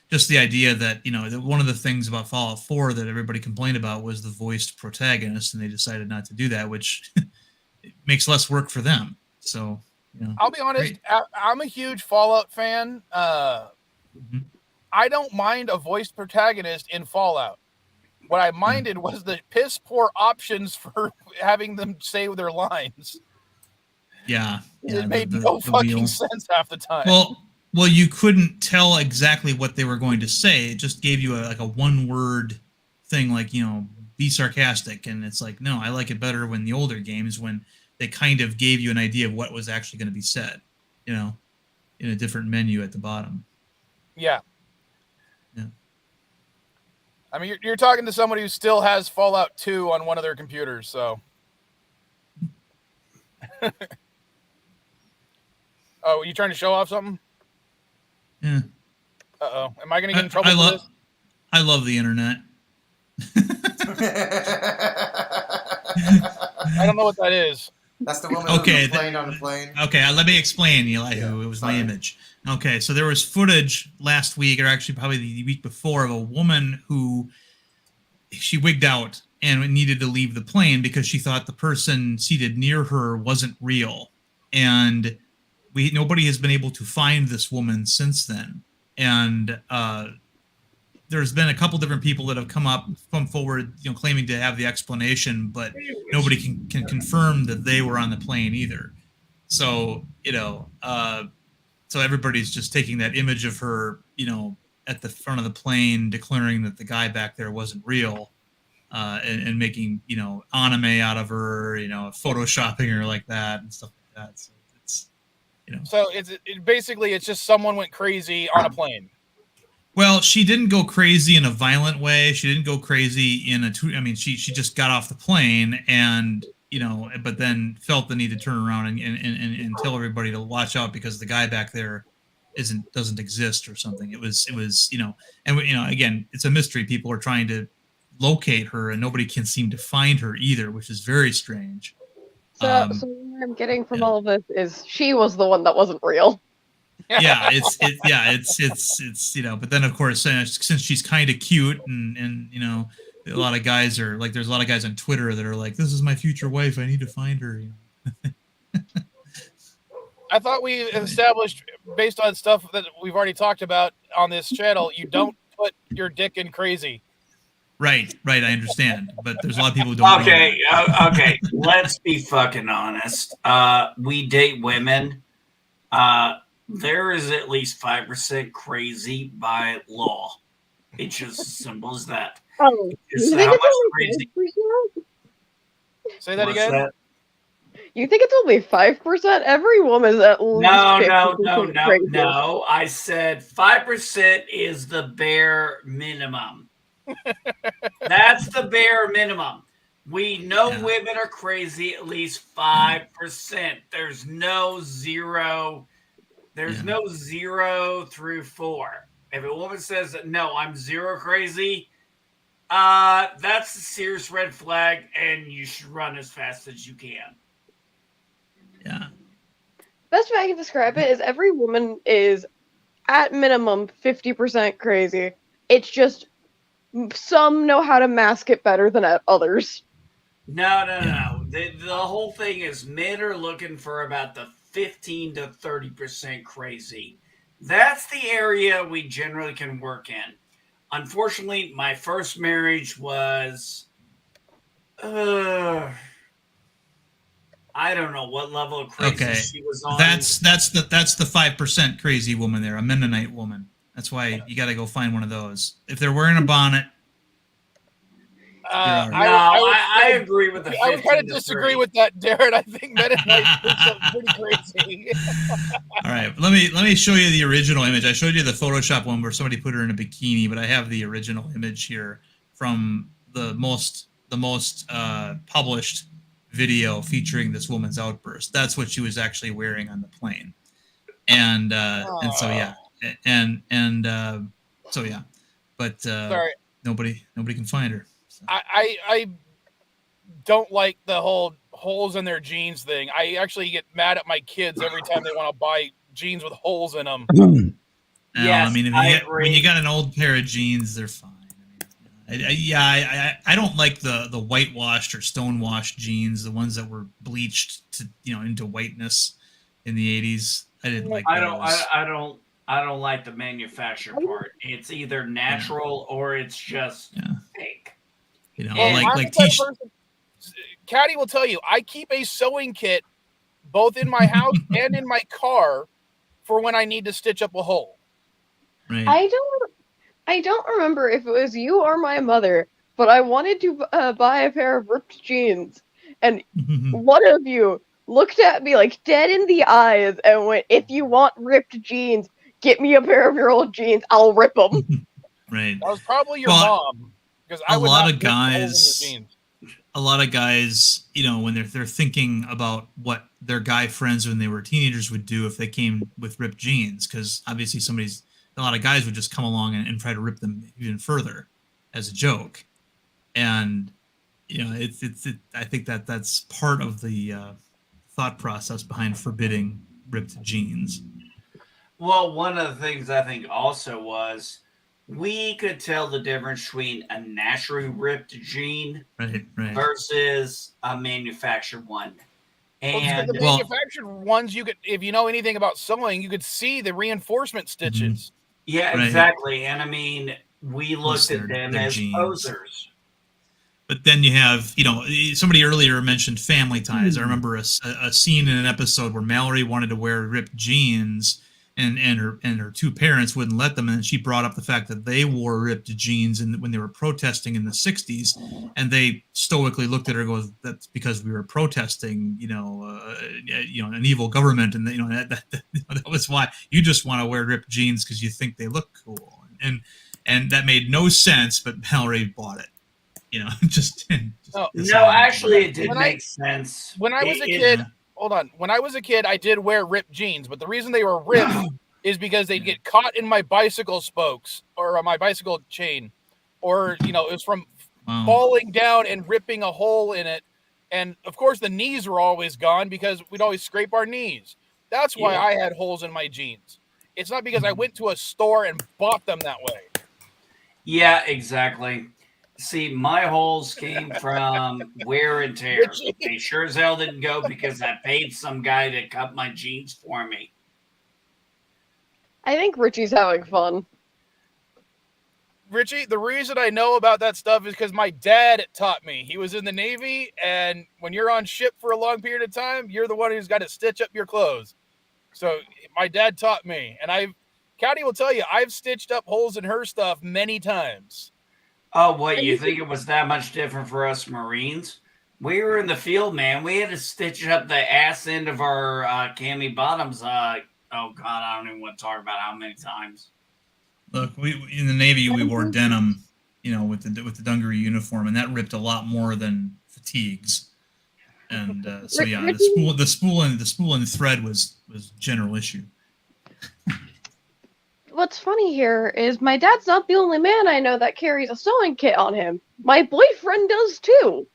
just the idea that one of the things about Fallout 4 that everybody complained about was the voiced protagonist, and they decided not to do that, which makes less work for them. So I'll be honest, I'm a huge Fallout fan. I don't mind a voiced protagonist in Fallout. What I minded was the piss poor options for having them say their lines. Yeah. It made no fucking sense half the time. Well, you couldn't tell exactly what they were going to say. It just gave you a one-word thing, like, be sarcastic. And it's like, no, I like it better when the older games, when they kind of gave you an idea of what was actually going to be said, in a different menu at the bottom. Yeah. I mean, you're talking to somebody who still has Fallout 2 on one of their computers, so. Oh, are you trying to show off something? Yeah. Uh-oh. Am I going to get in trouble for this? I love the internet. I don't know what that is. That's the woman who's playing on the plane. Okay, let me explain, Eli, who it was my image. Okay, so there was footage last week, or actually probably the week before, of a woman who she wigged out and needed to leave the plane because she thought the person seated near her wasn't real. And nobody has been able to find this woman since then. And there's been a couple different people that have come forward, claiming to have the explanation, but nobody can confirm that they were on the plane either. So, so everybody's just taking that image of her, at the front of the plane declaring that the guy back there wasn't real, and making, anime out of her, photoshopping her like that and stuff like that. So it's, So basically it's just someone went crazy on a plane. Well, she didn't go crazy in a violent way. She didn't go crazy she just got off the plane and, but then felt the need to turn around and tell everybody to watch out because the guy back there doesn't exist or something. It was, again, it's a mystery. People are trying to locate her and nobody can seem to find her either, which is very strange. So what I'm getting from all of this is she was the one that wasn't real. Yeah, it's but then of course, since she's kind of cute and a lot of guys are like, there's a lot of guys on Twitter that are like, this is my future wife, I need to find her. I thought we established, based on stuff that we've already talked about on this channel, you don't put your dick in crazy. Right, I understand, but there's a lot of people who don't. Okay, let's be fucking honest. We date women. There is at least 5% crazy by law. It's just as simple as that. Oh, It's you think how it's much only crazy. 5%? Say that What's again. that? You think it's only 5%? Every woman is at least 50% crazy. No. I said 5% is the bare minimum. That's the bare minimum. We know women are crazy at least 5%. There's no 0. There's no 0 through 4. If a woman says that, no, I'm 0 crazy, that's a serious red flag, and you should run as fast as you can. Yeah. Best way I can describe it is every woman is at minimum 50% crazy. It's just some know how to mask it better than others. No. The whole thing is men are looking for about the 15 to 30% crazy. That's the area we generally can work in. Unfortunately, my first marriage was, I don't know what level of crazy she was on. That's the 5% crazy woman there, a Mennonite woman. That's why you got to go find one of those. If they're wearing a bonnet. I agree with the. I would kind of disagree with that, Darren. I think Mennonites are pretty crazy. All right, let me show you the original image. I showed you the Photoshop one where somebody put her in a bikini, but I have the original image here from the most published video featuring this woman's outburst. That's what she was actually wearing on the plane, and so yeah, but Sorry. nobody can find her. So. I don't like the whole holes in their jeans thing. I actually get mad at my kids every time they want to buy jeans with holes in them. Yes, I mean, when you got an old pair of jeans, they're fine. I don't like the whitewashed or stonewashed jeans, the ones that were bleached to into whiteness in the 80s. I didn't like those. I don't like the manufacture part. It's either natural or it's just fake. Like t-shirt. Caddy will tell you, I keep a sewing kit both in my house and in my car for when I need to stitch up a hole. Right. I don't remember if it was you or my mother, but I wanted to buy a pair of ripped jeans, and one of you looked at me like dead in the eyes and went, "If you want ripped jeans, get me a pair of your old jeans. I'll rip them." Right. That was probably your mom. Because a lot of guys, when they're thinking about what their guy friends when they were teenagers would do if they came with ripped jeans, because obviously a lot of guys would just come along and try to rip them even further as a joke, and I think that's part of the thought process behind forbidding ripped jeans. Well, one of the things I think also was, we could tell the difference between a naturally ripped jean versus a manufactured one. And the manufactured ones, you could, if you know anything about sewing, you could see the reinforcement stitches. Yeah, exactly. And I mean, we looked at them as jeans. Posers. But then you have, somebody earlier mentioned Family Ties. I remember a scene in an episode where Mallory wanted to wear ripped jeans, and her two parents wouldn't let them. And she brought up the fact that they wore ripped jeans when they were protesting in the 60s, and they stoically looked at her and goes, "That's because we were protesting, an evil government, and that was why you just want to wear ripped jeans because you think they look cool." And that made no sense, but Mallory bought it. No, actually, it did make sense. When I was a kid, hold on. When I was a kid, I did wear ripped jeans, but the reason they were ripped is because they'd get caught in my bicycle spokes or my bicycle chain, or it was from falling down and ripping a hole in it. And of course, the knees were always gone because we'd always scrape our knees. That's why I had holes in my jeans. It's not because I went to a store and bought them that way. Yeah, exactly. See, my holes came from wear and tear. They sure as hell didn't go because I paid some guy to cut my jeans for me. I think Richie's having fun. Richie, the reason I know about that stuff is because my dad taught me. He was in the Navy, and when you're on ship for a long period of time, you're the one who's got to stitch up your clothes. So my dad taught me, and Cowdy will tell you, I've stitched up holes in her stuff many times. Oh, what, you think it was that much different for us Marines? We were in the field, man. We had to stitch up the ass end of our cami bottoms. Oh, God, I don't even want to talk about how many times. Look, in the Navy, we wore denim, with the dungaree uniform, and that ripped a lot more than fatigues. And the spool and thread was general issue. What's funny here is my dad's not the only man I know that carries a sewing kit on him. My boyfriend does too.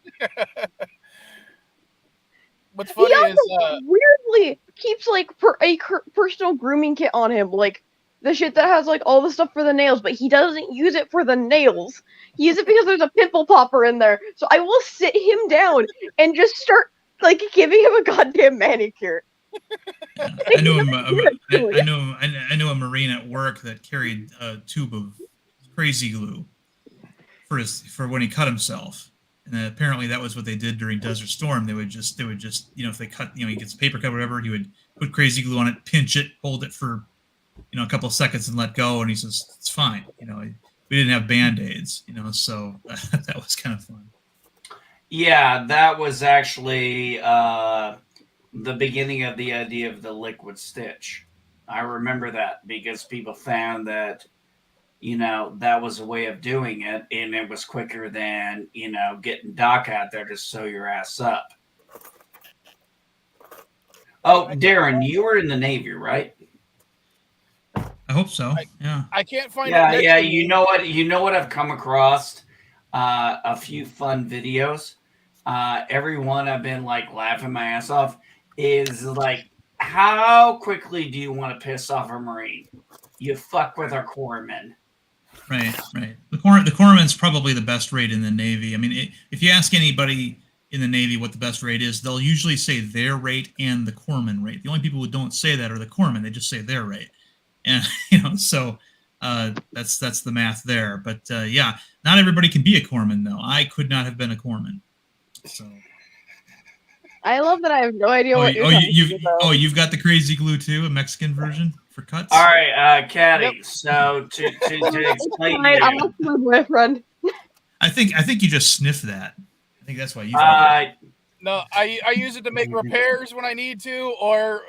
What's funny is weirdly keeps a personal grooming kit on him, like the shit that has all the stuff for the nails, but he doesn't use it for the nails. He uses it because there's a pimple popper in there. So I will sit him down and just start giving him a goddamn manicure. I knew a Marine at work that carried a tube of crazy glue for when he cut himself, and apparently that was what they did during Desert Storm. They would just if they cut, he gets a paper cut or whatever, he would put crazy glue on it, pinch it, hold it for a couple of seconds and let go, and he says it's fine. We didn't have Band-Aids, so that was kind of fun. Yeah, that was actually the beginning of the idea of the liquid stitch. I remember that because people found that, that was a way of doing it, and it was quicker than, getting Doc out there to sew your ass up. Oh, Darren, you were in the Navy, right? I hope so. Yeah. I can't find it. Yeah. You know what I've come across? A few fun videos. Every one I've been laughing my ass off is how quickly do you want to piss off a Marine? You fuck with our corpsmen. Right. The corpsman's probably the best rate in the Navy. I mean, if you ask anybody in the Navy what the best rate is, they'll usually say their rate and the corpsman rate. The only people who don't say that are the corpsmen. They just say their rate. And, so that's the math there. But, not everybody can be a corpsman, though. I could not have been a corpsman. So. I love that I have no idea what you're talking about. You've got the crazy glue too, a Mexican version for cuts. All right, Caddy. Yep. So to explain, I'm not my boyfriend. I think you just sniffed that. I think that's why you. No, I use it to make repairs when I need to, or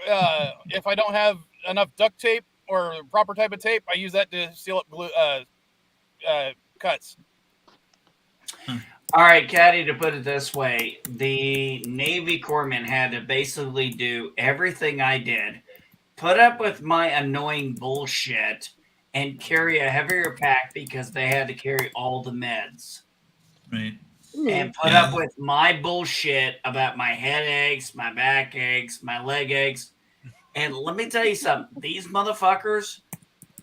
if I don't have enough duct tape or proper type of tape, I use that to seal up glue cuts. Huh. All right, Caddy, to put it this way, the Navy corpsmen had to basically do everything I did, put up with my annoying bullshit, and carry a heavier pack because they had to carry all the meds. Right. And put up with my bullshit about my head aches, my back aches, my leg aches. And let me tell you something. These motherfuckers,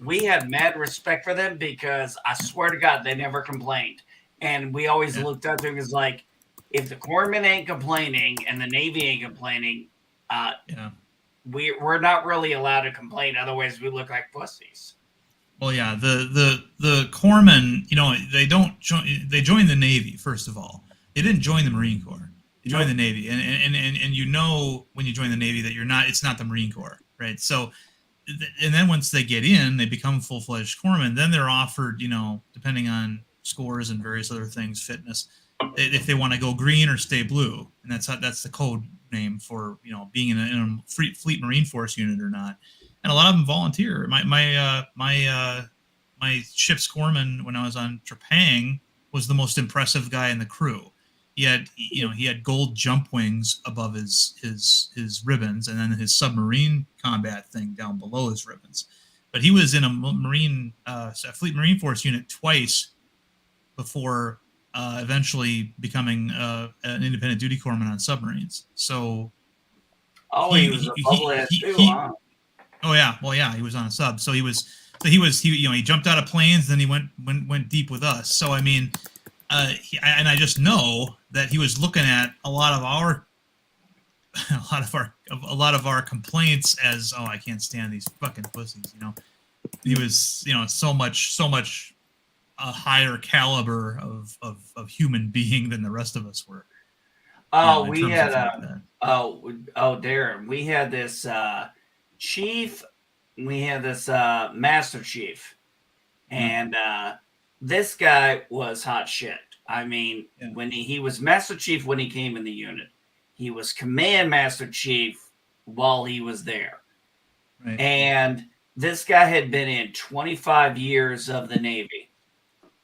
we had mad respect for them because I swear to God, they never complained. And we always looked up to him as if the corpsmen ain't complaining and the Navy ain't complaining, we're not really allowed to complain. Otherwise, we look like pussies. Well, yeah, the corpsmen, they joined the Navy, first of all. They didn't join the Marine Corps. They joined the Navy. And when you join the Navy that it's not the Marine Corps, right? So and then once they get in, they become full-fledged corpsmen. Then they're offered, depending on scores and various other things, fitness, if they want to go green or stay blue, and that's the code name for being in a Fleet Marine Force unit or not. And a lot of them volunteer. My ship's corpsman when I was on Trepang was the most impressive guy in the crew. He had gold jump wings above his ribbons, and then his submarine combat thing down below his ribbons. But he was in a Fleet Marine Force unit twice before eventually becoming an independent duty corpsman on submarines. So, he was a bubble ass too, huh? Oh yeah, well yeah, he was on a sub. So he jumped out of planes, then he went deep with us. So I mean. And I just know that he was looking at a lot of our complaints as, I can't stand these fucking pussies. He was so much a higher caliber of human being than the rest of us were. We had Darren, we had this chief, we had this master chief, and this guy was hot shit. I mean, when he was Master Chief when he came in the unit, he was Command Master Chief while he was there. Right. And this guy had been in 25 years of the Navy.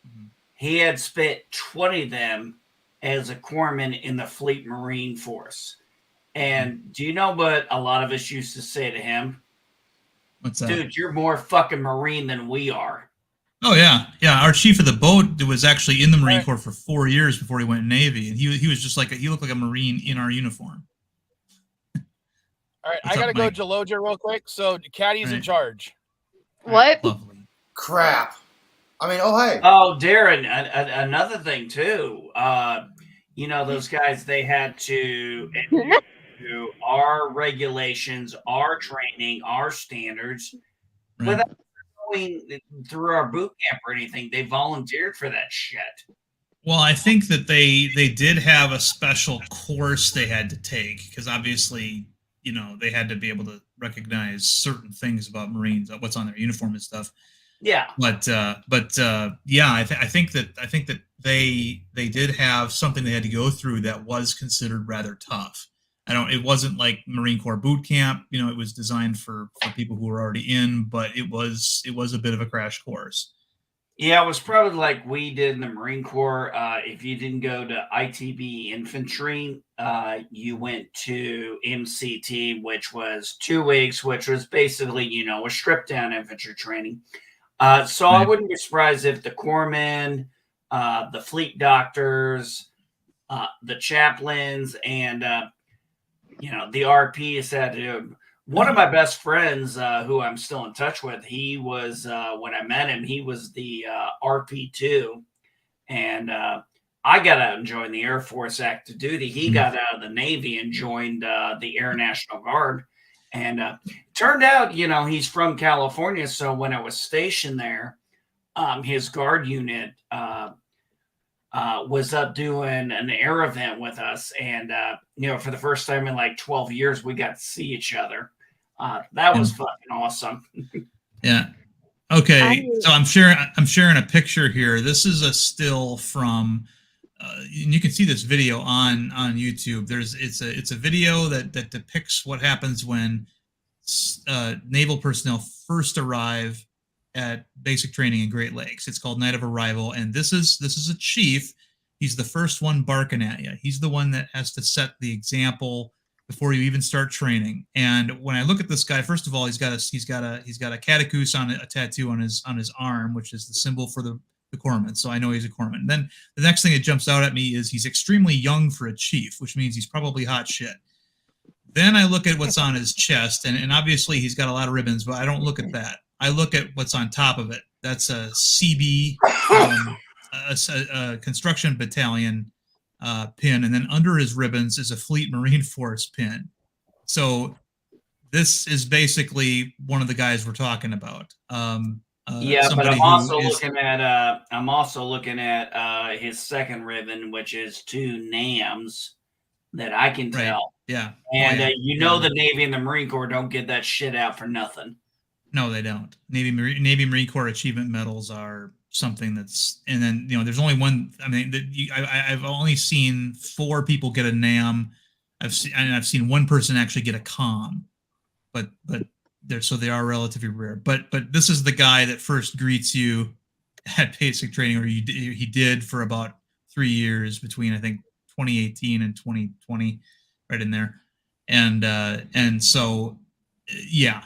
Mm-hmm. He had spent 20 of them as a corpsman in the Fleet Marine Force. And do you know what a lot of us used to say to him? What's that? Dude, you're more fucking Marine than we are. Oh yeah. Our chief of the boat was actually in the Marine Corps for 4 years before he went Navy, and he was just he looked like a Marine in our uniform. All right, I gotta go Jaloja real quick. So Caddy's in charge. What? Lovely. Crap. I mean, hey. Oh, Darren, another thing too. Those guys, they had to adhere to our regulations, our training, our standards, without going through our boot camp or anything. They volunteered for that shit. Well, I think that they did have a special course they had to take, because obviously, they had to be able to recognize certain things about Marines, what's on their uniform and stuff. Yeah. But yeah, I think that they did have something they had to go through that was considered rather tough. It wasn't like Marine Corps boot camp. It was designed for people who were already in, but it was a bit of a crash course. Yeah, it was probably like we did in the Marine Corps. If you didn't go to ITB infantry, you went to MCT, which was 2 weeks, which was basically, a stripped down infantry training. So I wouldn't be surprised if the corpsmen, the fleet doctors, the chaplains, and the RPs had to. One of my best friends, who I'm still in touch with, he was when I met him, he was the RP2, and I got out and joined the Air Force active duty. He got out of the Navy and joined the Air National Guard, and turned out, he's from California. So when I was stationed there, his guard unit was up doing an air event with us. And, for the first time in like 12 years, we got to see each other. That was fucking awesome. Yeah. Okay. So I'm sharing a picture here. This is a still from, and you can see this video on YouTube. It's a video that depicts what happens when naval personnel first arrive at basic training in Great Lakes. It's called Night of Arrival, and this is a chief. He's the first one barking at you. He's the one that has to set the example before you even start training. And when I look at this guy, first of all, he's got a catechoose on a tattoo on his arm, which is the symbol for the corpsman. So I know he's a corpsman. And then the next thing that jumps out at me is he's extremely young for a chief, which means he's probably hot shit. Then I look at what's on his chest, and obviously he's got a lot of ribbons, but I don't look at that. I look at what's on top of it. That's a CB, a construction battalion pin, and then under his ribbons is a Fleet Marine Force pin. So this is basically one of the guys we're talking about. But I'm also looking at his second ribbon, which is 2 NAMs that I can tell. Yeah. And the Navy and the Marine Corps don't get that shit out for nothing. No, they don't. Navy Marine Corps achievement medals are something that's, and then there's only one. I mean, I've only seen 4 people get a NAM. I've seen one person actually get a COM, but they are relatively rare. But this is the guy that first greets you at basic training, or he did for about 3 years between, I think, 2018 and 2020, right in there, and so yeah.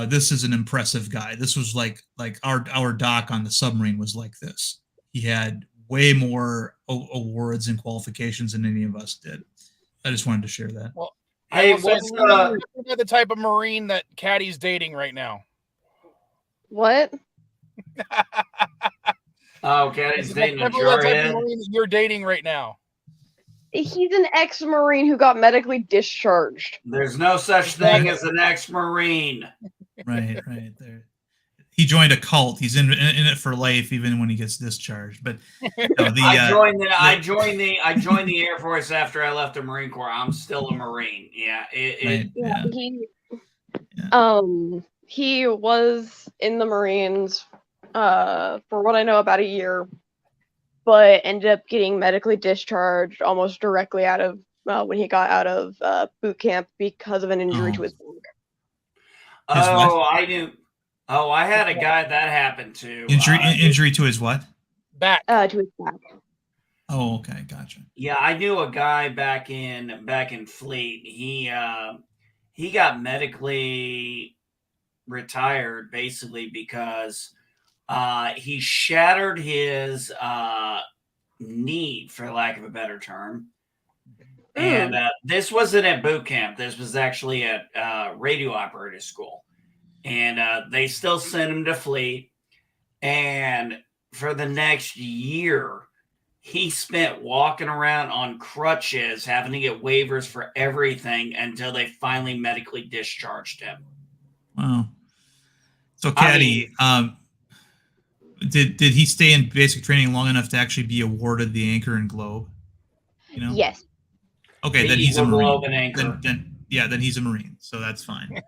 This is an impressive guy. This was like our doc on the submarine was like this. He had way more awards and qualifications than any of us did. I just wanted to share that. Well, Hey, what's the type of Marine that Caddy's dating right now? What? Oh, Caddy's dating a type of jarhead. Marine that you're dating right now? He's an ex-Marine who got medically discharged. There's no such thing as an ex-Marine. Right there. He joined a cult. He's in it for life, even when he gets discharged. But I joined the Air Force after I left the Marine Corps. I'm still a Marine. Yeah. He was in the Marines for what I know about a year, but ended up getting medically discharged almost directly out of when he got out of boot camp because of an injury to his back. I knew. Oh, I had a guy that happened to. Injury to his what? Back. To his back. Oh, okay, gotcha. Yeah, I knew a guy back in Fleet. He got medically retired basically because he shattered his knee, for lack of a better term. And this wasn't at boot camp. This was actually at radio operator school. And they still sent him to Fleet. And for the next year, he spent walking around on crutches, having to get waivers for everything until they finally medically discharged him. Wow. So, Caddy, did he stay in basic training long enough to actually be awarded the Anchor and Globe? Yes. Okay, then he's a Marine. Then he's a Marine, so that's fine.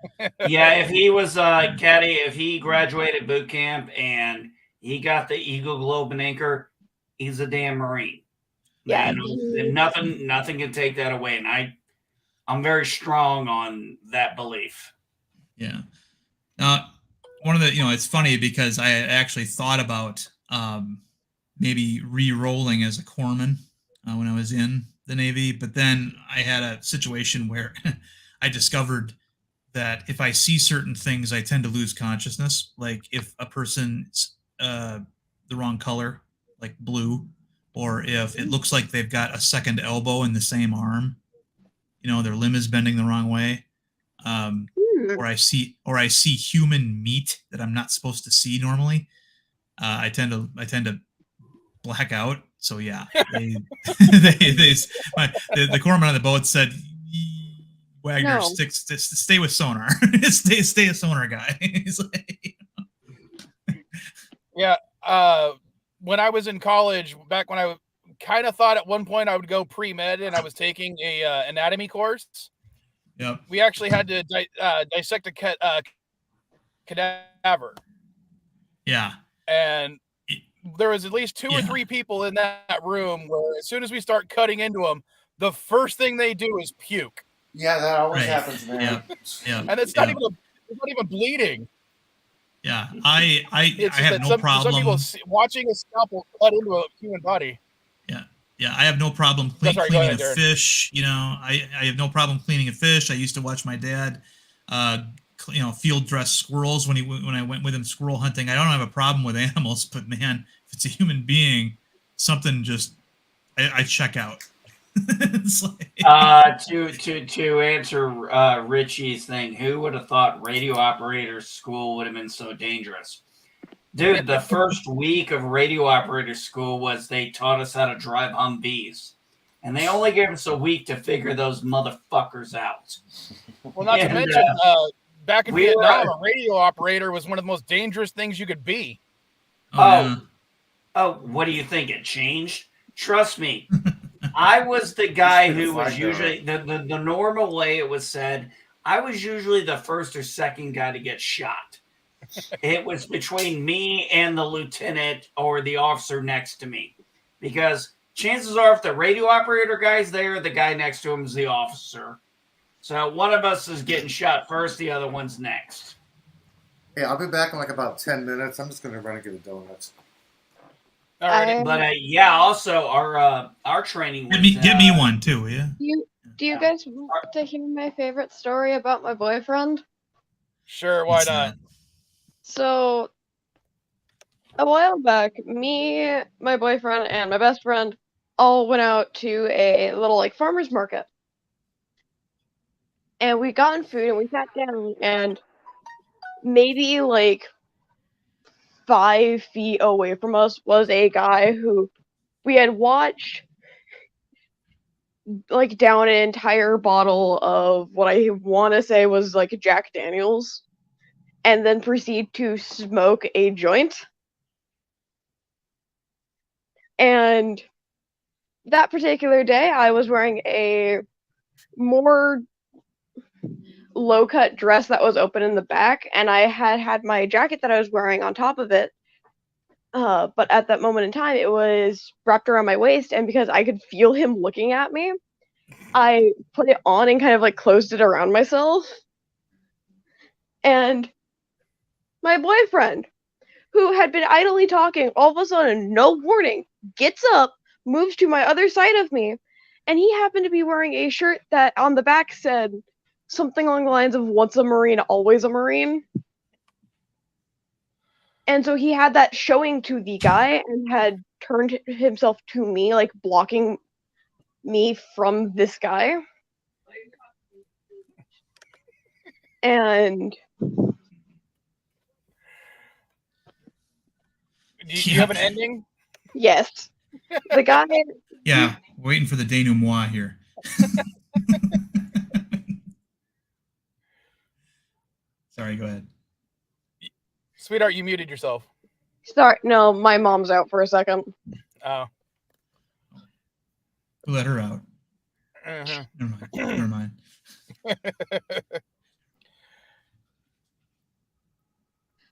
Yeah, if he was Caddy, if he graduated boot camp and he got the Eagle, Globe, and Anchor, he's a damn Marine. Yeah, nothing can take that away, and I'm very strong on that belief. Yeah. One of the, it's funny because I actually thought about maybe re-rolling as a corpsman when I was in the Navy, but then I had a situation where I discovered that if I see certain things, I tend to lose consciousness. Like if a person's the wrong color, like blue, or if it looks like they've got a second elbow in the same arm, their limb is bending the wrong way. Or I see human meat that I'm not supposed to see normally. I tend to black out. So yeah, the corpsman on the boat said, "Wagner, stay with sonar. stay a sonar guy." He's like, yeah. When I was in college, back when I kind of thought at one point I would go pre-med, and I was taking a anatomy course. Yep. We actually had to dissect a cadaver. Yeah. And there was at least 2 or 3 people in that room where as soon as we start cutting into them, the first thing they do is puke. Yeah, that always happens, man. Yeah. And it's not even bleeding. Yeah. I have no problem. Some people watching a scalpel cut into a human body. Yeah, I have no problem cleaning a fish. I have no problem cleaning a fish. I used to watch my dad, field dress squirrels when I went with him squirrel hunting. I don't have a problem with animals, but man, if it's a human being, something just I check out. It's like... to answer Richie's thing, who would have thought radio operator school would have been so dangerous? Dude, the first week of radio operator school was they taught us how to drive Humvees. And they only gave us a week to figure those motherfuckers out. Well, not to mention, back in Vietnam, a radio operator was one of the most dangerous things you could be. Oh, what do you think? It changed? Trust me. I was the guy who was usually, the normal way it was said, I was usually the first or second guy to get shot. It was between me and the lieutenant or the officer next to me. Because chances are if the radio operator guy's there, the guy next to him is the officer. So one of us is getting shot first, the other one's next. Hey, I'll be back in like about 10 minutes. I'm just going to run and get a donut. All right. But yeah, also our training was, Get me one too, will you? Do you guys want to hear my favorite story about my boyfriend? Sure, why not? So, a while back, me, my boyfriend, and my best friend all went out to a little like farmer's market. And we got food and we sat down, and maybe like 5 feet away from us was a guy who we had watched like down an entire bottle of what I want to say was like Jack Daniels, and then proceed to smoke a joint. And that particular day, I was wearing a more low-cut dress that was open in the back, and I had my jacket that I was wearing on top of it. But at that moment in time, it was wrapped around my waist, and because I could feel him looking at me, I put it on and kind of like closed it around myself. And my boyfriend, who had been idly talking, all of a sudden, no warning, gets up, moves to my other side of me, and he happened to be wearing a shirt that on the back said something along the lines of "Once a Marine, always a Marine." And so he had that showing to the guy and had turned himself to me, like blocking me from this guy. And Do you have an ending? yes, the guy. Yeah, waiting for the denouement here. Sorry, go ahead. Sweetheart, you muted yourself. Sorry, no, my mom's out for a second. Oh. Who let her out? Uh-huh. Never mind.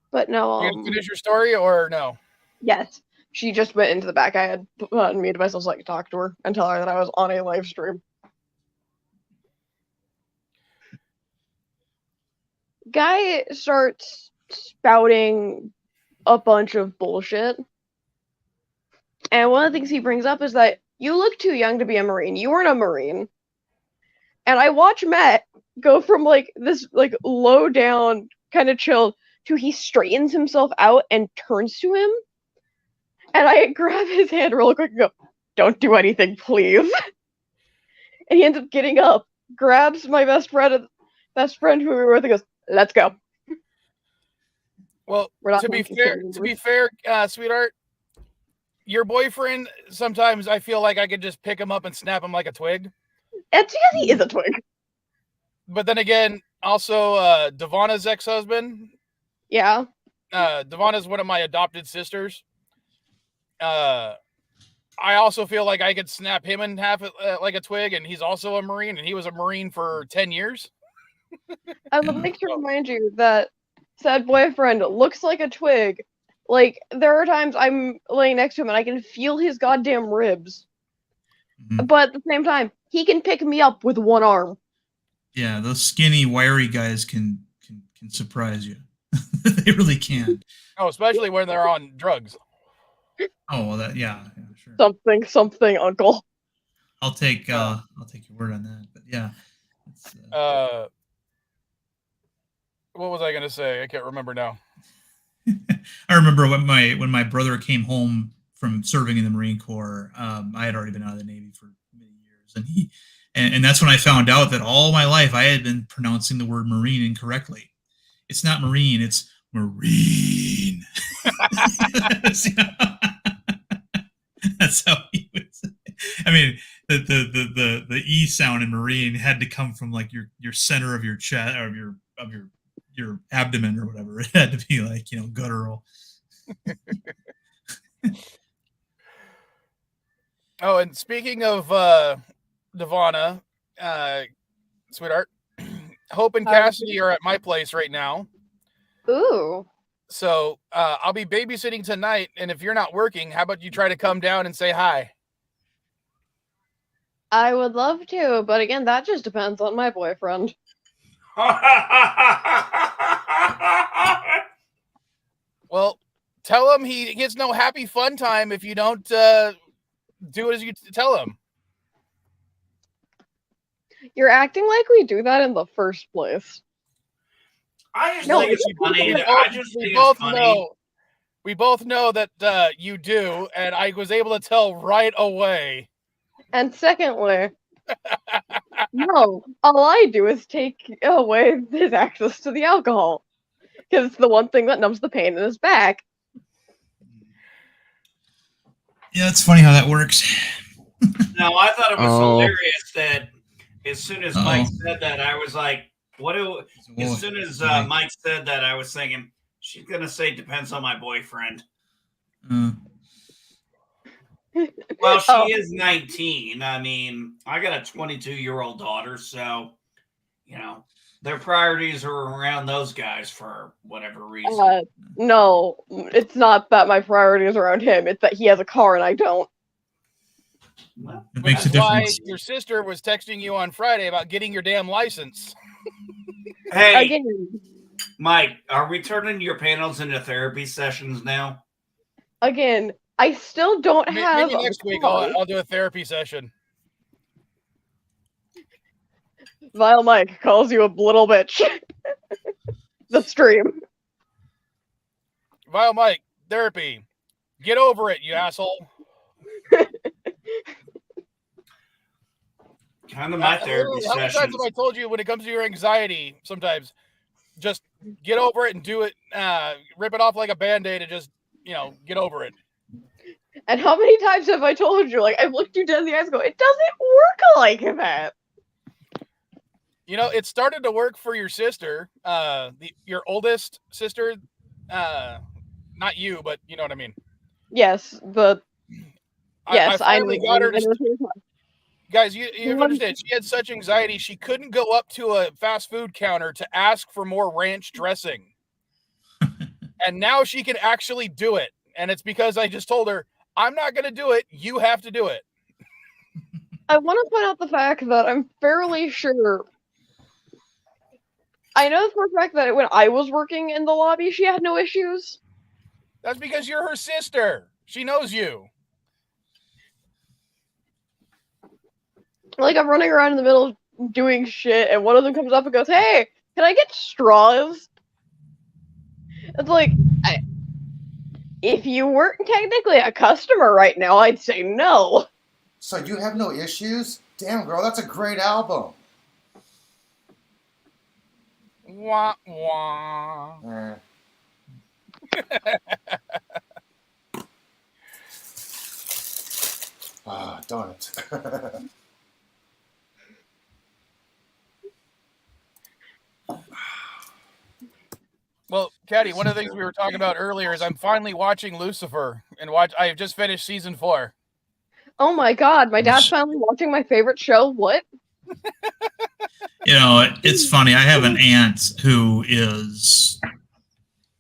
But no, You gonna finish your story or no? yes, she just went into the back. I had muted myself so I could talk to her and tell her that I was on a live stream. Guy starts spouting a bunch of bullshit. And one of the things he brings up is that you look too young to be a Marine. You weren't a Marine. And I watch Matt go from like this like low down kind of chill to he straightens himself out and turns to him. And I grab his hand real quick and go, "Don't do anything, please." And he ends up getting up, grabs my best friend who we were with, and goes, "Let's go." Well, to be fair, sweetheart, your boyfriend, sometimes I feel like I could just pick him up and snap him like a twig. That's because he is a twig. But then again, also Devana's ex-husband. Yeah. Devana's one of my adopted sisters. I also feel like I could snap him in half like a twig, and he's also a Marine, and he was a Marine for 10 years. I would like to remind you that said boyfriend looks like a twig. Like, there are times I'm laying next to him and I can feel his goddamn ribs. Mm-hmm. But at the same time, he can pick me up with one arm. Yeah, those skinny, wiry guys can surprise you. They really can. Oh, especially when they're on drugs. Oh, well, yeah, sure. Something, uncle. I'll take your word on that. But yeah. What was I gonna say? I can't remember now. I remember when my brother came home from serving in the Marine Corps. I had already been out of the Navy for many years, and that's when I found out that all my life I had been pronouncing the word Marine incorrectly. It's not Marine, it's Marine. That's how he would say. I mean, the E sound in Marine had to come from like your center of your chest or your abdomen or whatever. It had to be like, guttural. Oh, and speaking of Devana, sweetheart, Hope and Cassidy are at my place right now. Ooh. So I'll be babysitting tonight, and if you're not working, how about you try to come down and say hi? I would love to, but again, that just depends on my boyfriend. Well, tell him he gets no happy fun time if you don't do it as you tell him. You're acting like we do that in the first place. I just No, think it's funny. We both know that you do, and I was able to tell right away. And secondly, no, all I do is take away his access to the alcohol. Because it's the one thing that numbs the pain in his back. Yeah, it's funny how that works. No, I thought it was hilarious that as soon as Mike said that, I was like, as soon as Mike said that, I was thinking, she's going to say depends on my boyfriend. Well, she is 19. I mean, I got a 22-year-old daughter, so, their priorities are around those guys for whatever reason. No, it's not that my priorities are around him. It's that he has a car and I don't. Well, it makes a difference. Why your sister was texting you on Friday about getting your damn license. Hey, again, Mike, are we turning your panels into therapy sessions now? Again, I still don't have. Maybe next week I'll do a therapy session. Vilemike calls you a little bitch. The stream. Vilemike, therapy. Get over it, you asshole. Kind of my therapy How many times sessions. have I told you when it comes to your anxiety, sometimes just get over it and do it, rip it off like a Band-Aid and just, get over it. And how many times have I told you, I've looked you dead in the eyes and go, it doesn't work like that. It started to work for your sister, your oldest sister, not you, but you know what I mean. Yes, I finally got her to. Guys, you understand, she had such anxiety, she couldn't go up to a fast food counter to ask for more ranch dressing. And now she can actually do it. And it's because I just told her, I'm not going to do it. You have to do it. I want to point out the fact that I'm fairly sure. I know for a fact that when I was working in the lobby, she had no issues. That's because you're her sister. She knows you. I'm running around in the middle doing shit, and one of them comes up and goes, "Hey, can I get straws?" It's if you weren't technically a customer right now, I'd say no. So you have no issues? Damn, girl, that's a great album. Wah, wah. Darn it. Well, Caddy, one of the things we were talking about earlier is I'm finally watching Lucifer, and I have just finished season 4. Oh my god, my dad's finally watching my favorite show. What? It's funny. I have an aunt who is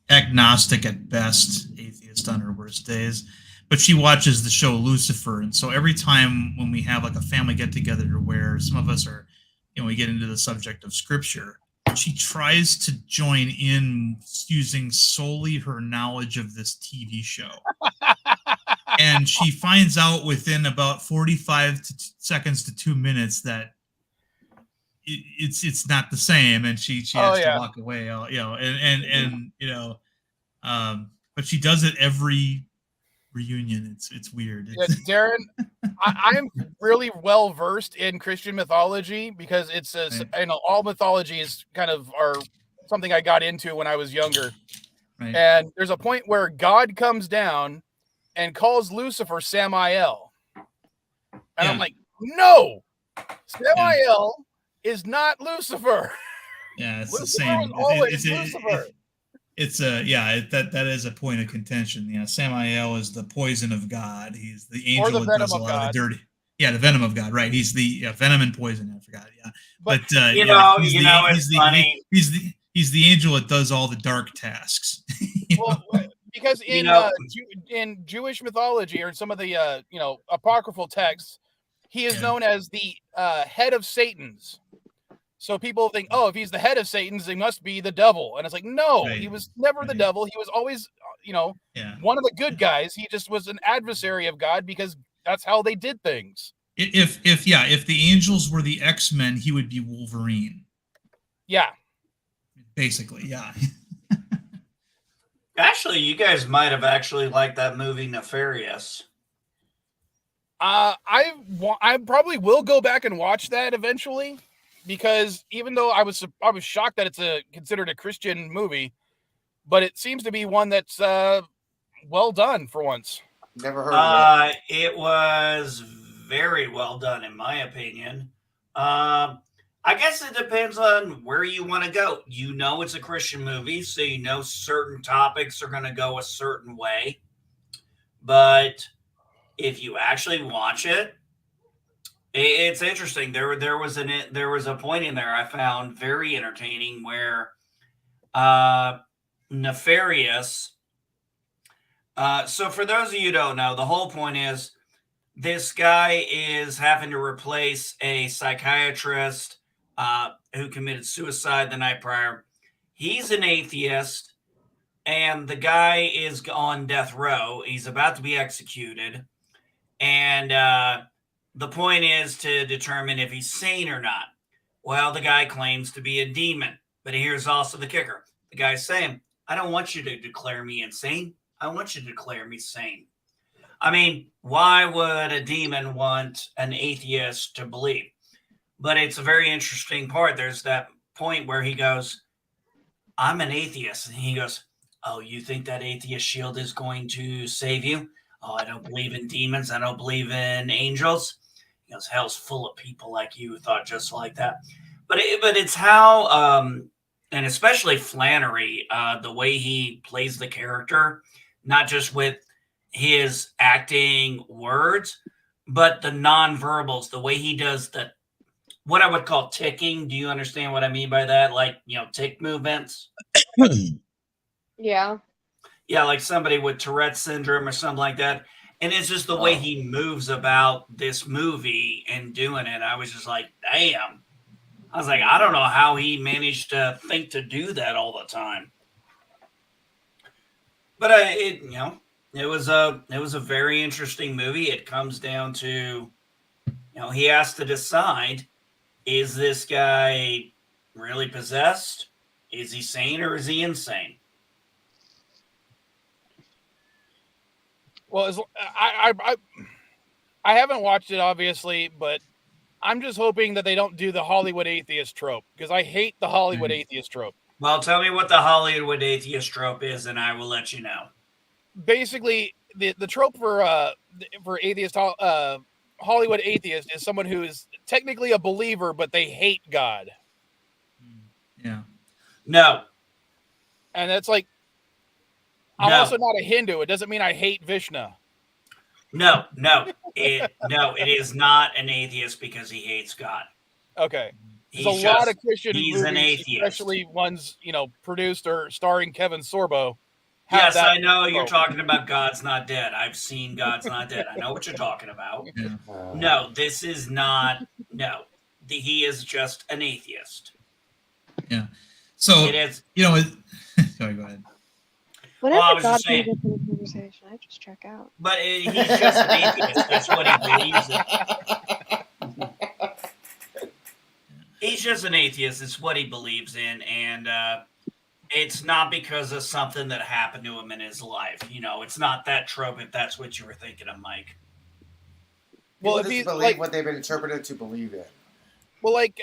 agnostic at best, atheist on her worst days, but she watches the show Lucifer. And so every time when we have a family get together where some of us are, we get into the subject of scripture, she tries to join in using solely her knowledge of this TV show. And she finds out within about 45 seconds to 2 minutes that it's not the same, and she has to walk away. But she does it every reunion. It's weird. Darren, I'm really well versed in Christian mythology because it's all mythology is kind of something I got into when I was younger. Right. And there's a point where God comes down and calls Lucifer Samael. And I'm like, no, Samael is not Lucifer. Yeah, it's Lucifer the same. Always Lucifer. That is a point of contention. Yeah, Samael is the poison of God. He's the angel the that venom does a of lot God. of the dirty. Yeah, the venom of God. Right. He's the venom and poison. I forgot. Yeah, but it's funny. He's the angel that does all the dark tasks. Well, because in in Jewish mythology or some of the apocryphal texts, he is known as the head of Satan's. So people think, oh, if he's the head of Satan's, he must be the devil. And it's like, no, he was never the devil. He was always, one of the good guys. He just was an adversary of God because that's how they did things. If the angels were the X-Men, he would be Wolverine. Yeah. Basically, yeah. Actually, you guys might have actually liked that movie Nefarious. I probably will go back and watch that eventually, because even though I was shocked that it's considered a Christian movie, but it seems to be one that's well done for once. Never heard of it. It was very well done, in my opinion. I guess it depends on where you want to go. You know it's a Christian movie, so you know certain topics are going to go a certain way. But if you actually watch it, it's interesting. There was a point in there I found very entertaining where Nefarious. So for those of you who don't know, the whole point is this guy is having to replace a psychiatrist who committed suicide the night prior. He's an atheist, and the guy is on death row. He's about to be executed. And the point is to determine if he's sane or not. Well, the guy claims to be a demon, but here's also the kicker. The guy's saying, I don't want you to declare me insane. I want you to declare me sane. I mean, why would a demon want an atheist to believe? But it's a very interesting part. There's that point where he goes, I'm an atheist. And he goes, oh, you think that atheist shield is going to save you? Oh, I don't believe in demons. I don't believe in angels. He goes, hell's full of people like you who thought just like that. But it's how, and especially Flannery, the way he plays the character, not just with his acting words, but the nonverbals, the way he does what I would call ticking. Do you understand what I mean by that? Like, tick movements. Yeah. Yeah, like somebody with Tourette's syndrome or something like that. And it's just the way he moves about this movie and doing it. I was just like, damn. I was like, I don't know how he managed to think to do that all the time. But it was a very interesting movie. It comes down to, he has to decide, is this guy really possessed? Is he sane or is he insane? Well, I haven't watched it, obviously, but I'm just hoping that they don't do the Hollywood atheist trope, because I hate the Hollywood atheist trope. Well, tell me what the Hollywood atheist trope is, and I will let you know. Basically, the trope for atheist Hollywood atheist is someone who is technically a believer, but they hate God. Yeah. No. And that's like, I'm also not a Hindu. It doesn't mean I hate Vishnu. No. It is not an atheist because he hates God. Okay. There's a lot of Christian movies, especially ones, produced or starring Kevin Sorbo. Yes, I know you're talking about God's Not Dead. I've seen God's Not Dead. I know what you're talking about. Yeah. No, this is not. No, he is just an atheist. Yeah. So it is. Sorry, go ahead. Whenever God comes up in the conversation, I just check out. But he's just an atheist. That's what he believes in. He's just an atheist. It's what he believes in, and it's not because of something that happened to him in his life. It's not that trope. If that's what you were thinking of, Mike. Well, if you believe what they've been interpreted to believe in. Well, like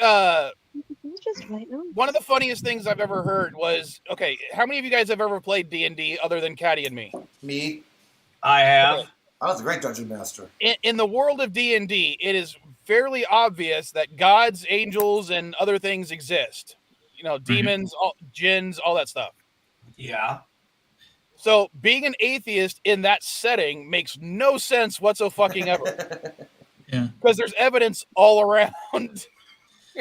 just wait, no. One of the funniest things I've ever heard was, okay, how many of you guys have ever played D&D other than Caddy and me? Me. I have. Okay. I was a great dungeon master. In the world of D&D, it is fairly obvious that gods, angels, and other things exist. Demons, jinns, all that stuff. Yeah. So being an atheist in that setting makes no sense whatsoever. Yeah. Because there's evidence all around.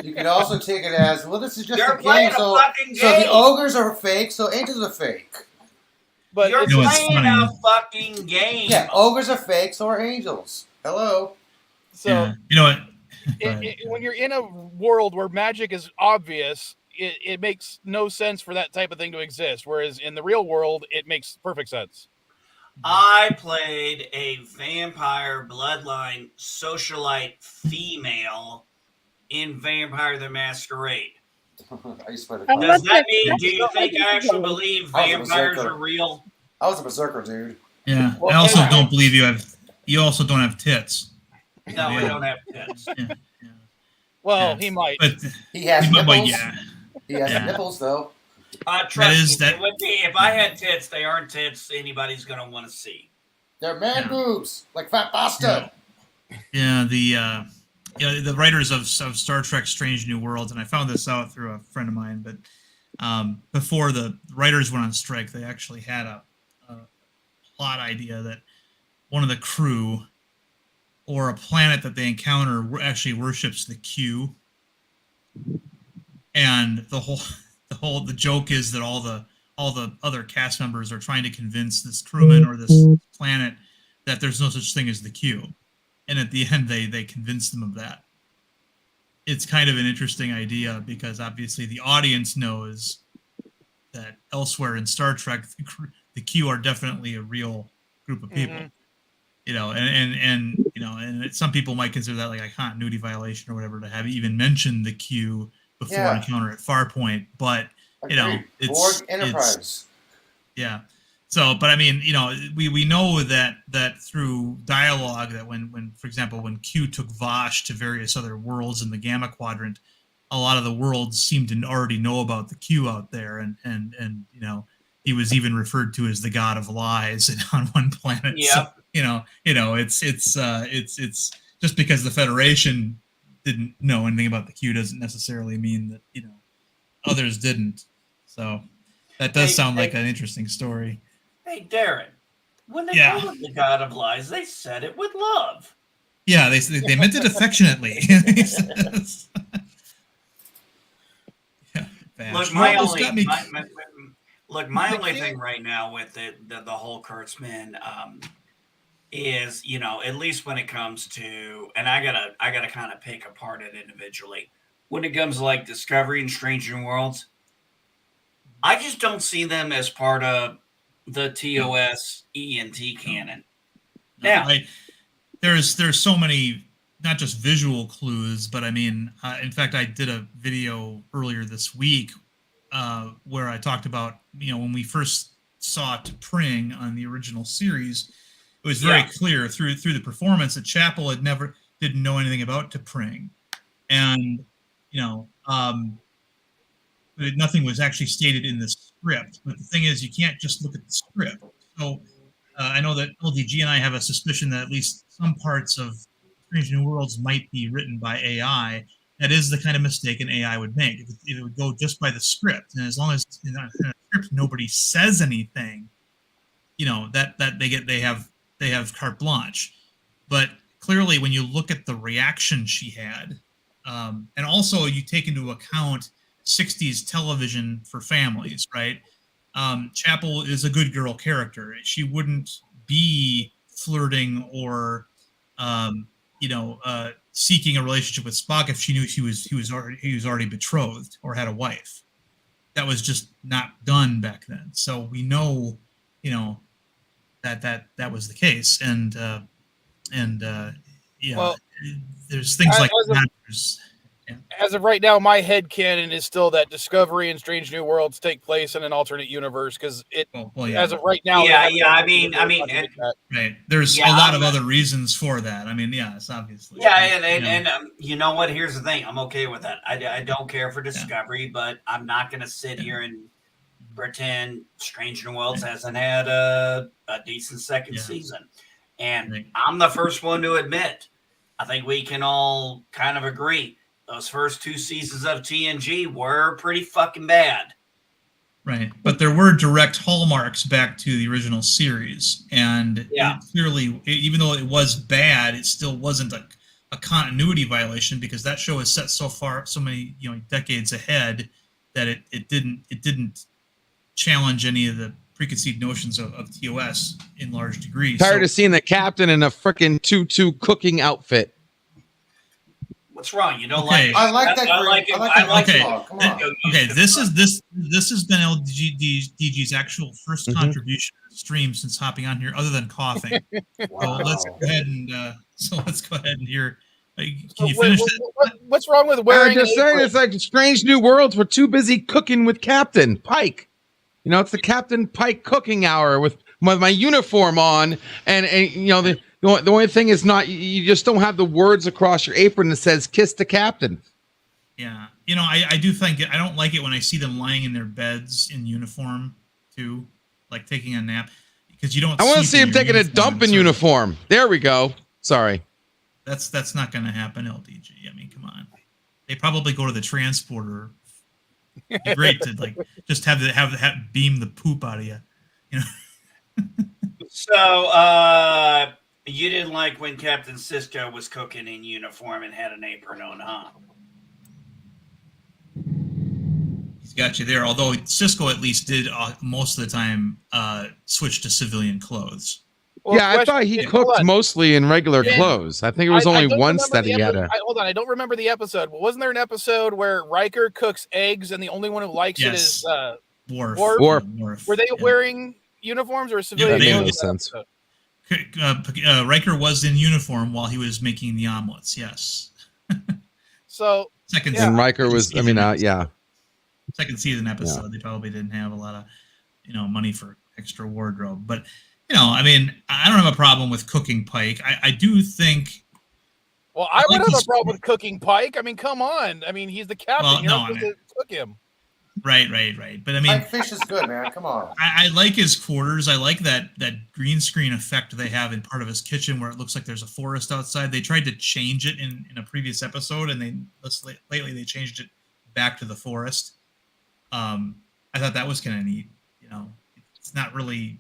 You can also take it as, well, this is just You're a playing game. a So fucking the game. ogres are fake, so angels are fake. But You're it's You know what's playing funny? a fucking game. Yeah, ogres are fake, so are angels. Hello. so Yeah. You know what? Go ahead. when you're in a world where magic is obvious, it makes no sense for that type of thing to exist. Whereas in the real world, it makes perfect sense. I played a vampire bloodline socialite female in Vampire the Masquerade. I used to play I'm the Does about that to- mean, do you think I actually That's- believe I was a vampires berserker. are real? I was a berserker, dude. Yeah. Well, I also anyway. don't believe you have. You also don't have tits. No, I Yeah. don't have tits. Yeah. Well, Yeah. he might. But He has but nipples. yeah. He has Yeah. nipples, though. Trust is me, that- it would be, if I had tits, they aren't tits anybody's going to want to see. They're man Yeah. boobs, like Fat Bastard. Yeah. The writers of Star Trek: Strange New Worlds, and I found this out through a friend of mine. But before the writers went on strike, they actually had a plot idea that one of the crew or a planet that they encounter actually worships the Q, and the joke is that all the other cast members are trying to convince this crewman or this planet that there's no such thing as the Q, and at the end they convince them of that. It's kind of an interesting idea because obviously the audience knows that elsewhere in Star Trek the Q are definitely a real group of people. Mhm. You know, and you know, and some people might consider that like a continuity violation or whatever to have even mentioned the Q before Yeah. Encounter at Farpoint, but you know, Agreed. Borg Enterprise. yeah. So, but I mean, you know, we know that through dialogue that when for example when Q took Vosh to various other worlds in the Gamma Quadrant, a lot of the worlds seemed to already know about the Q out there, and you know, he was even referred to as the god of lies on one planet. Yep. So, you know, it's just because the Federation didn't know anything about the Q doesn't necessarily mean that, you know, others didn't. So that does sound like an interesting story. Hey, Darren, when they Yeah. called it the God of Lies, they said it with love. Yeah, they meant it affectionately. Yeah, Vash. Look, my Well, it's only got me- my only thing right now with the whole Kurtzman is, you know, at least when it comes to, and I gotta kind of pick apart it individually. When it comes to like Discovery and Strange New Worlds, I just don't see them as part of the TOS ENT canon. Now, there's so many, not just visual clues, but I mean, in fact, I did a video earlier this week where I talked about, you know, when we first saw T'Pring on the original series, it was very clear through the performance that Chapel didn't know anything about T'Pring, and you know, nothing was actually stated in the script. But the thing is, you can't just look at the script. So I know that LDG and I have a suspicion that at least some parts of Strange New Worlds might be written by AI. That is the kind of mistake an AI would make. If it would go just by the script, and as long as in the script nobody says anything, you know, that they have carte blanche. But clearly, when you look at the reaction she had, and also you take into account 60s television for families, right? Chapel is a good girl character. She wouldn't be flirting or, seeking a relationship with Spock if she knew he was already betrothed or had a wife. That was just not done back then. So we know, you know, that was the case, and Well, there's things like that. As of right now, my headcanon is still that Discovery and Strange New Worlds take place in an alternate universe because as of right now, right. There's a lot of other reasons for that. I mean, yes, obviously. Yeah, and you know what? Here's the thing. I'm okay with that. I don't care for Discovery, but I'm not going to sit here and pretend Strange New Worlds hasn't had a decent second season. And I'm the first one to admit, I think we can all kind of agree, those first 2 seasons of TNG were pretty fucking bad. Right. But there were direct hallmarks back to the original series. And it clearly, even though it was bad, it still wasn't a a continuity violation because that show is set so many decades ahead that it didn't challenge any of the preconceived notions of TOS in large degree. Tired of seeing the captain in a freaking tutu cooking outfit. What's wrong? You don't Okay. like? I like that. I like it. I like I that. like Okay. Come on. Okay, this has been LDG's actual first contribution to the stream since hopping on here, other than coughing. Wow. So let's go ahead and hear. Can you finish that? What's wrong with I'm wearing? just saying, it's like strange new worlds. We're too busy cooking with Captain Pike. You know, it's the Captain Pike cooking hour with my uniform on, and you know the only thing is not you just don't have the words across your apron that says "Kiss the Captain." Yeah, you know, I do think I don't like it when I see them lying in their beds in uniform too, like taking a nap, because you don't. I want to see sleep him taking a dump in uniform. There we go. Sorry. That's not going to happen, LDG. I mean, come on. They probably go to the transporter. It'd be great to like just have beam the poop out of you, you know. So you didn't like when Captain Sisko was cooking in uniform and had an apron on, huh? He's got you there. Although Cisco at least did most of the time switch to civilian clothes. Well, yeah, I thought he cooked mostly in regular clothes. I think it was only once that he had a. Hold on, I don't remember the episode. But wasn't there an episode where Riker cooks eggs and the only one who likes it is Worf? Worf. Were they wearing uniforms or civilian? Yeah, that makes sense. Riker was in uniform while he was making the omelets. Yes. So second. And Riker was. I mean, yeah. Second season episode. Yeah. They probably didn't have a lot of, money for extra wardrobe, but. I mean, I don't have a problem with cooking Pike. I do think. Well, I would have a problem with cooking Pike. I mean, come on. I mean, he's the captain. Well, You're not supposed to cook him. Right. But I mean, Pike fish is good, man. Come on. I like his quarters. I like that green screen effect they have in part of his kitchen where it looks like there's a forest outside. They tried to change it in a previous episode, and lately they changed it back to the forest. I thought that was kind of neat. It's not really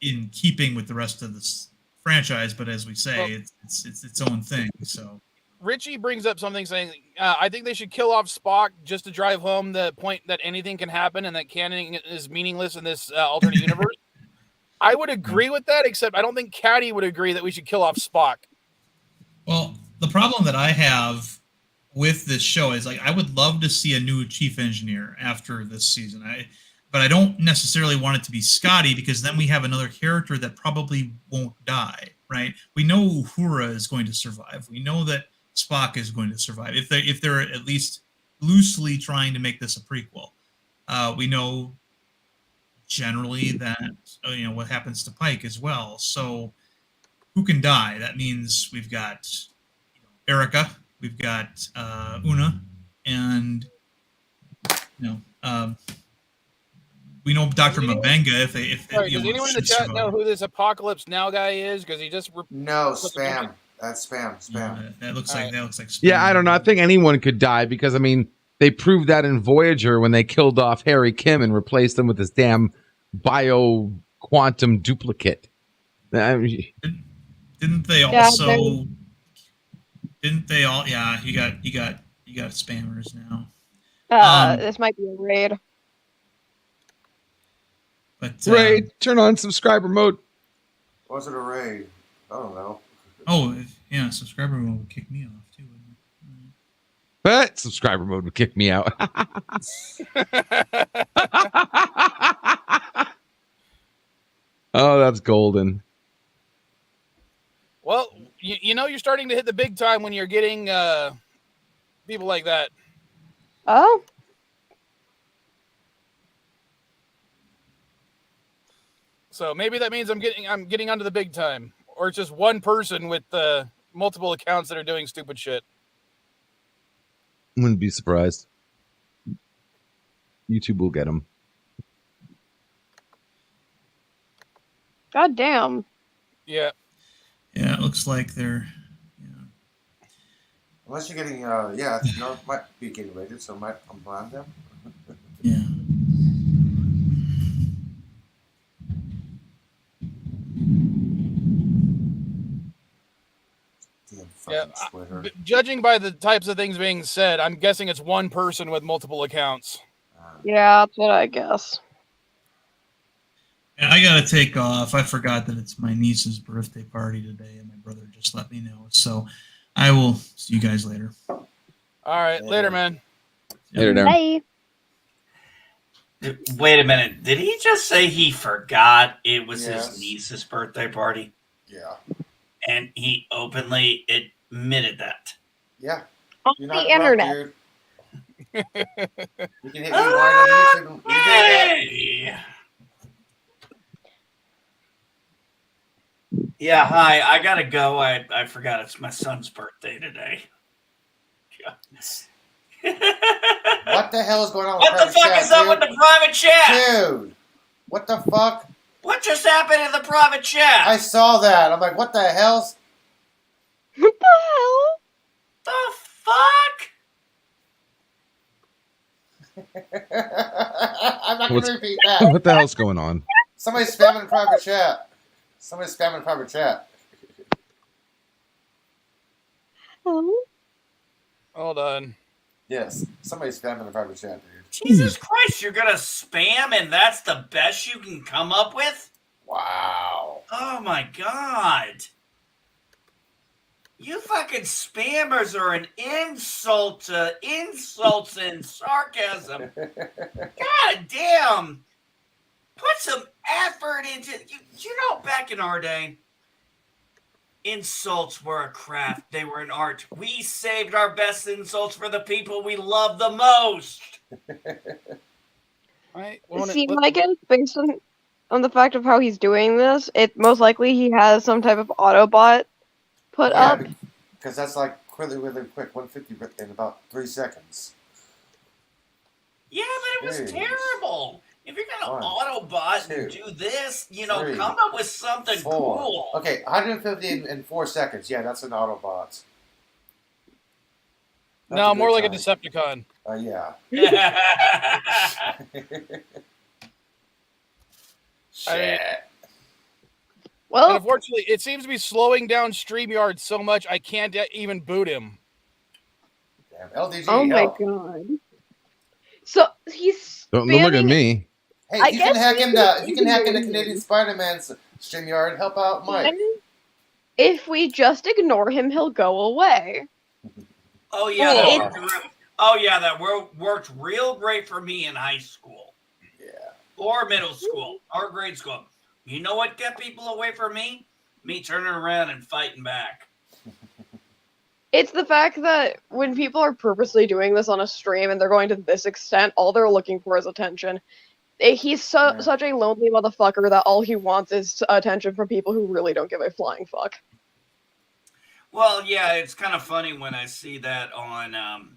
in keeping with the rest of this franchise, but as we say, it's its own thing. So Richie brings up something saying, I think they should kill off Spock just to drive home the point that anything can happen and that canon is meaningless in this alternate universe. I would agree with that, except I don't think Caddy would agree that we should kill off Spock. Well, the problem that I have with this show is I would love to see a new chief engineer after this season. But I don't necessarily want it to be Scotty because then we have another character that probably won't die, right? We know Uhura is going to survive. We know that Spock is going to survive. If they're at least loosely trying to make this a prequel, we know generally that what happens to Pike as well. So who can die? That means we've got Erica, we've got Una, and we know Dr. Mabenga. If does anyone in the chat know who this Apocalypse Now guy is? Because he just no spam. That's spam. That looks like spam. Yeah, I don't know. I think anyone could die because I mean they proved that in Voyager when they killed off Harry Kim and replaced him with this damn bio quantum duplicate. I mean, didn't they also? Didn't they all? Yeah, you got spammers now. This might be a raid. But raid, turn on subscriber mode. Was it a raid? I don't know. Oh yeah, subscriber mode would kick me off too. But subscriber mode would kick me out. Oh, that's golden. Well, you're starting to hit the big time when you're getting people like that. Oh. So maybe that means I'm getting onto the big time, or it's just one person with multiple accounts that are doing stupid shit. Wouldn't be surprised. YouTube will get them. God damn. Yeah. Yeah, it looks like they're. Unless you're getting, it might be getting rated, so I'm blind them. Yeah. Damn Yeah, fucking Twitter. judging by the types of things being said, I'm guessing it's one person with multiple accounts. Yeah, that's what I guess. And I gotta take off. I forgot that it's my niece's birthday party today, and my brother just let me know. So I will see you guys later. All right, later, man. Later, Darren. Bye. Wait a minute. Did he just say he forgot it was Yes. his niece's birthday party? Yeah. And he openly admitted that. Yeah. On You're the not internet. drunk, dude. You can hit rewind on YouTube. You can do that. Hey! Yeah, hi. I gotta go. I forgot it's my son's birthday today. What the hell is going on with What the private fuck chat, is up dude? with the private chat? Dude, what the fuck? What just happened in the private chat? I saw that. I'm like, what the hell? What the hell? The fuck? I'm not going What's- to repeat that. What the hell's going on? Somebody's spamming private chat. Somebody's spamming private chat. Oh. Hold on. Yes, somebody's spamming the private chat, dude. Jesus Christ, you're gonna spam and that's the best you can come up with? Wow. Oh my god. You fucking spammers are an insult to insults and sarcasm. God damn. Put some effort into you know, back in our day, insults were a craft. They were an art. We saved our best insults for the people we love the most. Right? See, I guess based on the fact of how he's doing this, it most likely he has some type of Autobot put up. Because that's like really, really quick. 150 in about 3 seconds. Yeah, but it was Jeez. terrible. If you're gonna 1, Autobot and 2, do this, you know, 3, come up with something 4. cool. Okay, 150 in 4 seconds. Yeah, that's an Autobot. That's No, a more good like a time. Decepticon. Yeah. Shit. And Well, unfortunately, it seems to be slowing down StreamYard so much I can't even boot him. Damn, LDG, oh my help. god. So he's Don't look at spamming- me. Hey, I if you can guess hack we into can you can hack do into it. Canadian Spider-Man's StreamYard, help out Mike. If we just ignore him, he'll go away. Oh yeah, Well, that worked real great for me in high school. Yeah. Or middle school, or grade school. You know what kept people away from me? Me turning around and fighting back. It's the fact that when people are purposely doing this on a stream and they're going to this extent, all they're looking for is attention. He's such a lonely motherfucker that all he wants is attention from people who really don't give a flying fuck. Well, yeah, it's kind of funny when I see that on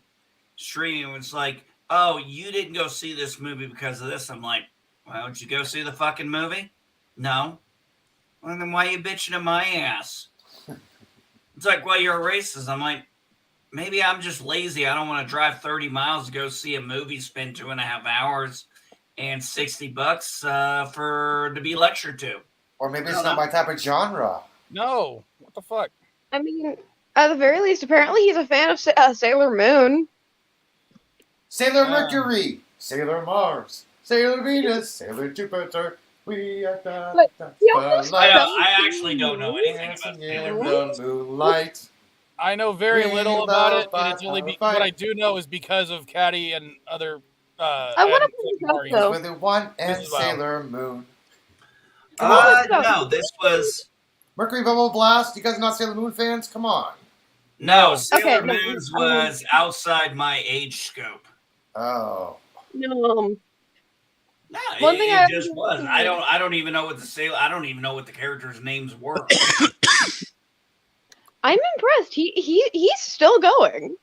streaming. It's like, oh, you didn't go see this movie because of this. I'm like, well, did you go see the fucking movie? No. Well, then why are you bitching at my ass? It's like, well, you're a racist. I'm like, maybe I'm just lazy. I don't want to drive 30 miles to go see a movie, spend 2.5 hours and $60 to be lectured to. Or maybe it's not my type of genre. No. What the fuck? I mean, at the very least, apparently he's a fan of Sailor Moon. Sailor Mercury, Sailor Mars, Sailor Venus, Sailor Jupiter. We are But he almost I actually don't know anything about dancing Sailor in Moon. the moonlight. I know very We little love about it, and fight, it's only fight, what fight. I do know is because of Caddy and other. I want to and point out, Mario. though, With the one and This is wild. Sailor Moon. No, this was Mercury Bubble Blast. You guys not Sailor Moon fans? Come on. no Sailor Okay, no, Moon's was outside my age scope. Oh. no, No, One thing it I just was. I don't even know what I don't even know what the characters' names were. I'm impressed. He's still going.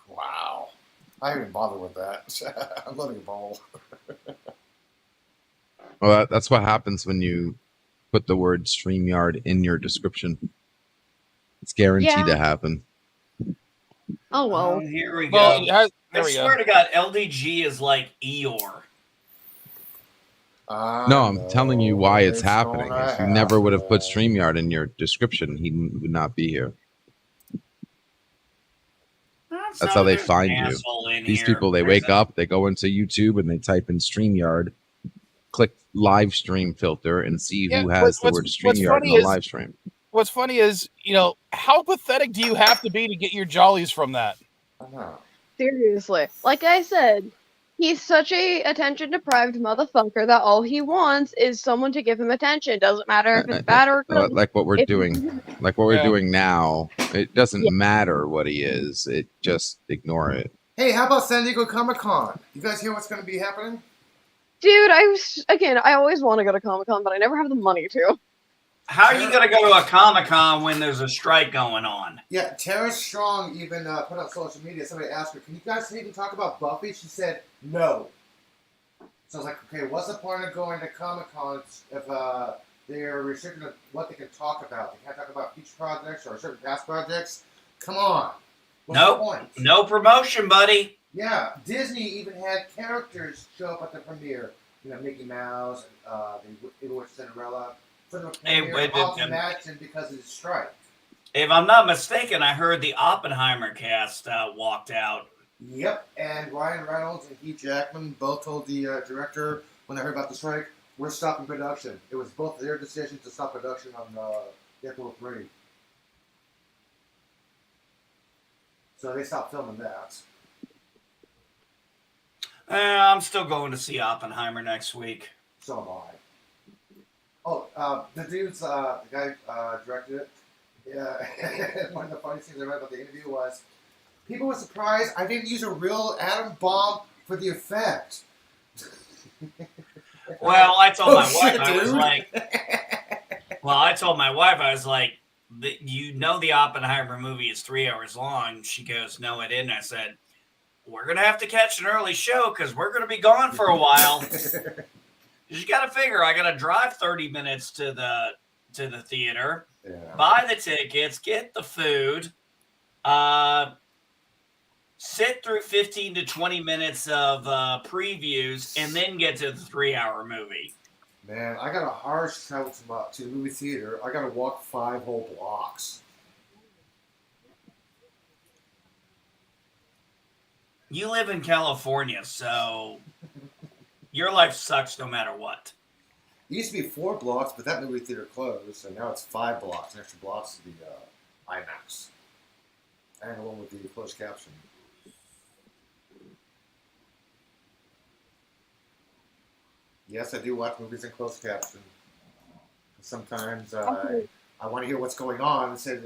Wow. I didn't even bother with that. I'm letting it roll. Well, that's what happens when you put the word StreamYard in your description. It's guaranteed Yeah. to happen. Oh well. Here we go. Well, it has, I there we swear go. to God, LDG is like Eeyore. No, I'm telling you why it's happening. gonna If you never would have put happen. StreamYard in your description, he would not be here. That's how they there's an find you. asshole in These here. people, they There's wake up, they go into YouTube, and they type in StreamYard, click live stream filter, and see Yeah, who has the word StreamYard in the live stream. What's funny is, how pathetic do you have to be to get your jollies from that? I know. Seriously. Like I said, he's such a attention-deprived motherfucker that all he wants is someone to give him attention. Doesn't matter if it's bad or good. Like what we're If- doing. Like what we're Yeah. doing now. It doesn't Yeah. matter what he is. It just ignore it. Hey, how about San Diego Comic-Con? You guys hear what's going to be happening? Dude, I always want to go to Comic-Con, but I never have the money to. How are you going to go to a Comic-Con when there's a strike going on? Yeah, Tara Strong even put on social media. Somebody asked her, "Can you guys even talk about Buffy?" She said, "No." So I was like, "Okay, what's the point of going to Comic-Con if they're restricted to what they can talk about? They can't talk about future projects or certain past projects. Come on, what's the point?" No promotion, buddy. Yeah, Disney even had characters show up at the premiere. Mickey Mouse, even with Cinderella. For the premiere, all to match him because of the strike. If I'm not mistaken, I heard the Oppenheimer cast walked out. Yep, and Ryan Reynolds and Hugh Jackman both told the director when they heard about the strike, "We're stopping production." It was both their decision to stop production on Deadpool 3. So they stopped filming that. I'm still going to see Oppenheimer next week. So am I. Oh, the dude's, the guy directed it. Yeah, one of the funny things I read about the interview was people were surprised I didn't use a real atom bomb for the effect. Well, I told my wife, shit, I was dude. like, I told my wife, I was like, the Oppenheimer movie is 3 hours long. She goes, "No, it isn't." I said, "We're going to have to catch an early show because we're going to be gone for a while." You got to figure I got to drive 30 minutes to the theater, buy the tickets, get the food, sit through 15 to 20 minutes of previews, and then get to the 3-hour movie. Man, I got a harsh travel to the movie theater. I got to walk 5 whole blocks. You live in California, so your life sucks no matter what. It used to be 4 blocks, but that movie theater closed, and now it's 5 blocks, an extra blocks to the IMAX. And the one with the closed caption. Yes, I do watch movies in closed caption. Sometimes I want to hear what's going on instead of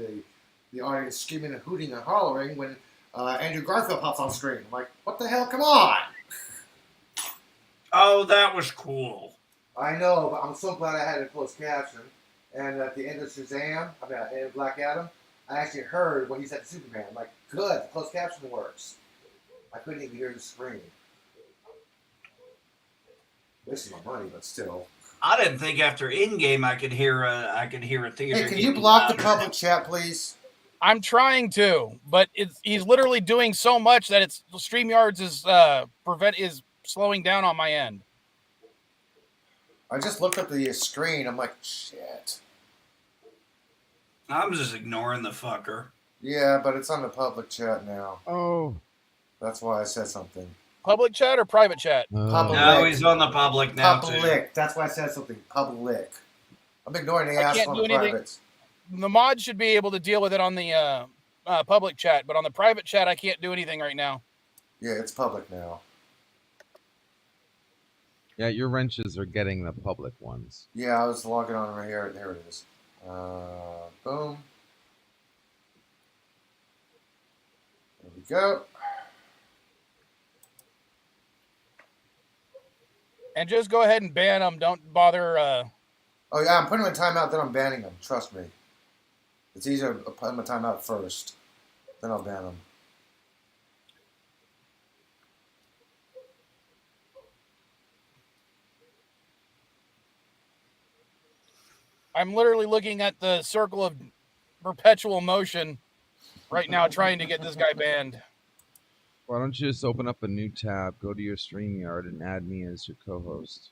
the audience screaming and hooting and hollering when Andrew Garfield pops on screen. I'm like, what the hell? Come on! Oh, that was cool. I know, but I'm so glad I had a closed caption. And at the end of Shazam, at the end of Black Adam, I actually heard what he said to Superman. I'm like, good, the closed caption works. I couldn't even hear the screen. Wasting my money, but still. I didn't think after Endgame I could hear a theater. Hey, can you block the public chat, please? I'm trying to, but he's literally doing so much that it's StreamYards is slowing down on my end. I just looked up the screen. I'm like, shit. I'm just ignoring the fucker. Yeah, but it's on the public chat now. Oh. That's why I said something. Public chat or private chat? Public. No, he's on the public now too. Public. That's why I said something. Public. I'm ignoring the ass on the privates. The mod should be able to deal with it on the public chat, but on the private chat, I can't do anything right now. Yeah, it's public now. Yeah, your wrenches are getting the public ones. Yeah, I was logging on right here. There it is. Boom. There we go. And just go ahead and ban them. Don't bother. Oh, yeah, I'm putting them in timeout, then I'm banning them. Trust me. It's easier to put them in timeout first. Then I'll ban them. I'm literally looking at the circle of perpetual motion right now, trying to get this guy banned. Why don't you just open up a new tab, go to your StreamYard, and add me as your co-host?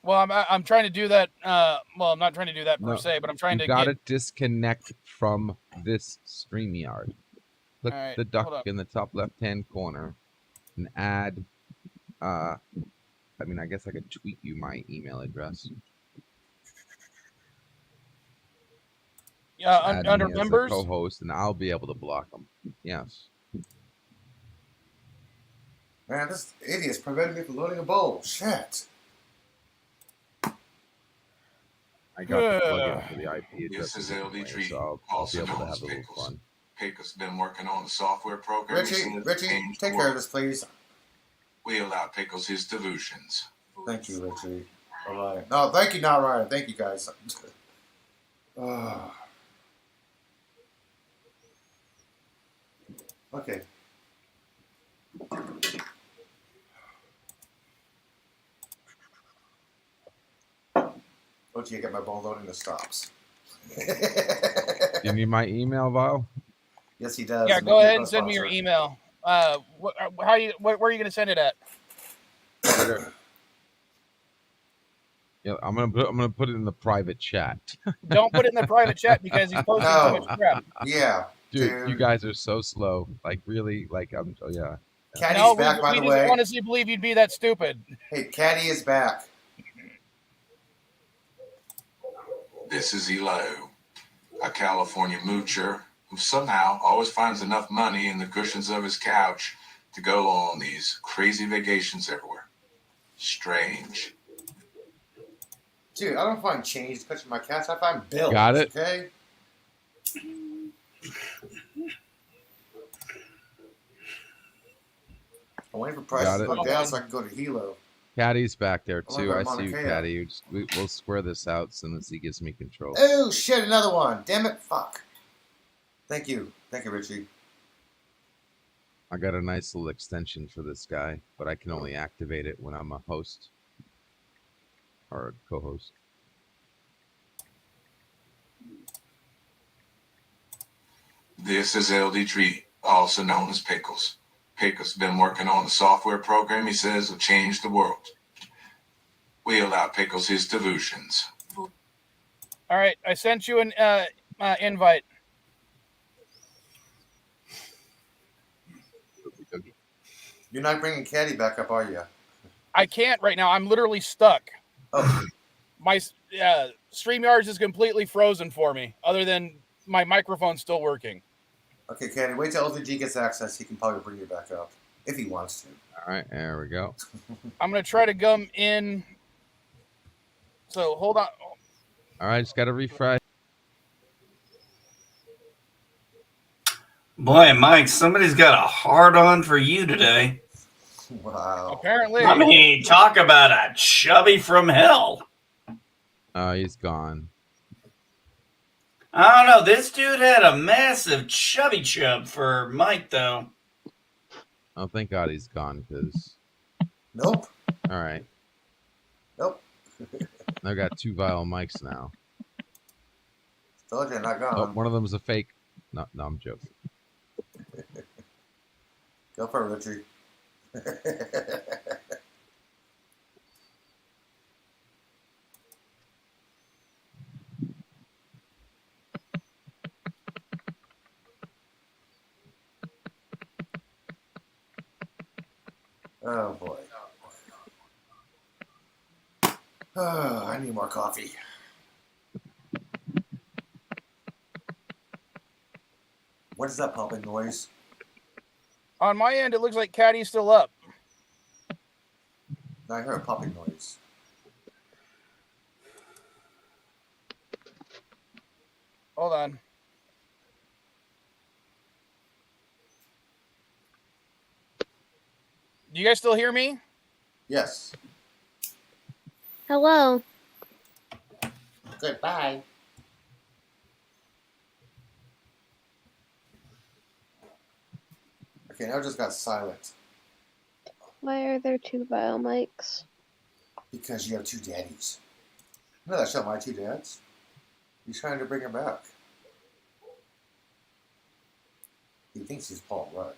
Well, I'm trying to do that. Well, I'm not trying to do that per se, but I'm trying to gotta disconnect from this StreamYard. Click All right, the hold duck up. in the top left-hand corner and add. I mean, I guess I could tweet you my email address. Yeah, Add under me as a members. co-host, and I'll be able to block them. Yes. Man, this idiot's preventing me from loading a bowl. Shit. I got the plugin for the IP This address, is anyway, LD so I'll be also able to known have as a little Pickles. fun. Pickles been working on the software program. Richie, take care of this, please. We allow Pickles his delusions. Thank you, Richie. All right. No, thank you, not Ryan. Thank you, guys. Okay. Once you get my ball loading, it stops. You need my email, Val? Yes, he does. Yeah, Make go it ahead a and send me your sponsor. email. Where are you going to send it at? Yeah, I'm gonna put it in the private chat. Don't put it in the private chat because he's posting too No. much crap. Yeah. Dude, you guys are so slow. Like really, like oh yeah. Caddy's back, by we the just way. honestly believe you'd be that stupid. Hey, Caddy is back. This is Eli, a California moocher who somehow always finds enough money in the cushions of his couch to go on these crazy vacations everywhere. Strange. Dude, I don't find change touching my cats. I find bills. Got it. Okay. I'm waiting for prices to go down so I can go to Hilo. Caddy's back there I wanna too. go to I see you, Mauna Kea. Caddy. We'll square this out as soon as he gives me control. Oh shit! Another one. Damn it! Fuck. Thank you, Richie. I got a nice little extension for this guy, but I can only activate it when I'm a host or a co-host. This is LD Tree, also known as Pickles. Pickles been working on the software program he says will change the world. We allow Pickles his delusions. All right, I sent you an invite. You're not bringing Caddy back up, are you? I can't right now. I'm literally stuck. Oh. My StreamYards is completely frozen for me, other than my microphone's still working. Okay, Caddy, wait till LDG gets access. He can probably bring you back up if he wants to. All right, there we go. I'm going to try to come in. So, hold on. All right, just got to refresh. Boy, Mike, somebody's got a hard-on for you today. Wow. Apparently. I mean, talk about a chubby from hell. He's gone. I don't know. This dude had a massive chubby chub for Mike, though. Oh, thank God he's gone, because... Nope. All right. Nope. I've got two vile mics now. Told you, not gone. Oh, one of them is a fake. No, I'm joking. Go for it, Richie. Oh boy. Oh, I need more coffee. What is that popping noise? On my end, it looks like Caddy's still up. I heard a popping noise. Hold on. Do you guys still hear me? Yes. Hello. Goodbye. Okay, now it just got silent. Why are there two Vilemikes? Because you have two daddies. You know that show, My Two Dads? He's trying to bring him back. He thinks he's Paul Rudd.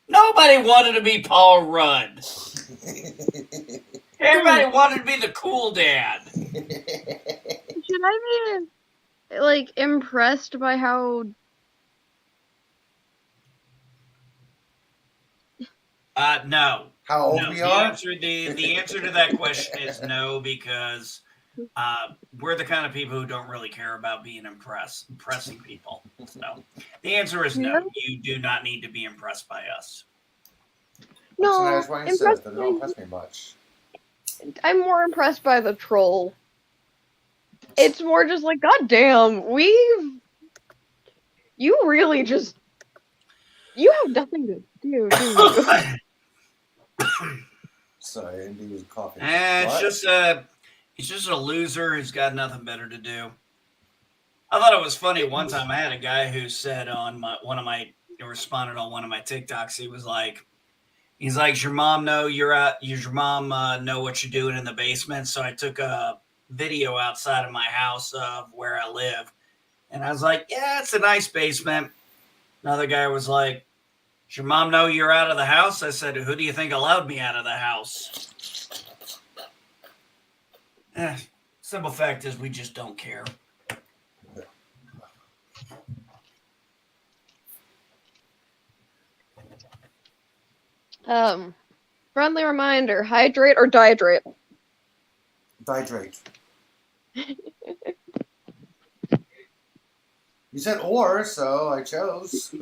Nobody wanted to be Paul Rudd. Everybody wanted to be the cool dad. Should I be like impressed by how No. How old No. we The are? answer to that question is no, because we're the kind of people who don't really care about being impressing people. So the answer is no. You do not need to be impressed by us. no That's why he says that they don't impress me much. I'm more impressed by the troll. It's more just like, God damn, you really just, you have nothing to do, do you? Sorry, Indy was coughing. He's just a loser who's got nothing better to do. I thought it was funny one time. I had a guy who said on responded on one of my TikToks. He's like, your mom know you're out. Your mom know what you're doing in the basement. So I took a video outside of my house of where I live, and I was like, yeah, it's a nice basement. Another guy was like, does your mom know you're out of the house? I said, who do you think allowed me out of the house? Simple fact is, we just don't care. Friendly reminder: hydrate or dehydrate. Dehydrate. You said or, so I chose.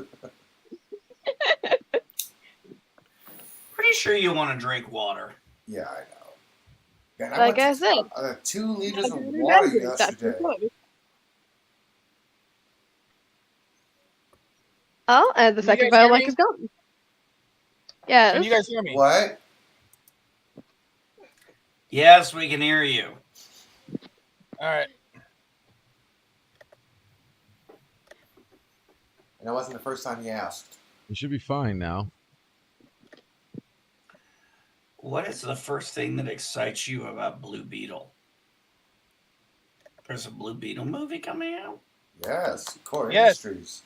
Pretty sure you want to drink water. Yeah, I know. And Like I said, 2 liters of water yesterday. Oh, and the second Vilemike is gone. Yeah. Can you guys hear me? What? Yes, we can hear you. All right. And that wasn't the first time he asked. You should be fine now. What is the first thing that excites you about Blue Beetle? There's a Blue Beetle movie coming out? Yes, Core Yes. Industries.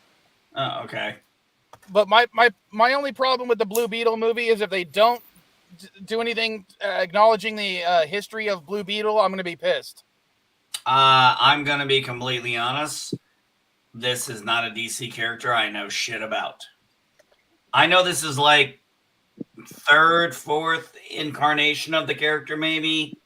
Oh, okay. But my only problem with the Blue Beetle movie is if they don't do anything acknowledging the history of Blue Beetle, I'm going to be pissed. I'm going to be completely honest. This is not a DC character I know shit about. I know this is like third, fourth incarnation of the character, maybe.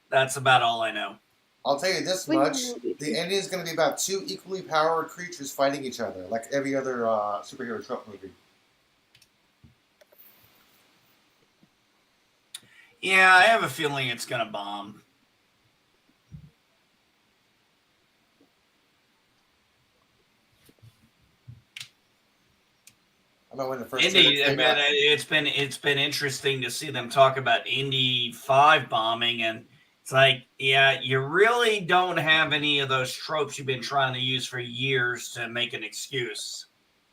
That's about all I know. I'll tell you this much. The ending is going to be about 2 equally powered creatures fighting each other, like every other superhero trope movie. Yeah, I have a feeling it's going to bomb. I know when the first it's been interesting to see them talk about Indy 5 bombing, and it's like, yeah, you really don't have any of those tropes you've been trying to use for years to make an excuse.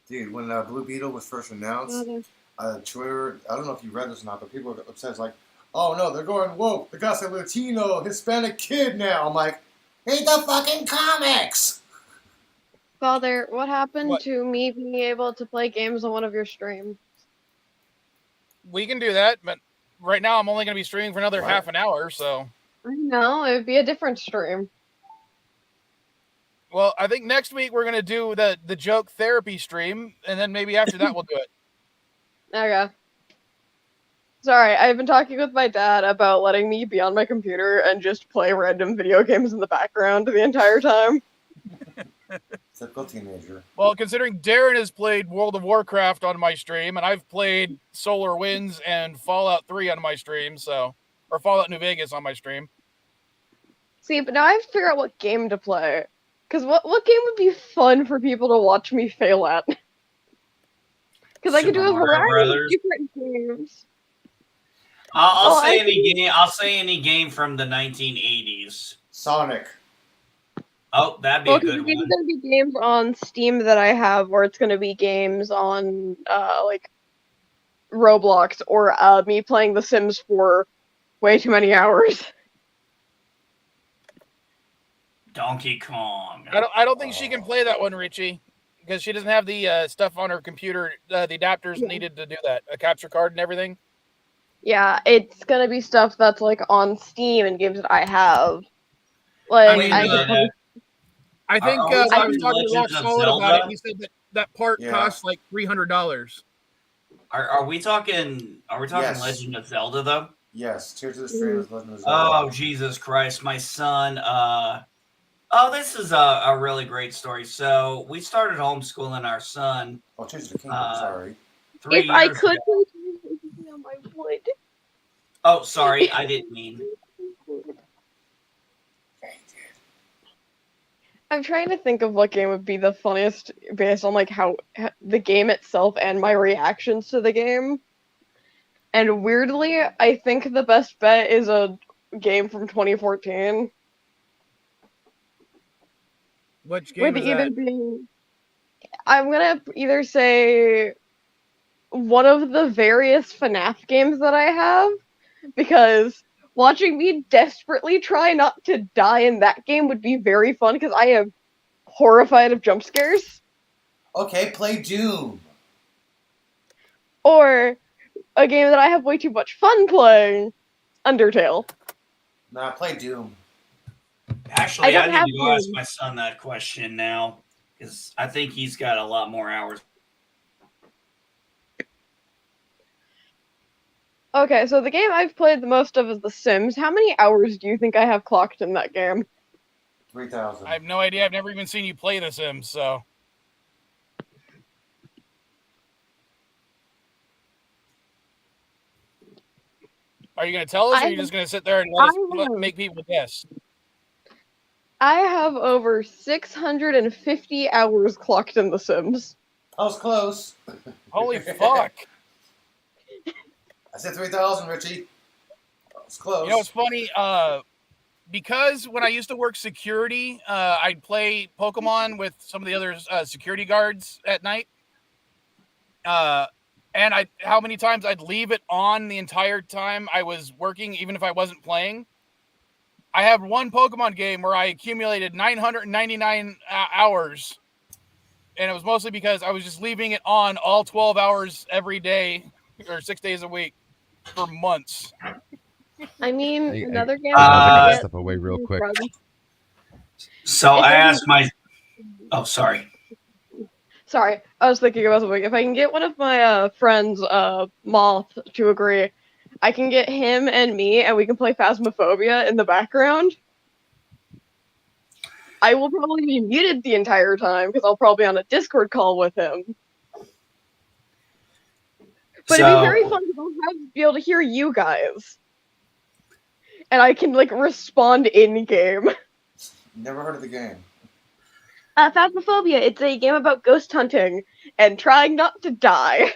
Dude, when Blue Beetle was first announced, Twitter, I don't know if you read this or not, but people are upset, like, oh no, they're going woke. They got some Latino, Hispanic kid now. I'm like, read the fucking comics! Father, what happened to me being able to play games on one of your streams? We can do that, but right now I'm only going to be streaming for another half an hour, so. I know, it would be a different stream. Well, I think next week we're going to do the joke therapy stream, and then maybe after that we'll do it. Okay. Sorry, I've been talking with my dad about letting me be on my computer and just play random video games in the background the entire time. Typical teenager. Well, considering Darren has played World of Warcraft on my stream, and I've played Solar Winds and Fallout 3 on my stream, or Fallout New Vegas on my stream. See, but now I have to figure out what game to play. Because what game would be fun for people to watch me fail at? Because I could do a variety of different games. I'll say any game from the 1980s. Sonic. Oh, that'd be a good one. It's going to be games on Steam that I have, or it's going to be games on like Roblox, or me playing The Sims for way too many hours. Donkey Kong. I don't think she can play that one, Richie, because she doesn't have the stuff on her computer, the adapters needed to do that, a capture card and everything. Yeah, it's going to be stuff that's like on Steam and games that I have. Like, I think Are we I was talking talking to Rock Legends of Solid about it. Zelda? He said that part Yeah. costs like $300. Are we talking Yes. Legend of Zelda though? Yes, Tears of the Stream is Legend of Zelda. Oh Jesus Christ, my son. This is a really great story. So we started homeschooling our son. Oh, Tears of the Kingdom, sorry. 3 If years I could, ago. I would. Oh, sorry, I didn't mean. I'm trying to think of what game would be the funniest based on like how the game itself and my reactions to the game. And weirdly, I think the best bet is a game from 2014. Which game With is either that? being, I'm gonna either say one of the various FNAF games that I have, because watching me desperately try not to die in that game would be very fun because I am horrified of jump scares. Okay, play Doom. Or a game that I have way too much fun playing, Undertale. Nah, play Doom. Actually, don't I have need to go ask to. my son that question now because I think he's got a lot more hours. Okay, so the game I've played the most of is The Sims. How many hours do you think I have clocked in that game? 3,000. I have no idea. I've never even seen you play The Sims, so. Are you going to tell us, or are you just going to sit there and make people guess? I have over 650 hours clocked in The Sims. I was close. Holy fuck. I said 3,000, Richie. I was close. You know, it's funny. Because when I used to work security, I'd play Pokemon with some of the other security guards at night. And how many times I'd leave it on the entire time I was working, even if I wasn't playing. I have one Pokemon game where I accumulated 999 hours. And it was mostly because I was just leaving it on all 12 hours every day or 6 days a week for months. I mean, another game. I'll step away real quick. So I asked my. Oh, sorry. Sorry, I was thinking about something. If I can get one of my friends, Moth, to agree, I can get him and me, and we can play Phasmophobia in the background. I will probably be muted the entire time because I'll probably be on a Discord call with him. But it'd be very fun because I'll be able to hear you guys. And I can, like, respond in-game. Never heard of the game. Phasmophobia, it's a game about ghost hunting and trying not to die.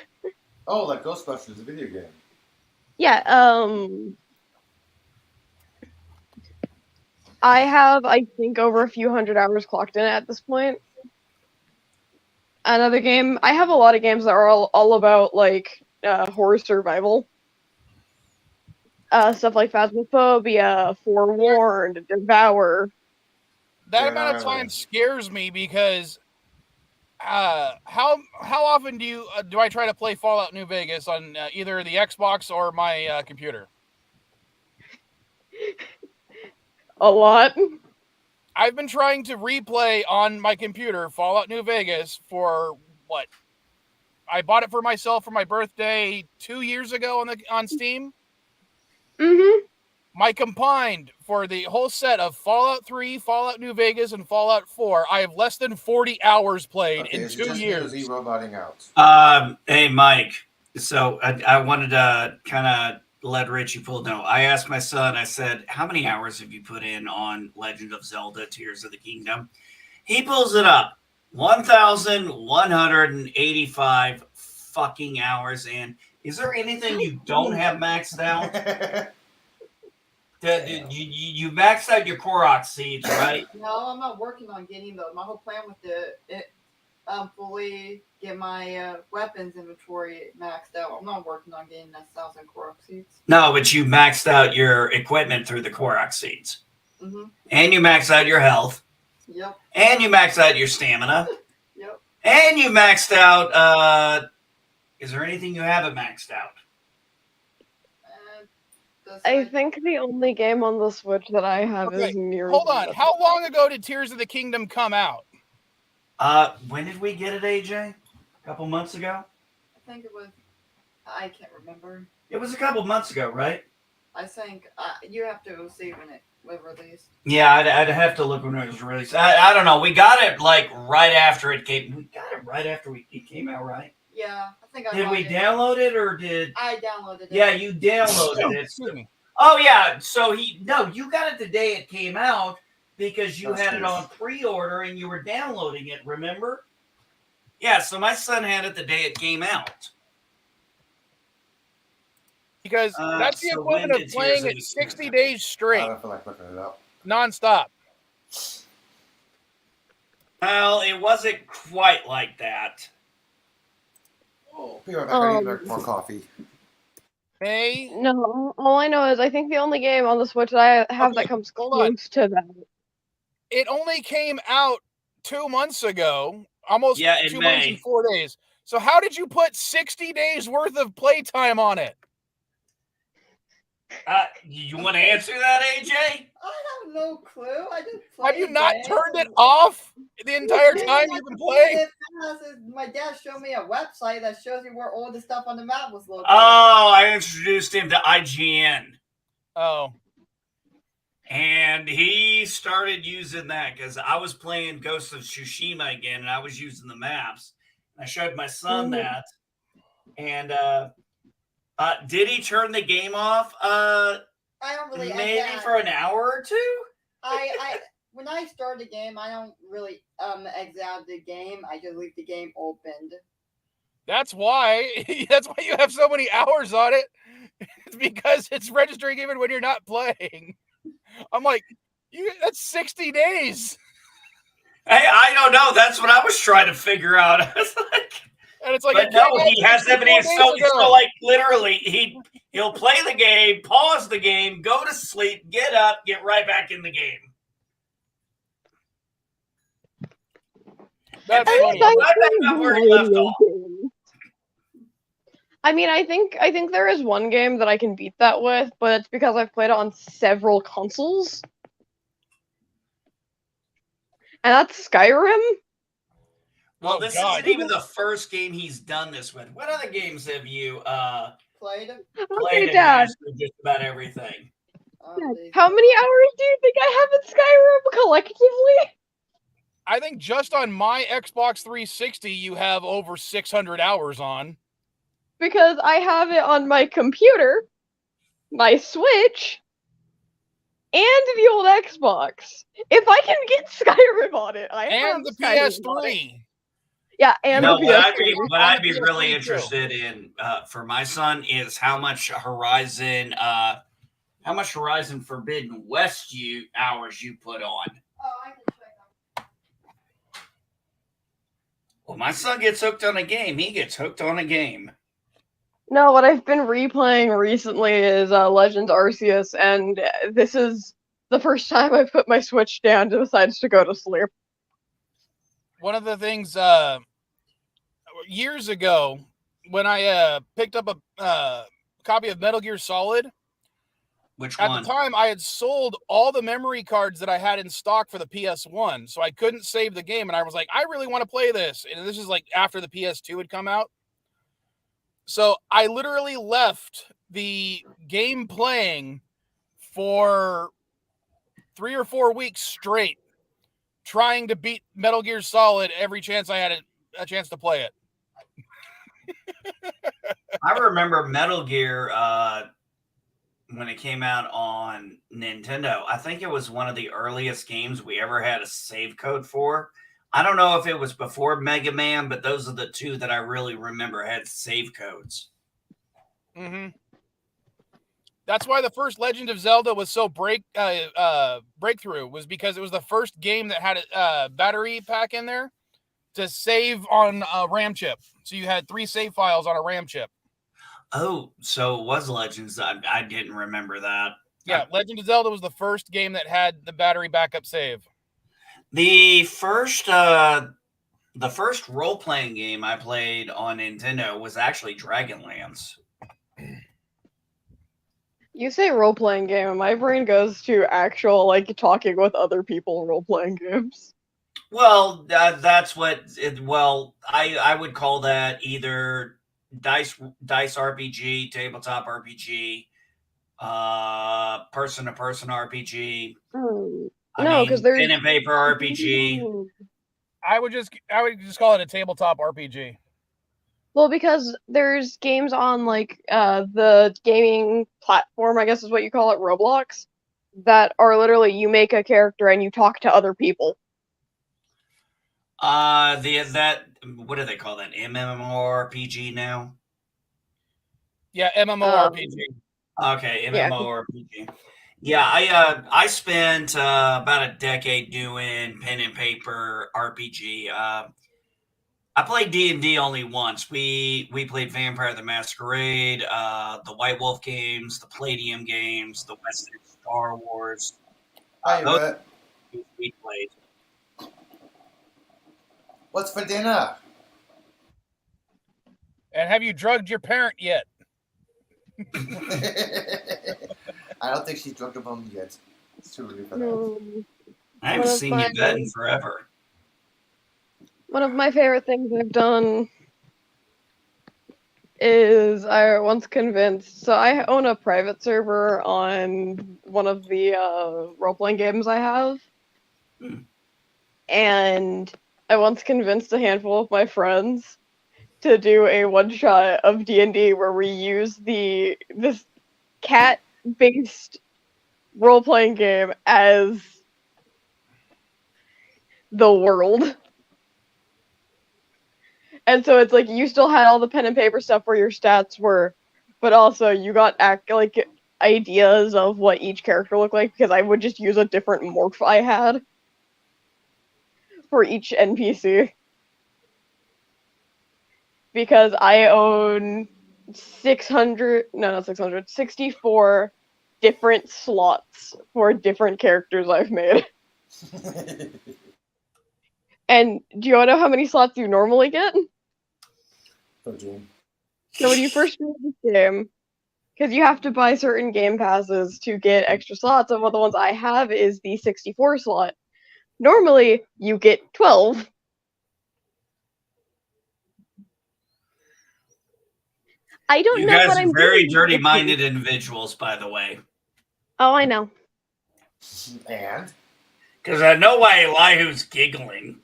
Oh, like Ghostbusters, a video game. Yeah, I have, I think, over a few hundred hours clocked in at this point. Another game, I have a lot of games that are all about, like, horror survival. Stuff like Phasmophobia, Forewarned, Devour. That amount of time scares me because how often do I try to play Fallout New Vegas on either the Xbox or my computer? A lot. I've been trying to replay on my computer Fallout New Vegas for what? I bought it for myself for my birthday 2 years ago on Steam. Mm-hmm. My combined for the whole set of Fallout 3, Fallout New Vegas, and Fallout 4, I have less than 40 hours played in 2 years. Is he roboting out? Hey, Mike. So I wanted to kind of let Richie pull know. I asked my son, I said, how many hours have you put in on Legend of Zelda Tears of the Kingdom? He pulls it up. 1,185 fucking hours. And is there anything you don't have maxed out? You maxed out your Korok seeds, right? No, I'm not working on getting those. My whole plan with it fully get my weapons inventory maxed out. I'm not working on getting 1,000 Korok seeds. No, but you maxed out your equipment through the Korok seeds. Mm-hmm. And you maxed out your health. Yep. And you maxed out your stamina. Yep. And you maxed out, is there anything you haven't maxed out? I think the only game on the Switch that I have Okay, is near. hold on. How long ago did Tears of the Kingdom come out? When did we get it, AJ? A couple months ago? I think it was. I can't remember. It was a couple months ago, right? I think you have to see when it was released. Yeah, I'd have to look when it was released. I don't know. We got it like right after it came. We got it right after it came out, right? Yeah, I think I Did bought we it. download it or did? I downloaded it. Yeah, you downloaded it. Excuse me. Oh yeah, so you got it the day it came out because you That's had it true. on pre-order and you were downloading it. Remember? Yeah, so my son had it the day it came out. Because that's the so when equivalent of did Tears playing of it the 60 Kingdom? days I straight, don't feel like looking it up. nonstop. Well, it wasn't quite like that. Be right back. I need to make more coffee. Hey, No, all I know is I think the only game on the Switch that I have Okay, that comes hold on. close to that. it only came out 2 months ago, almost Yeah, in 2 months and May. 4 days. So how did you put 60 days worth of playtime on it? You want to answer that, AJ? I have no clue. I just play Have you not games. turned it off the entire time you've been playing? My dad showed me a website that shows you where all the stuff on the map was located. Oh, I introduced him to IGN. Oh, And he started using that because I was playing Ghost of Tsushima again, and I was using the maps. I showed my son that, and did he turn the game off? I don't really. Maybe for an hour or two. I when I start the game, I don't really exit out the game. I just leave the game opened. that's why. That's why you have so many hours on it. It's because it's registering even when you're not playing. I'm like, that's 60 days. Hey, I don't know. That's what I was trying to figure out. I was like, And it's like, but it no, came out he has them. 64 So days ago. like literally, he'll play the game, pause the game, go to sleep, get up, get right back in the game. That's I funny. think Right back up where he left off. I mean, I think there is one game that I can beat that with, but it's because I've played it on several consoles. And that's Skyrim. Well, Oh, this God. isn't even the first game he's done this with. What other games have you Played. played Okay, and Dad. mastered just about everything? How many hours do you think I have in Skyrim collectively? I think just on my Xbox 360, you have over 600 hours on. Because I have it on my computer, my Switch, and the old Xbox. If I can get Skyrim on it, I have And the Skyrim on it. PS3. Yeah, and No, the what PS3. I'd be PS3 really too. interested in for my son is how much Horizon Forbidden West hours you put on. Oh, I can check them. Well, my son gets hooked on a game. He gets hooked on a game. No, what I've been replaying recently is Legends Arceus, and this is the first time I've put my Switch down and decides to go to sleep. One of the things years ago when I picked up a copy of Metal Gear Solid, Which at one? the time I had sold all the memory cards that I had in stock for the PS1, so I couldn't save the game, and I was like, I really want to play this. And this is like after the PS2 had come out. So I literally left the game playing for 3 or 4 weeks straight, trying to beat Metal Gear Solid every chance I had a chance to play it. I remember Metal Gear when it came out on Nintendo. I think it was one of the earliest games we ever had a save code for. I don't know if it was before Mega Man, but those are the two that I really remember had save codes. Mm-hmm. That's why the first Legend of Zelda was so breakthrough, was because it was the first game that had a battery pack in there to save on a RAM chip. So you had 3 save files on a RAM chip. Oh, so it was Legends. I didn't remember that. Yeah, Legend of Zelda was the first game that had the battery backup save. The first role-playing game I played on Nintendo was actually Dragonlance. You say role playing game, and my brain goes to actual like talking with other people role playing games. Well, that's what. I would call that either dice RPG, tabletop RPG, person to person RPG. I No, because mean, there's pen and paper RPG. I would just call it a tabletop RPG. Well, because there's games on like the gaming platform, I guess is what you call it, Roblox, that are literally you make a character and you talk to other people. What do they call that? MMORPG now? Yeah, MMORPG. Okay, Yeah. MMORPG. Yeah, I spent about a decade doing pen and paper RPG. I played D&D only once. We played Vampire the Masquerade, the White Wolf games, the Palladium games, the Western Star Wars. Hi, Those Yvette. we played. What's for dinner? And have you drugged your parent yet? I don't think she's drugged a bum yet. It's too early for that. I haven't seen Yvette in forever. One of my favorite things I've done is I once convinced. So I own a private server on one of the role playing games I have, and I once convinced a handful of my friends to do a one shot of D&D where we use this cat based role playing game as the world. And so it's like you still had all the pen and paper stuff where your stats were, but also you got ideas of what each character looked like, because I would just use a different morph I had for each NPC. Because I own 64 different slots for different characters I've made. And do you want to know how many slots you normally get? 13. So when you first start this game, because you have to buy certain game passes to get extra slots, and one of the ones I have is the 64 slot. Normally, you get 12. I don't You know guys what are I'm very doing. dirty-minded individuals, by the way. Oh, I know. And? Because I know why Elihu's giggling.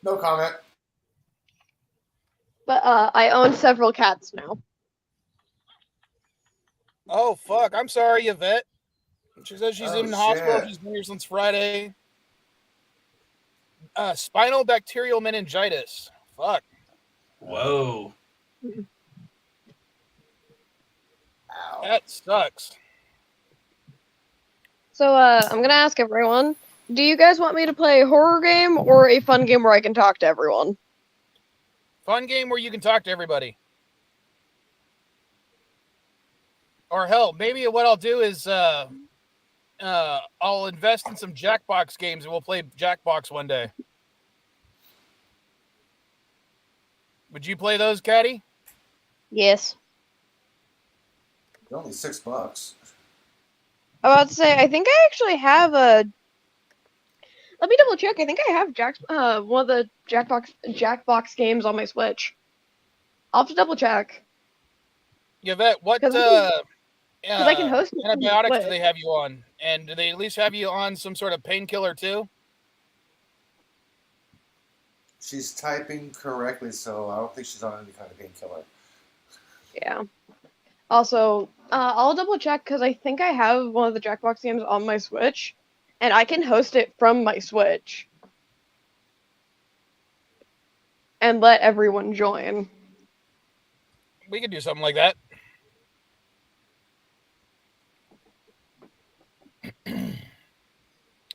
No comment. But I own several cats now. Oh, fuck. I'm sorry, Yvette. She says she's in the hospital. Shit. She's been here since Friday. Spinal bacterial meningitis. Fuck. Whoa. Ow. That sucks. So I'm going to ask everyone, do you guys want me to play a horror game or a fun game where I can talk to everyone? Fun game where you can talk to everybody. Or hell, maybe what I'll do is I'll invest in some Jackbox games and we'll play Jackbox one day. Would you play those, Caddy? Yes. They're only $6. I was about to say, I think I actually have a... Let me double check. I think I have one of the Jackbox games on my Switch. I'll have to double check. Yvette, what I can host it on the antibiotics do Switch. they have you on? And do they at least have you on some sort of painkiller too? She's typing correctly, so I don't think she's on any kind of painkiller. Yeah. Also, I'll double check because I think I have one of the Jackbox games on my Switch, and I can host it from my Switch and let everyone join. We could do something like that.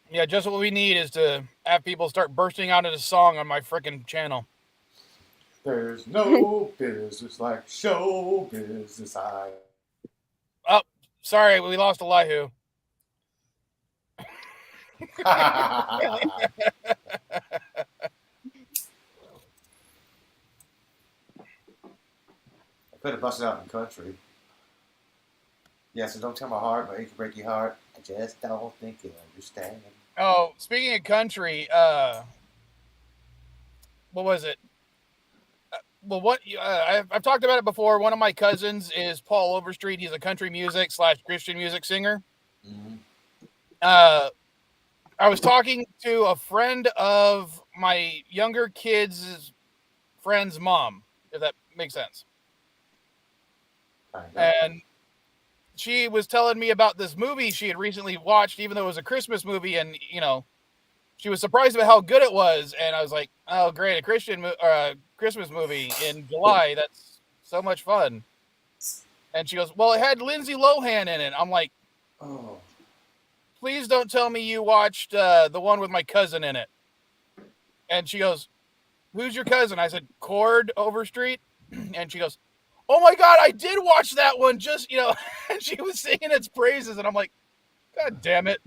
Yeah, just what we need is to have people start bursting out into song on my freaking channel. There's no business like show business. Oh, sorry, we lost Elihu. Better bust it out in the country. Yeah, so don't tell my heart, but it can break your heart. I just don't think you understand. Oh, speaking of country, what was it? I've talked about it before. One of my cousins is Paul Overstreet. He's a country music / Christian music singer. Mm-hmm. I was talking to a friend of my younger kid's friend's mom, if that makes sense. And she was telling me about this movie she had recently watched, even though it was a Christmas movie, and she was surprised about how good it was. And I was like, "Oh, great, a Christmas movie in July. That's so much fun." And she goes, "Well, it had Lindsay Lohan in it." I'm like, "Oh, please don't tell me you watched the one with my cousin in it." And she goes, "Who's your cousin?" I said, "Cord Overstreet." And she goes, "Oh my God, I did watch that one. Just, and she was singing its praises. And I'm like, God damn it.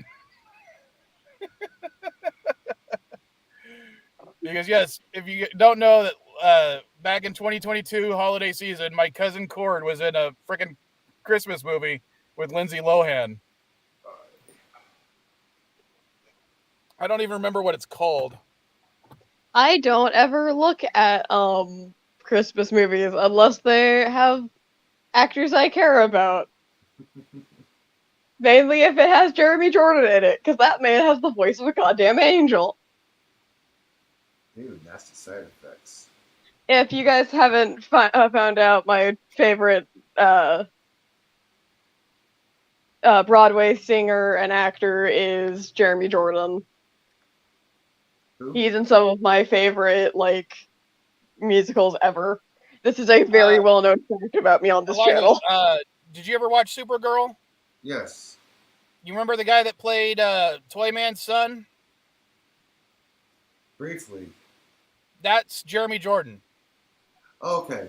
Because yes, if you don't know that back in 2022 holiday season, my cousin Cord was in a freaking Christmas movie with Lindsay Lohan. I don't even remember what it's called. I don't ever look at Christmas movies unless they have actors I care about. Mainly if it has Jeremy Jordan in it, because that man has the voice of a goddamn angel. Dude, nasty side effects. If you guys haven't found out, my favorite Broadway singer and actor is Jeremy Jordan. Who? He's in some of my favorite musicals ever. This is a very well-known fact about me on this channel. Did you ever watch Supergirl? Yes. You remember the guy that played Toyman's son? Briefly. That's Jeremy Jordan. Okay.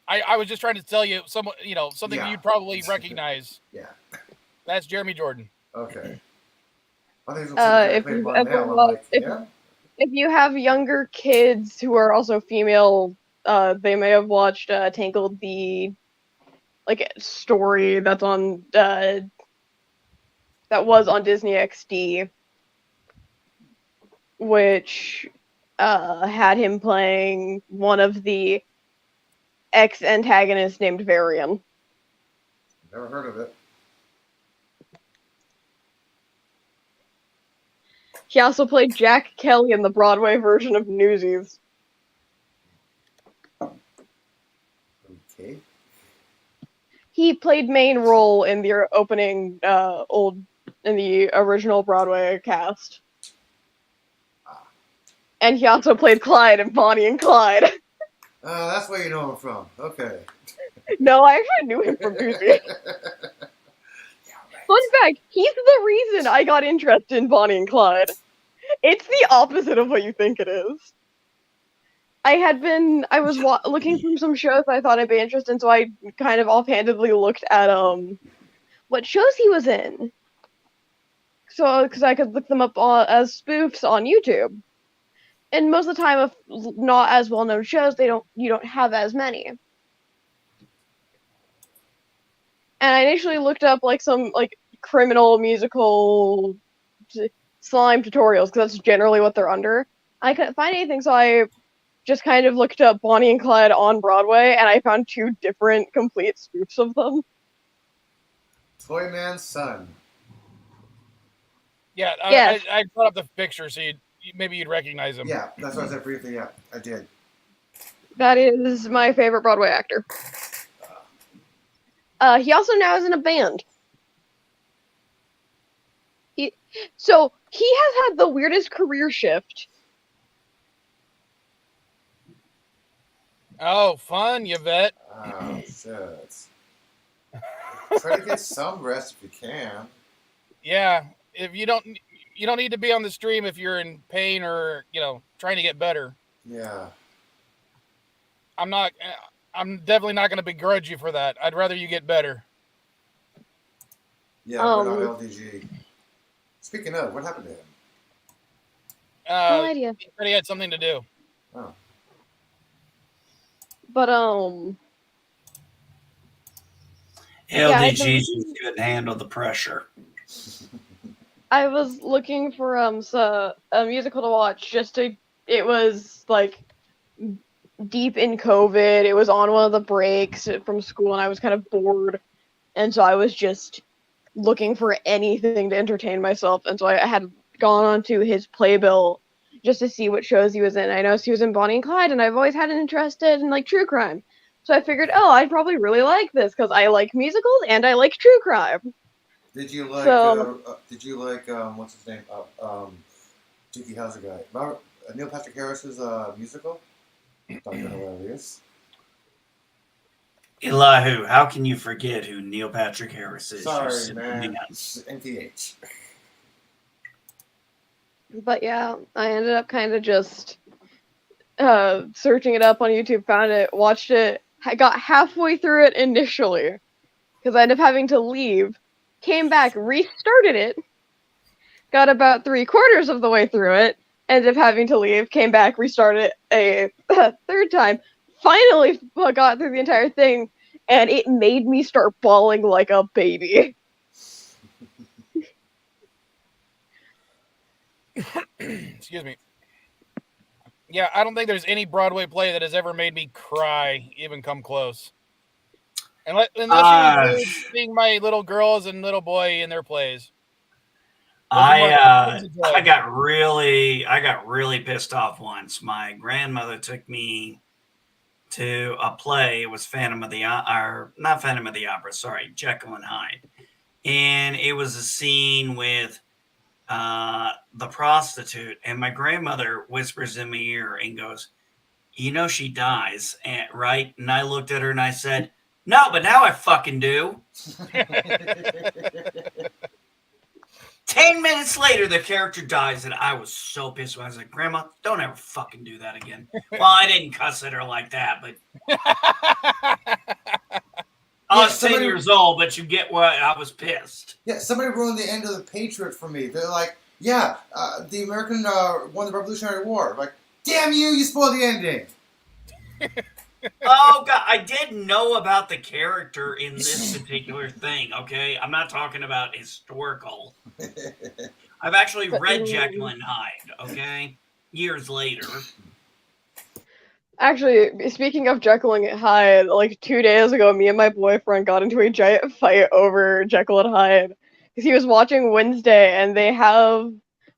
I was just trying to tell you something you'd probably recognize. Yeah. That's Jeremy Jordan. Okay. If you have younger kids who are also female, they may have watched Tangled, the story that's on that was on Disney XD, which had him playing one of the ex-antagonists named Varian. Never heard of it. He also played Jack Kelly in the Broadway version of Newsies. Okay. He played main role in the opening in the original Broadway cast. And he also played Clyde in Bonnie and Clyde. That's where you know him from. Okay. No, I actually knew him from Newsies. Fun fact, he's the reason I got interested in Bonnie and Clyde. It's the opposite of what you think it is. I was looking through some shows I thought I'd be interested in, so I kind of offhandedly looked at what shows he was in. So, because I could look them up as spoofs on YouTube. And most of the time, if not as well-known shows, you don't have as many. And I initially looked up some criminal musical slime tutorials, because that's generally what they're under. I couldn't find anything, so I just kind of looked up Bonnie and Clyde on Broadway, and I found 2 different complete spoofs of them. Toyman's son. Yeah, yes. I brought up the picture, so maybe you'd recognize him. Yeah, that's what I said briefly. Yeah, I did. That is my favorite Broadway actor. He also now is in a band. He has had the weirdest career shift. Oh, fun, Yvette. Oh, shit. Try to get some rest if you can. Yeah, if you don't need to be on the stream if you're in pain or, trying to get better. Yeah. I'm definitely not going to begrudge you for that. I'd rather you get better. Yeah, we're not LDG. Speaking of, what happened to him? No idea. He said he had something to do. Oh. But LDG just couldn't handle the pressure. I was looking for a musical to watch. It was like deep in COVID. It was on one of the breaks from school, and I was kind of bored, and so I was just looking for anything to entertain myself. And so I had gone onto his playbill just to see what shows he was in. I noticed he was in Bonnie and Clyde, and I've always had an interest in like true crime. So I figured, oh, I'd probably really like this because I like musicals and I like true crime. Did you like? What's his name? Dookie, how's the guy? Remember Neil Patrick Harris's musical? Don't know what it is. Elihu, how can you forget who Neil Patrick Harris is? Sorry, man. NTH. But yeah, I ended up kind of just searching it up on YouTube, found it, watched it. I got halfway through it initially because I ended up having to leave. Came back, restarted it, got about 3/4 of the way through it, ended up having to leave, came back, restarted it a third time, finally got through the entire thing, and it made me start bawling like a baby. Excuse me. Yeah, I don't think there's any Broadway play that has ever made me cry, even come close. Unless you include seeing my little girls and little boy in their plays. I got really pissed off once. My grandmother took me to a play. It was not Phantom of the Opera, sorry, Jekyll and Hyde. And it was a scene with the prostitute, and my grandmother whispers in my ear and goes, "You know she dies, right?" And I looked at her and I said, "No, but now I fucking do." 10 minutes later, the character dies, and I was so pissed. I was like, "Grandma, don't ever fucking do that again." Well, I didn't cuss at her like that, but I was 10 years old, but you get what? I was pissed. Yeah, somebody ruined the end of The Patriot for me. They're like, yeah, the American won the Revolutionary War. Like, damn you, you spoiled the ending. Oh, God, I didn't know about the character in this particular thing, okay? I'm not talking about historical. I've actually read Jekyll and Hyde, okay? Years later. Actually, speaking of Jekyll and Hyde, like 2 days ago, me and my boyfriend got into a giant fight over Jekyll and Hyde. Because he was watching Wednesday, and they have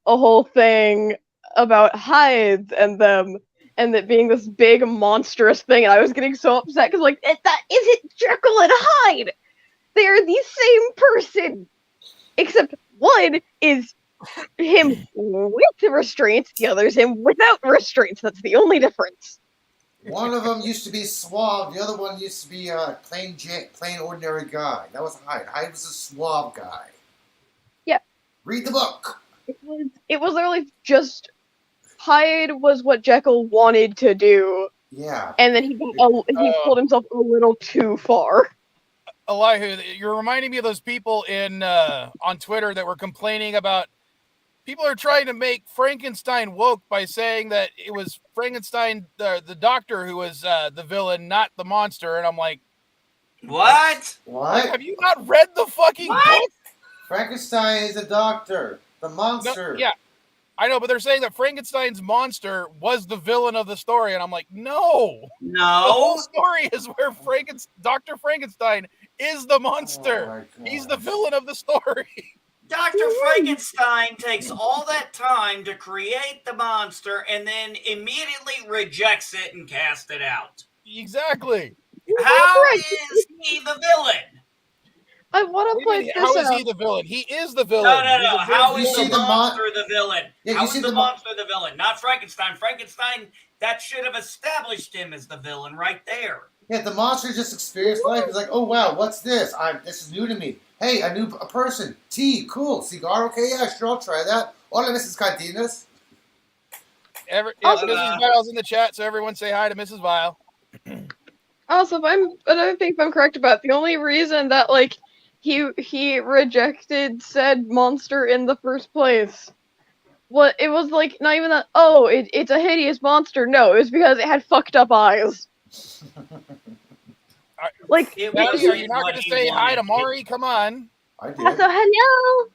a whole thing about hides and them, and it being this big monstrous thing, and I was getting so upset because, like, that isn't Jekyll and Hyde! They are the same person! Except one is him with restraints, the other is him without restraints. That's the only difference. One of them used to be suave. The other one used to be a plain ordinary guy. That was Hyde. Hyde was a suave guy. Yeah. Read the book. It was literally just Hyde was what Jekyll wanted to do. Yeah. And then he pulled himself a little too far. Elihu, you're reminding me of those people on Twitter that were complaining about people are trying to make Frankenstein woke by saying that it was Frankenstein, the doctor, who was the villain, not the monster. And I'm like, what? What? Have you not read the fucking book? Frankenstein is a doctor. The monster. No, yeah, I know, but they're saying that Frankenstein's monster was the villain of the story. And I'm like, no. No. The whole story is where Dr. Frankenstein is the monster. Oh, he's the villain of the story. Dr. Frankenstein takes all that time to create the monster and then immediately rejects it and casts it out. Exactly. How is he the villain? I want to point this out. How is he the villain? He is the villain. No. How is the monster the villain? Yeah, how is the monster the villain? Not Frankenstein. Frankenstein, that should have established him as the villain right there. Yeah, the monster just experienced life. He's like, oh, wow, what's this? This is new to me. Hey, a person. Tea, cool. Cigar, okay, yeah, sure, I'll try that. Hola, Mrs. Cardenas. Mrs. Vile's in the chat, so everyone say hi to Mrs. Vile. Also, I don't think if I'm correct about it, the only reason that, like, he rejected said monster in the first place, it was, like, not even that, it's a hideous monster. No, it was because it had fucked up eyes. Like, It Daddy, was are you not going to say hi to wanted. Mari? Come on. I did. so hello.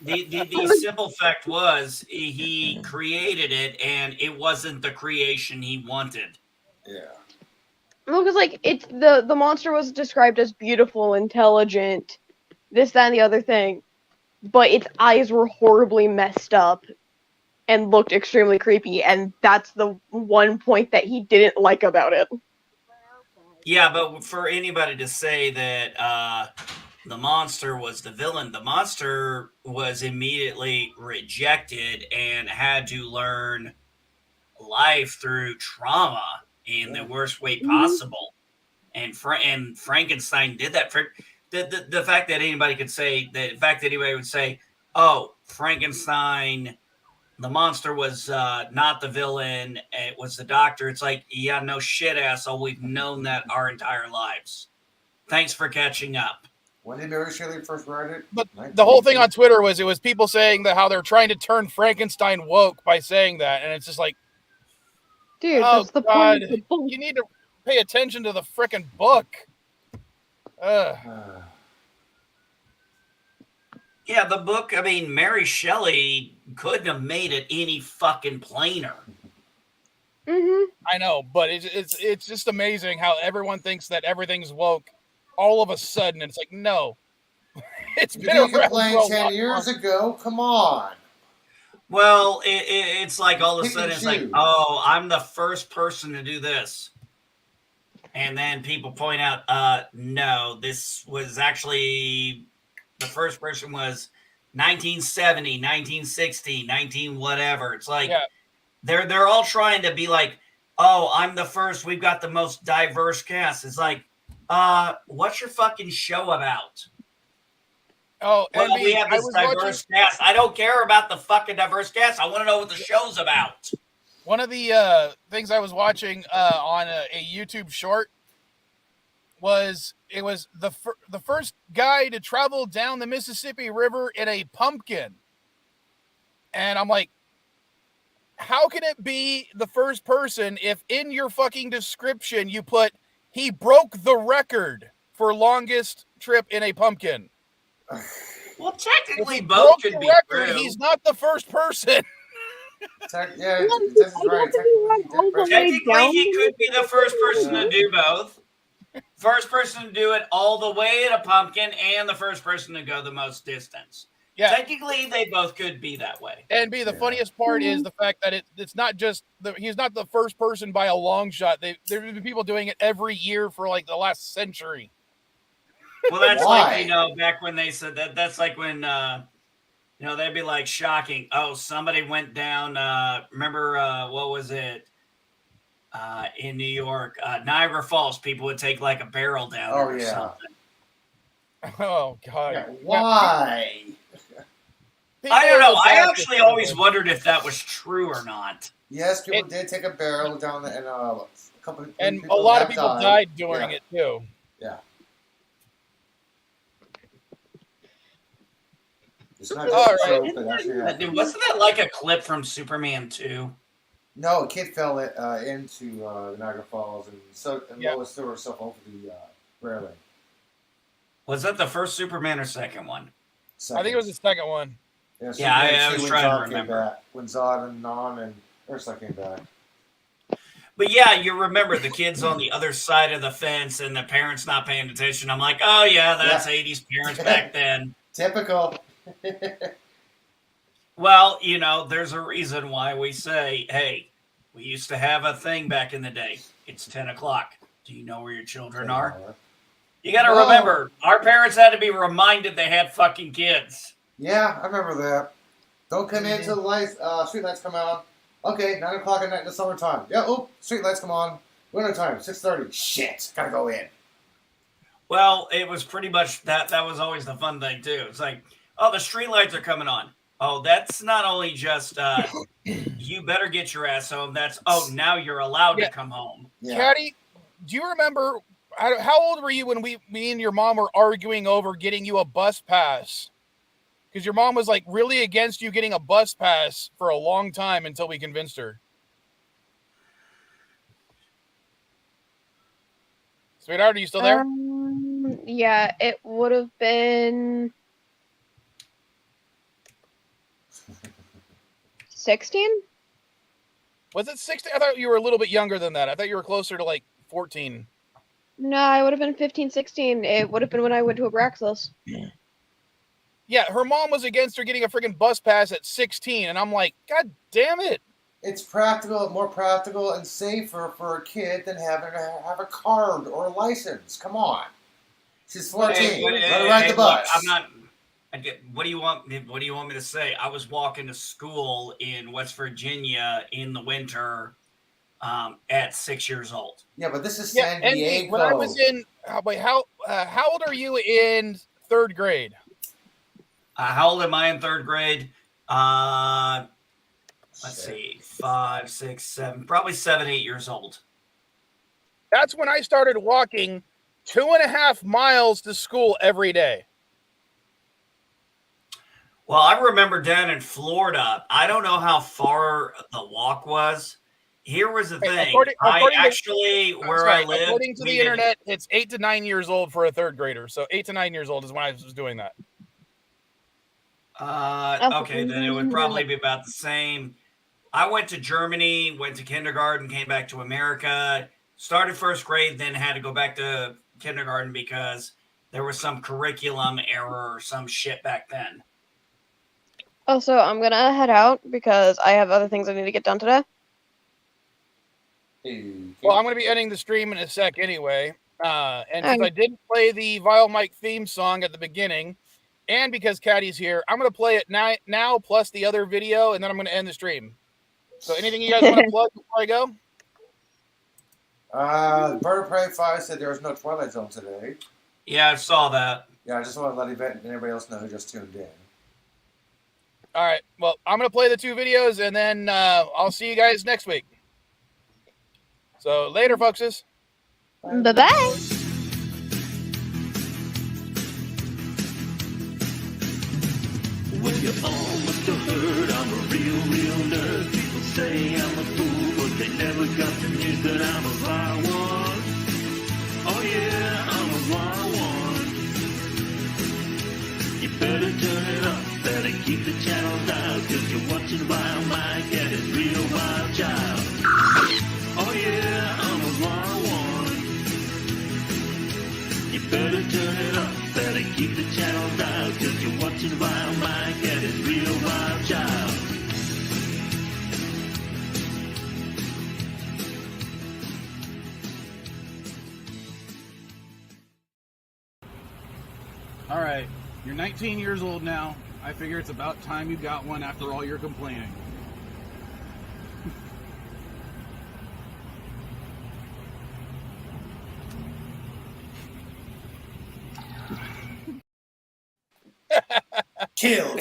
The simple fact was he created it, and it wasn't the creation he wanted. Yeah. Well, because like it's the monster was described as beautiful, intelligent, this, that, and the other thing, but its eyes were horribly messed up and looked extremely creepy, and that's the one point that he didn't like about it. Yeah, but for anybody to say that the monster was the villain, the monster was immediately rejected and had to learn life through trauma in the worst way possible. And Frankenstein did that. The fact that anybody could say that, the fact that anybody would say, "Oh, Frankenstein, the monster was not the villain; it was the doctor." It's like, yeah, no shit, asshole. We've known that our entire lives. Thanks for catching up. When did Mary Shelley first write it? But the whole thing on Twitter was it was people saying that how they're trying to turn Frankenstein woke by saying that, and it's just like, dude, oh, that's the God, point of the book. you need to pay attention to the frickin' book. Yeah, the book. I mean, Mary Shelley couldn't have made it any fucking plainer. I know, but it's just amazing how everyone thinks that everything's woke all of a sudden. And it's like, no, it's been You around playing for a 10 lot years longer. ago. Come on. Well, it's like all of a Pick sudden and it's like, choose. oh, I'm the first person to do this. And then people point out, no, this was actually the first person was 1970, 1960, 19 whatever. It's like they're all trying to be like, oh, I'm the first. We've got the most diverse cast. It's like, what's your fucking show about? Oh, well, Envy, we have this diverse cast. I don't care about the fucking diverse cast. I want to know what the show's about. One of the things I was watching on a YouTube short was the first guy to travel down the Mississippi River in a pumpkin. And I'm like, how can it be the first person if in your fucking description you put he broke the record for longest trip in a pumpkin? Well, technically, if both could be record, true. He's not the first person. Yeah, this is right. Technically, he could be the first person to do both. First person to do it all the way in a pumpkin, and the first person to go the most distance. Yeah. Technically, they both could be that way. And the funniest part is the fact that it's not just he's not the first person by a long shot. There's been people doing it every year for like the last century. Well, that's like, back when they said that. That's like when, they'd be like shocking. Oh, somebody went down. Remember, what was it? In New York, Niagara Falls, people would take like a barrel down or something. Oh, God. Yeah, why? I don't know. I actually always wondered if that was true or not. Yes, people did take a barrel down there, and a couple of and a lot of people died during it too. Yeah. All right. Wasn't that like a clip from Superman 2? No, a kid fell into Niagara Falls and Lois threw herself over the railing. Was that the first Superman or second one? I think it was the second one. Yeah, I was trying to remember. When Zod and Non and Ursula came back. But yeah, you remember the kids on the other side of the fence and the parents not paying attention. I'm like, oh yeah, that's 80s parents back then. Typical. Well, there's a reason why we say, hey, we used to have a thing back in the day. It's 10 o'clock. Do you know where your children are? You got to remember, our parents had to be reminded they had fucking kids. Yeah, I remember that. Don't come in until the lights, street lights come on. Okay, 9 o'clock at night in the summertime. Yeah, street lights come on. Winter time, 6:30. Shit, gotta go in. Well, it was pretty much that. That was always the fun thing too. It's like, oh, the street lights are coming on. Oh, that's not only just you better get your ass home. That's now you're allowed to come home. Yeah. Caddy, do you remember how old were you when me and your mom were arguing over getting you a bus pass? Because your mom was like really against you getting a bus pass for a long time until we convinced her. Sweetheart, are you still there? Yeah, it would have been 16. Was it 16? I thought you were a little bit younger than that. I thought you were closer to like 14. No, I would have been 15, 16. It would have been when I went to Abraxas. Yeah, her mom was against her getting a freaking bus pass at 16, and I'm like, God damn it. It's practical, more practical and safer for a kid than having to have a card or a license. Come on. She's 14. Let her ride the bus. I'm not. What do you want? What do you want me to say? I was walking to school in West Virginia in the winter at 6 years old. Yeah, but this is San Diego. When I was in, wait, how old are you in third grade? How old am I in third grade? Let's see, 5, 6, 7, probably 7, 8 years old. That's when I started walking 2.5 miles to school every day. Well, I remember down in Florida, I don't know how far the walk was. Here was the thing. According I live. According to the internet, it's 8 to 9 years old for a third grader. So 8 to 9 years old is when I was doing that. Okay, then it would probably be about the same. I went to Germany, went to kindergarten, came back to America, started first grade, then had to go back to kindergarten because there was some curriculum error or some shit back then. Also, I'm going to head out because I have other things I need to get done today. Well, I'm going to be ending the stream in a sec anyway. And since I did play the Vilemike theme song at the beginning, and because Caddy's here, I'm going to play it now plus the other video, and then I'm going to end the stream. So anything you guys want to plug before I go? Bird of Prey 5 said there was no Twilight Zone today. Yeah, I saw that. Yeah, I just want to let Yvette and everybody else know who just tuned in. All right. Well, I'm going to play the 2 videos, and then I'll see you guys next week. So later, folkses. Bye-bye. Well, you all must have heard I'm a real nerd. People say I'm a fool, but they never got the news that I'm a wild one. Oh yeah, I'm a wild one. You better turn it up, better keep the channel down, cause you're watching Wild Mike and his real wild child. Oh yeah, I'm a wild one. You better turn it up, better keep the channel down, cause you're watching Wild Mike and his real wild child. All right. You're 19 years old now. I figure it's about time you got one after all your complaining. Kill.